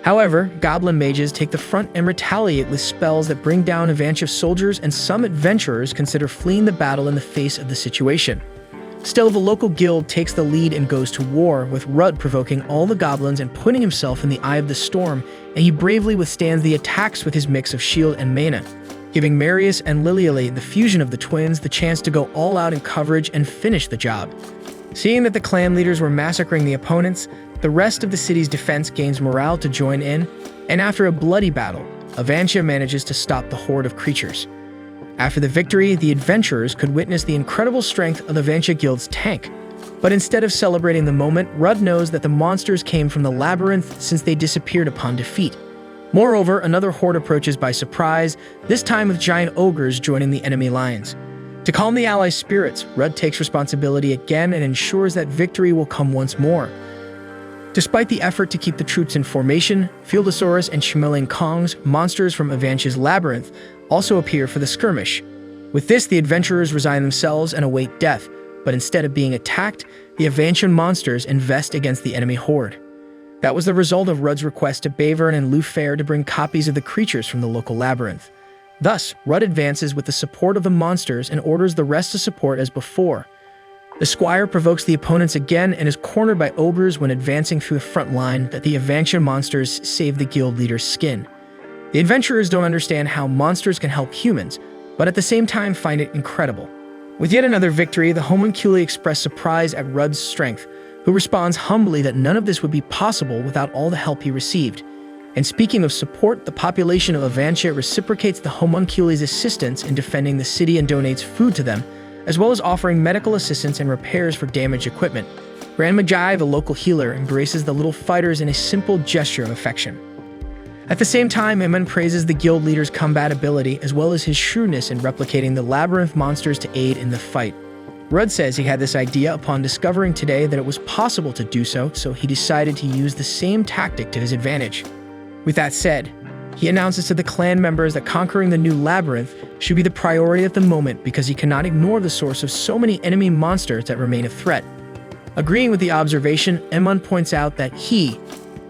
A: However, goblin mages take the front and retaliate with spells that bring down a bunch of soldiers, and some adventurers consider fleeing the battle in the face of the situation. Still, the local guild takes the lead and goes to war, with Rud provoking all the goblins and putting himself in the eye of the storm, and he bravely withstands the attacks with his mix of shield and mana, giving Marius and Liliali, the fusion of the twins, the chance to go all out in coverage and finish the job. Seeing that the clan leaders were massacring the opponents, the rest of the city's defense gains morale to join in, and after a bloody battle, Avancia manages to stop the horde of creatures. After the victory, the adventurers could witness the incredible strength of the Avancia Guild's tank. But instead of celebrating the moment, Rud knows that the monsters came from the labyrinth since they disappeared upon defeat. Moreover, another horde approaches by surprise, this time with giant ogres joining the enemy lines. To calm the allies' spirits, Rud takes responsibility again and ensures that victory will come once more. Despite the effort to keep the troops in formation, Fieldosaurus and Chimelaine Kongs, monsters from Avancia's labyrinth, also appear for the skirmish. With this, the adventurers resign themselves and await death, but instead of being attacked, the Avancian monsters invest against the enemy horde. That was the result of Rud's request to Bavern and Lufair to bring copies of the creatures from the local labyrinth. Thus, Rud advances with the support of the monsters and orders the rest to support as before. The Squire provokes the opponents again and is cornered by ogres when advancing through the front line that the Avancian monsters save the guild leader's skin. The adventurers don't understand how monsters can help humans, but at the same time find it incredible. With yet another victory, the homunculi express surprise at Rud's strength, who responds humbly that none of this would be possible without all the help he received. And speaking of support, the population of Avancia reciprocates the homunculi's assistance in defending the city and donates food to them, as well as offering medical assistance and repairs for damaged equipment. Grand Magi, the local healer, embraces the little fighters in a simple gesture of affection. At the same time, Ammon praises the guild leader's combat ability as well as his shrewdness in replicating the labyrinth monsters to aid in the fight. Rud says he had this idea upon discovering today that it was possible to do so he decided to use the same tactic to his advantage. With that said, he announces to the clan members that conquering the new labyrinth should be the priority at the moment because he cannot ignore the source of so many enemy monsters that remain a threat. Agreeing with the observation, Ammon points out that he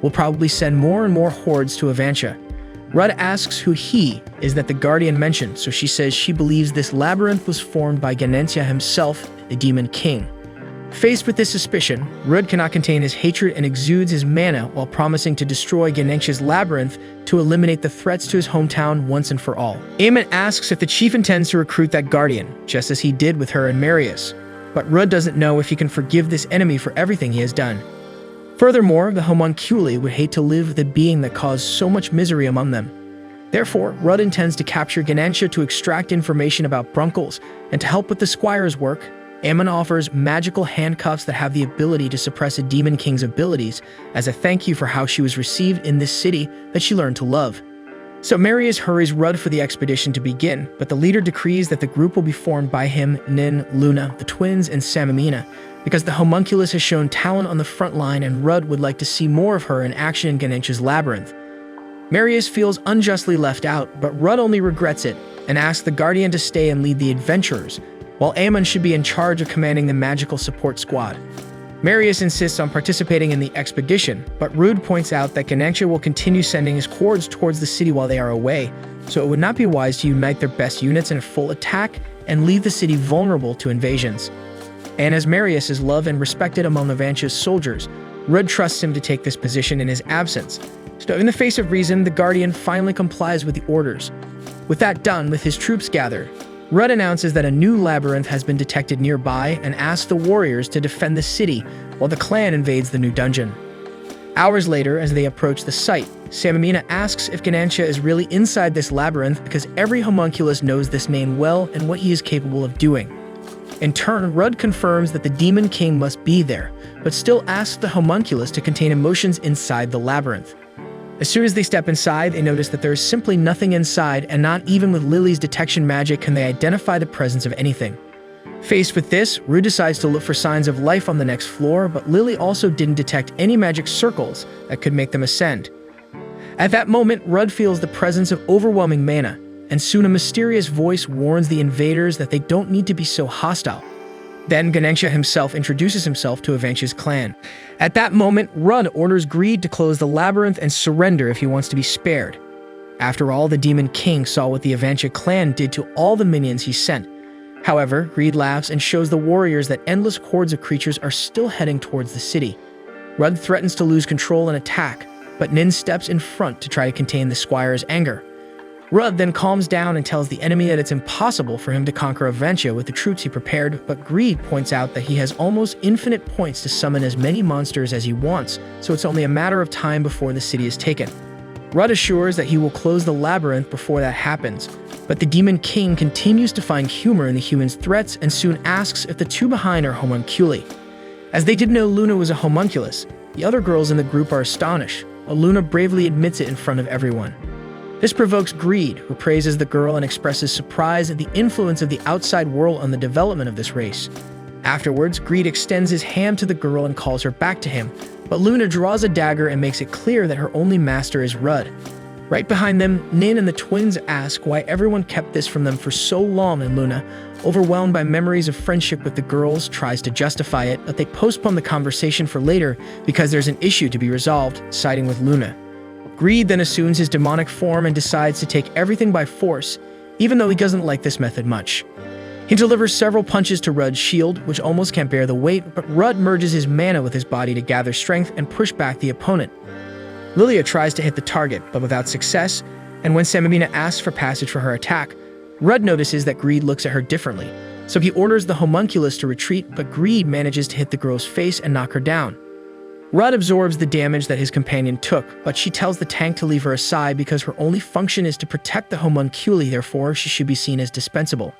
A: will probably send more and more hordes to Avancia. Rud asks who he is that the Guardian mentioned, so she says she believes this labyrinth was formed by Ganencia himself, the Demon King. Faced with this suspicion, Rud cannot contain his hatred and exudes his mana while promising to destroy Ganencia's labyrinth to eliminate the threats to his hometown once and for all. Ammon asks if the chief intends to recruit that Guardian, just as he did with her and Marius. But Rud doesn't know if he can forgive this enemy for everything he has done. Furthermore, the homunculi would hate to live with a being that caused so much misery among them. Therefore, Rud intends to capture Ganencia to extract information about Brunkles, and to help with the Squire's work, Ammon offers magical handcuffs that have the ability to suppress a Demon King's abilities as a thank you for how she was received in this city that she learned to love. So Marius hurries Rud for the expedition to begin, but the leader decrees that the group will be formed by him, Nin, Luna, the twins, and Samamina, because the homunculus has shown talent on the front line and Rud would like to see more of her in action in Ganencia's labyrinth. Marius feels unjustly left out, but Rud only regrets it and asks the Guardian to stay and lead the adventurers, while Ammon should be in charge of commanding the magical support squad. Marius insists on participating in the expedition, but Rud points out that Ganencia will continue sending his hordes towards the city while they are away, so it would not be wise to unite their best units in a full attack and leave the city vulnerable to invasions. And as Marius is loved and respected among Avantia's soldiers, Rudd trusts him to take this position in his absence. So in the face of reason, the Guardian finally complies with the orders. With that done, with his troops gathered, Rudd announces that a new labyrinth has been detected nearby and asks the warriors to defend the city while the clan invades the new dungeon. Hours later, as they approach the site, Samamina asks if Ganancia is really inside this labyrinth because every homunculus knows this man well and what he is capable of doing. In turn, Rudd confirms that the Demon King must be there, but still asks the homunculus to contain emotions inside the labyrinth. As soon as they step inside, they notice that there is simply nothing inside, and not even with Lily's detection magic can they identify the presence of anything. Faced with this, Rudd decides to look for signs of life on the next floor, but Lily also didn't detect any magic circles that could make them ascend. At that moment, Rudd feels the presence of overwhelming mana, and soon a mysterious voice warns the invaders that they don't need to be so hostile. Then Ganancia himself introduces himself to Avantia's clan. At that moment, Rudd orders Greed to close the labyrinth and surrender if he wants to be spared. After all, the Demon King saw what the Avantia clan did to all the minions he sent. However, Greed laughs and shows the warriors that endless hordes of creatures are still heading towards the city. Rudd threatens to lose control and attack, but Nin steps in front to try to contain the Squire's anger. Rudd then calms down and tells the enemy that it's impossible for him to conquer Avantia with the troops he prepared, but Greed points out that he has almost infinite points to summon as many monsters as he wants, so it's only a matter of time before the city is taken. Rudd assures that he will close the labyrinth before that happens, but the Demon King continues to find humor in the humans' threats and soon asks if the two behind are homunculi. As they didn't know Luna was a homunculus, the other girls in the group are astonished, but Luna bravely admits it in front of everyone. This provokes Greed, who praises the girl and expresses surprise at the influence of the outside world on the development of this race. Afterwards, Greed extends his hand to the girl and calls her back to him, but Luna draws a dagger and makes it clear that her only master is Rudd. Right behind them, Nin and the twins ask why everyone kept this from them for so long, and Luna, overwhelmed by memories of friendship with the girls, tries to justify it, but they postpone the conversation for later because there's an issue to be resolved, siding with Luna. Greed then assumes his demonic form and decides to take everything by force, even though he doesn't like this method much. He delivers several punches to Rudd's shield, which almost can't bear the weight, but Rudd merges his mana with his body to gather strength and push back the opponent. Lilia tries to hit the target, but without success, and when Samamina asks for passage for her attack, Rudd notices that Greed looks at her differently, so he orders the homunculus to retreat, but Greed manages to hit the girl's face and knock her down. Rudd absorbs the damage that his companion took, but she tells the tank to leave her aside because her only function is to protect the homunculi, therefore she should be seen as dispensable.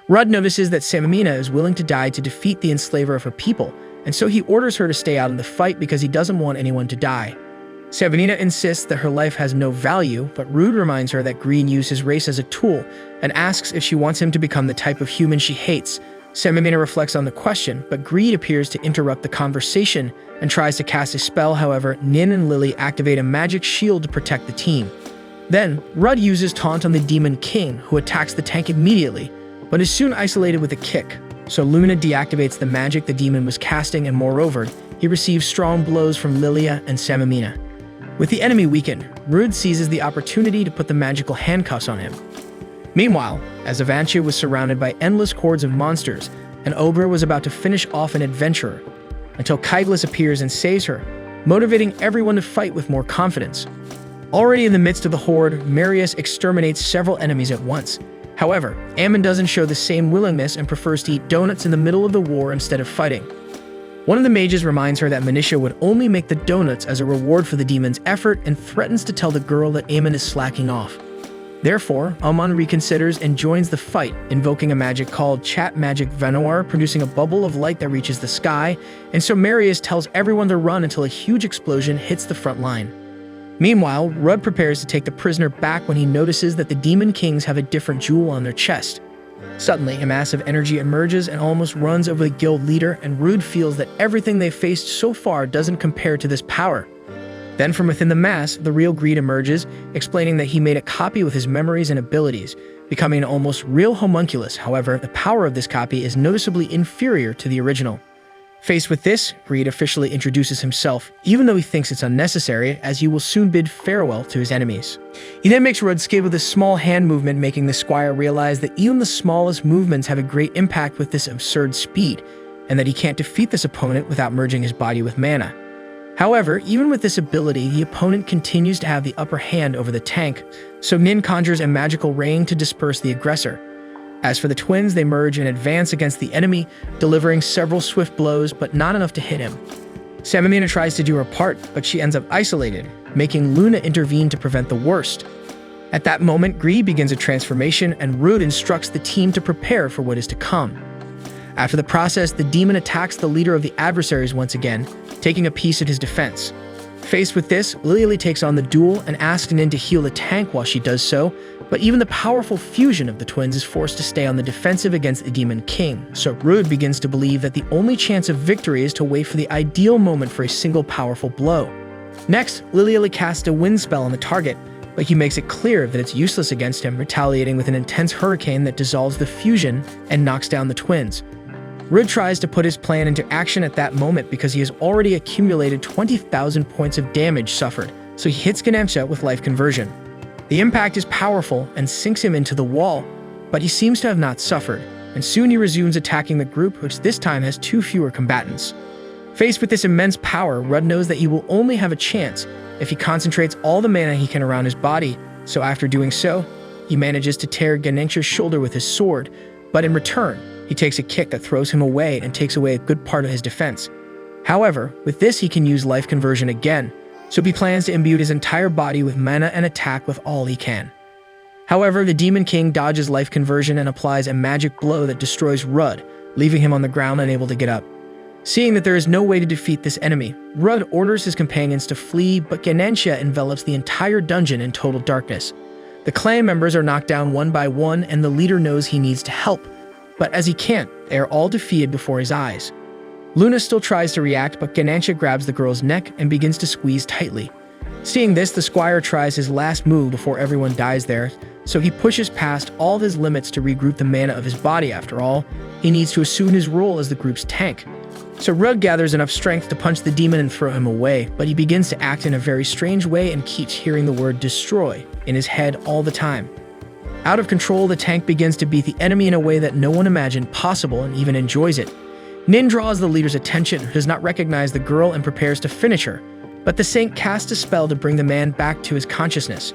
A: Rudd notices that Samamina is willing to die to defeat the enslaver of her people, and so he orders her to stay out in the fight because he doesn't want anyone to die. Samamina insists that her life has no value, but Rudd reminds her that Greed used his race as a tool and asks if she wants him to become the type of human she hates. Samamina reflects on the question, but Greed appears to interrupt the conversation and tries to cast a spell. However, Nin and Lily activate a magic shield to protect the team. Then, Rudd uses Taunt on the Demon King, who attacks the tank immediately, but is soon isolated with a kick. So Luna deactivates the magic the demon was casting, and moreover, he receives strong blows from Lilia and Samamina. With the enemy weakened, Rudd seizes the opportunity to put the magical handcuffs on him. Meanwhile, as Avantia was surrounded by endless hordes of monsters, and Obra was about to finish off an adventurer, until Kyglis appears and saves her, motivating everyone to fight with more confidence. Already in the midst of the horde, Marius exterminates several enemies at once. However, Ammon doesn't show the same willingness and prefers to eat donuts in the middle of the war instead of fighting. One of the mages reminds her that Manisha would only make the donuts as a reward for the demon's effort and threatens to tell the girl that Ammon is slacking off. Therefore, Amon reconsiders and joins the fight, invoking a magic called Chat Magic Venoir, producing a bubble of light that reaches the sky, and so Marius tells everyone to run until a huge explosion hits the front line. Meanwhile, Rudd prepares to take the prisoner back when he notices that the Demon Kings have a different jewel on their chest. Suddenly, a mass of energy emerges and almost runs over the guild leader, and Rudd feels that everything they've faced so far doesn't compare to this power. Then from within the mass, the real Greed emerges, explaining that he made a copy with his memories and abilities, becoming an almost real homunculus. However, the power of this copy is noticeably inferior to the original. Faced with this, Reed officially introduces himself, even though he thinks it's unnecessary, as he will soon bid farewell to his enemies. He then makes Rudd skate with a small hand movement, making the Squire realize that even the smallest movements have a great impact with this absurd speed, and that he can't defeat this opponent without merging his body with mana. However, even with this ability, the opponent continues to have the upper hand over the tank, so Nin conjures a magical rain to disperse the aggressor. As for the twins, they merge and advance against the enemy, delivering several swift blows, but not enough to hit him. Samamina tries to do her part, but she ends up isolated, making Luna intervene to prevent the worst. At that moment, Gree begins a transformation, and Rude instructs the team to prepare for what is to come. After the process, the demon attacks the leader of the adversaries once again, taking a piece of his defense. Faced with this, Lily takes on the duel and asks Nin to heal the tank while she does so, but even the powerful fusion of the twins is forced to stay on the defensive against the Demon King, so Rude begins to believe that the only chance of victory is to wait for the ideal moment for a single powerful blow. Next, Lily casts a wind spell on the target, but he makes it clear that it's useless against him, retaliating with an intense hurricane that dissolves the fusion and knocks down the twins. Rude tries to put his plan into action at that moment because he has already accumulated 20,000 points of damage suffered, so he hits Ganesha with life conversion. The impact is powerful and sinks him into the wall, but he seems to have not suffered, and soon he resumes attacking the group, which this time has 2 fewer combatants. Faced with this immense power, Rudd knows that he will only have a chance if he concentrates all the mana he can around his body, so after doing so, he manages to tear Ganesha's shoulder with his sword, but in return, he takes a kick that throws him away and takes away a good part of his defense. However, with this he can use life conversion again, so he plans to imbue his entire body with mana and attack with all he can. However, the Demon King dodges life conversion and applies a magic blow that destroys Rudd, leaving him on the ground unable to get up. Seeing that there is no way to defeat this enemy, Rudd orders his companions to flee, but Ganesha envelops the entire dungeon in total darkness. The clan members are knocked down one by one, and the leader knows he needs to help, but as he can't, they are all defeated before his eyes. Luna still tries to react, but Ganesha grabs the girl's neck and begins to squeeze tightly. Seeing this, the Squire tries his last move before everyone dies there, so he pushes past all his limits to regroup the mana of his body. After all, he needs to assume his role as the group's tank. So Rudd gathers enough strength to punch the demon and throw him away, but he begins to act in a very strange way and keeps hearing the word destroy in his head all the time. Out of control, the tank begins to beat the enemy in a way that no one imagined possible and even enjoys it. Nin draws the leader's attention, who does not recognize the girl and prepares to finish her, but the saint casts a spell to bring the man back to his consciousness.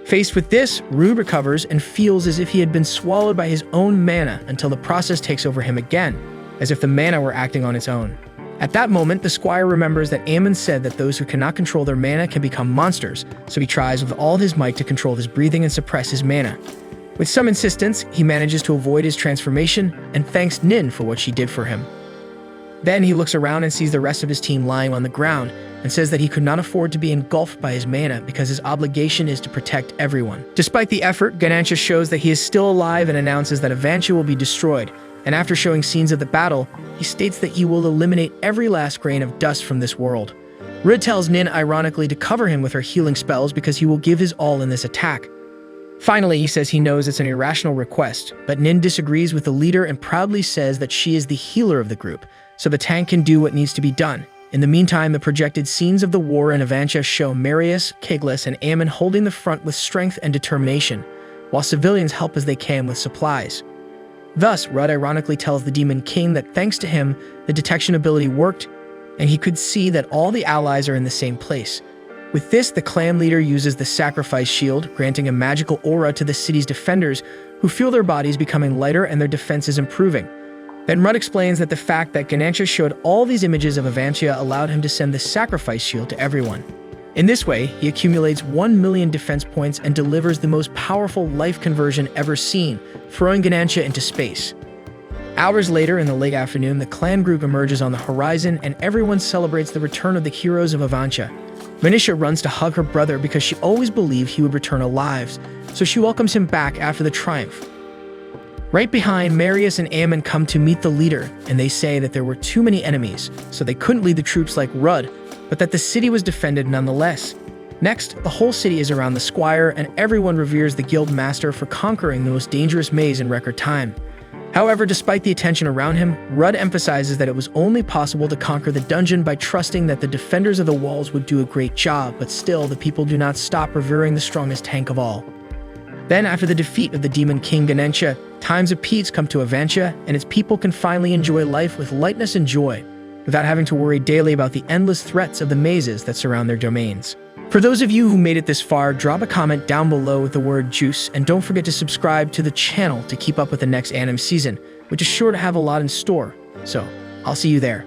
A: Faced with this, Rude recovers and feels as if he had been swallowed by his own mana until the process takes over him again, as if the mana were acting on its own. At that moment, the Squire remembers that Ammon said that those who cannot control their mana can become monsters, so he tries with all his might to control his breathing and suppress his mana. With some insistence, he manages to avoid his transformation and thanks Nin for what she did for him. Then he looks around and sees the rest of his team lying on the ground and says that he could not afford to be engulfed by his mana because his obligation is to protect everyone. Despite the effort, Ganesha shows that he is still alive and announces that Avantia will be destroyed, and after showing scenes of the battle, he states that he will eliminate every last grain of dust from this world. Rudd tells Nin ironically to cover him with her healing spells because he will give his all in this attack. Finally, he says he knows it's an irrational request, but Nin disagrees with the leader and proudly says that she is the healer of the group, so the tank can do what needs to be done. In the meantime, the projected scenes of the war in Avantia show Marius, Kiglis, and Ammon holding the front with strength and determination, while civilians help as they can with supplies. Thus, Rudd ironically tells the Demon King that thanks to him, the detection ability worked, and he could see that all the allies are in the same place. With this, the clan leader uses the sacrifice shield, granting a magical aura to the city's defenders, who feel their bodies becoming lighter and their defenses improving. Then Rudd explains that the fact that Ganesha showed all these images of Avantia allowed him to send the sacrifice shield to everyone. In this way, he accumulates 1 million defense points and delivers the most powerful life conversion ever seen, throwing Ganesha into space. Hours later, in the late afternoon, the clan group emerges on the horizon and everyone celebrates the return of the heroes of Avantia. Venetia runs to hug her brother because she always believed he would return alive, so she welcomes him back after the triumph. Right behind, Marius and Ammon come to meet the leader, and they say that there were too many enemies, so they couldn't lead the troops like Rudd, but that the city was defended nonetheless. Next, the whole city is around the Squire, and everyone reveres the guild master for conquering the most dangerous maze in record time. However, despite the attention around him, Rudd emphasizes that it was only possible to conquer the dungeon by trusting that the defenders of the walls would do a great job, but still, the people do not stop revering the strongest tank of all. Then, after the defeat of the demon king Ganensha, times of peace come to Avantia, and its people can finally enjoy life with lightness and joy, without having to worry daily about the endless threats of the mazes that surround their domains. For those of you who made it this far, drop a comment down below with the word juice, and don't forget to subscribe to the channel to keep up with the next anime season, which is sure to have a lot in store. So, I'll see you there.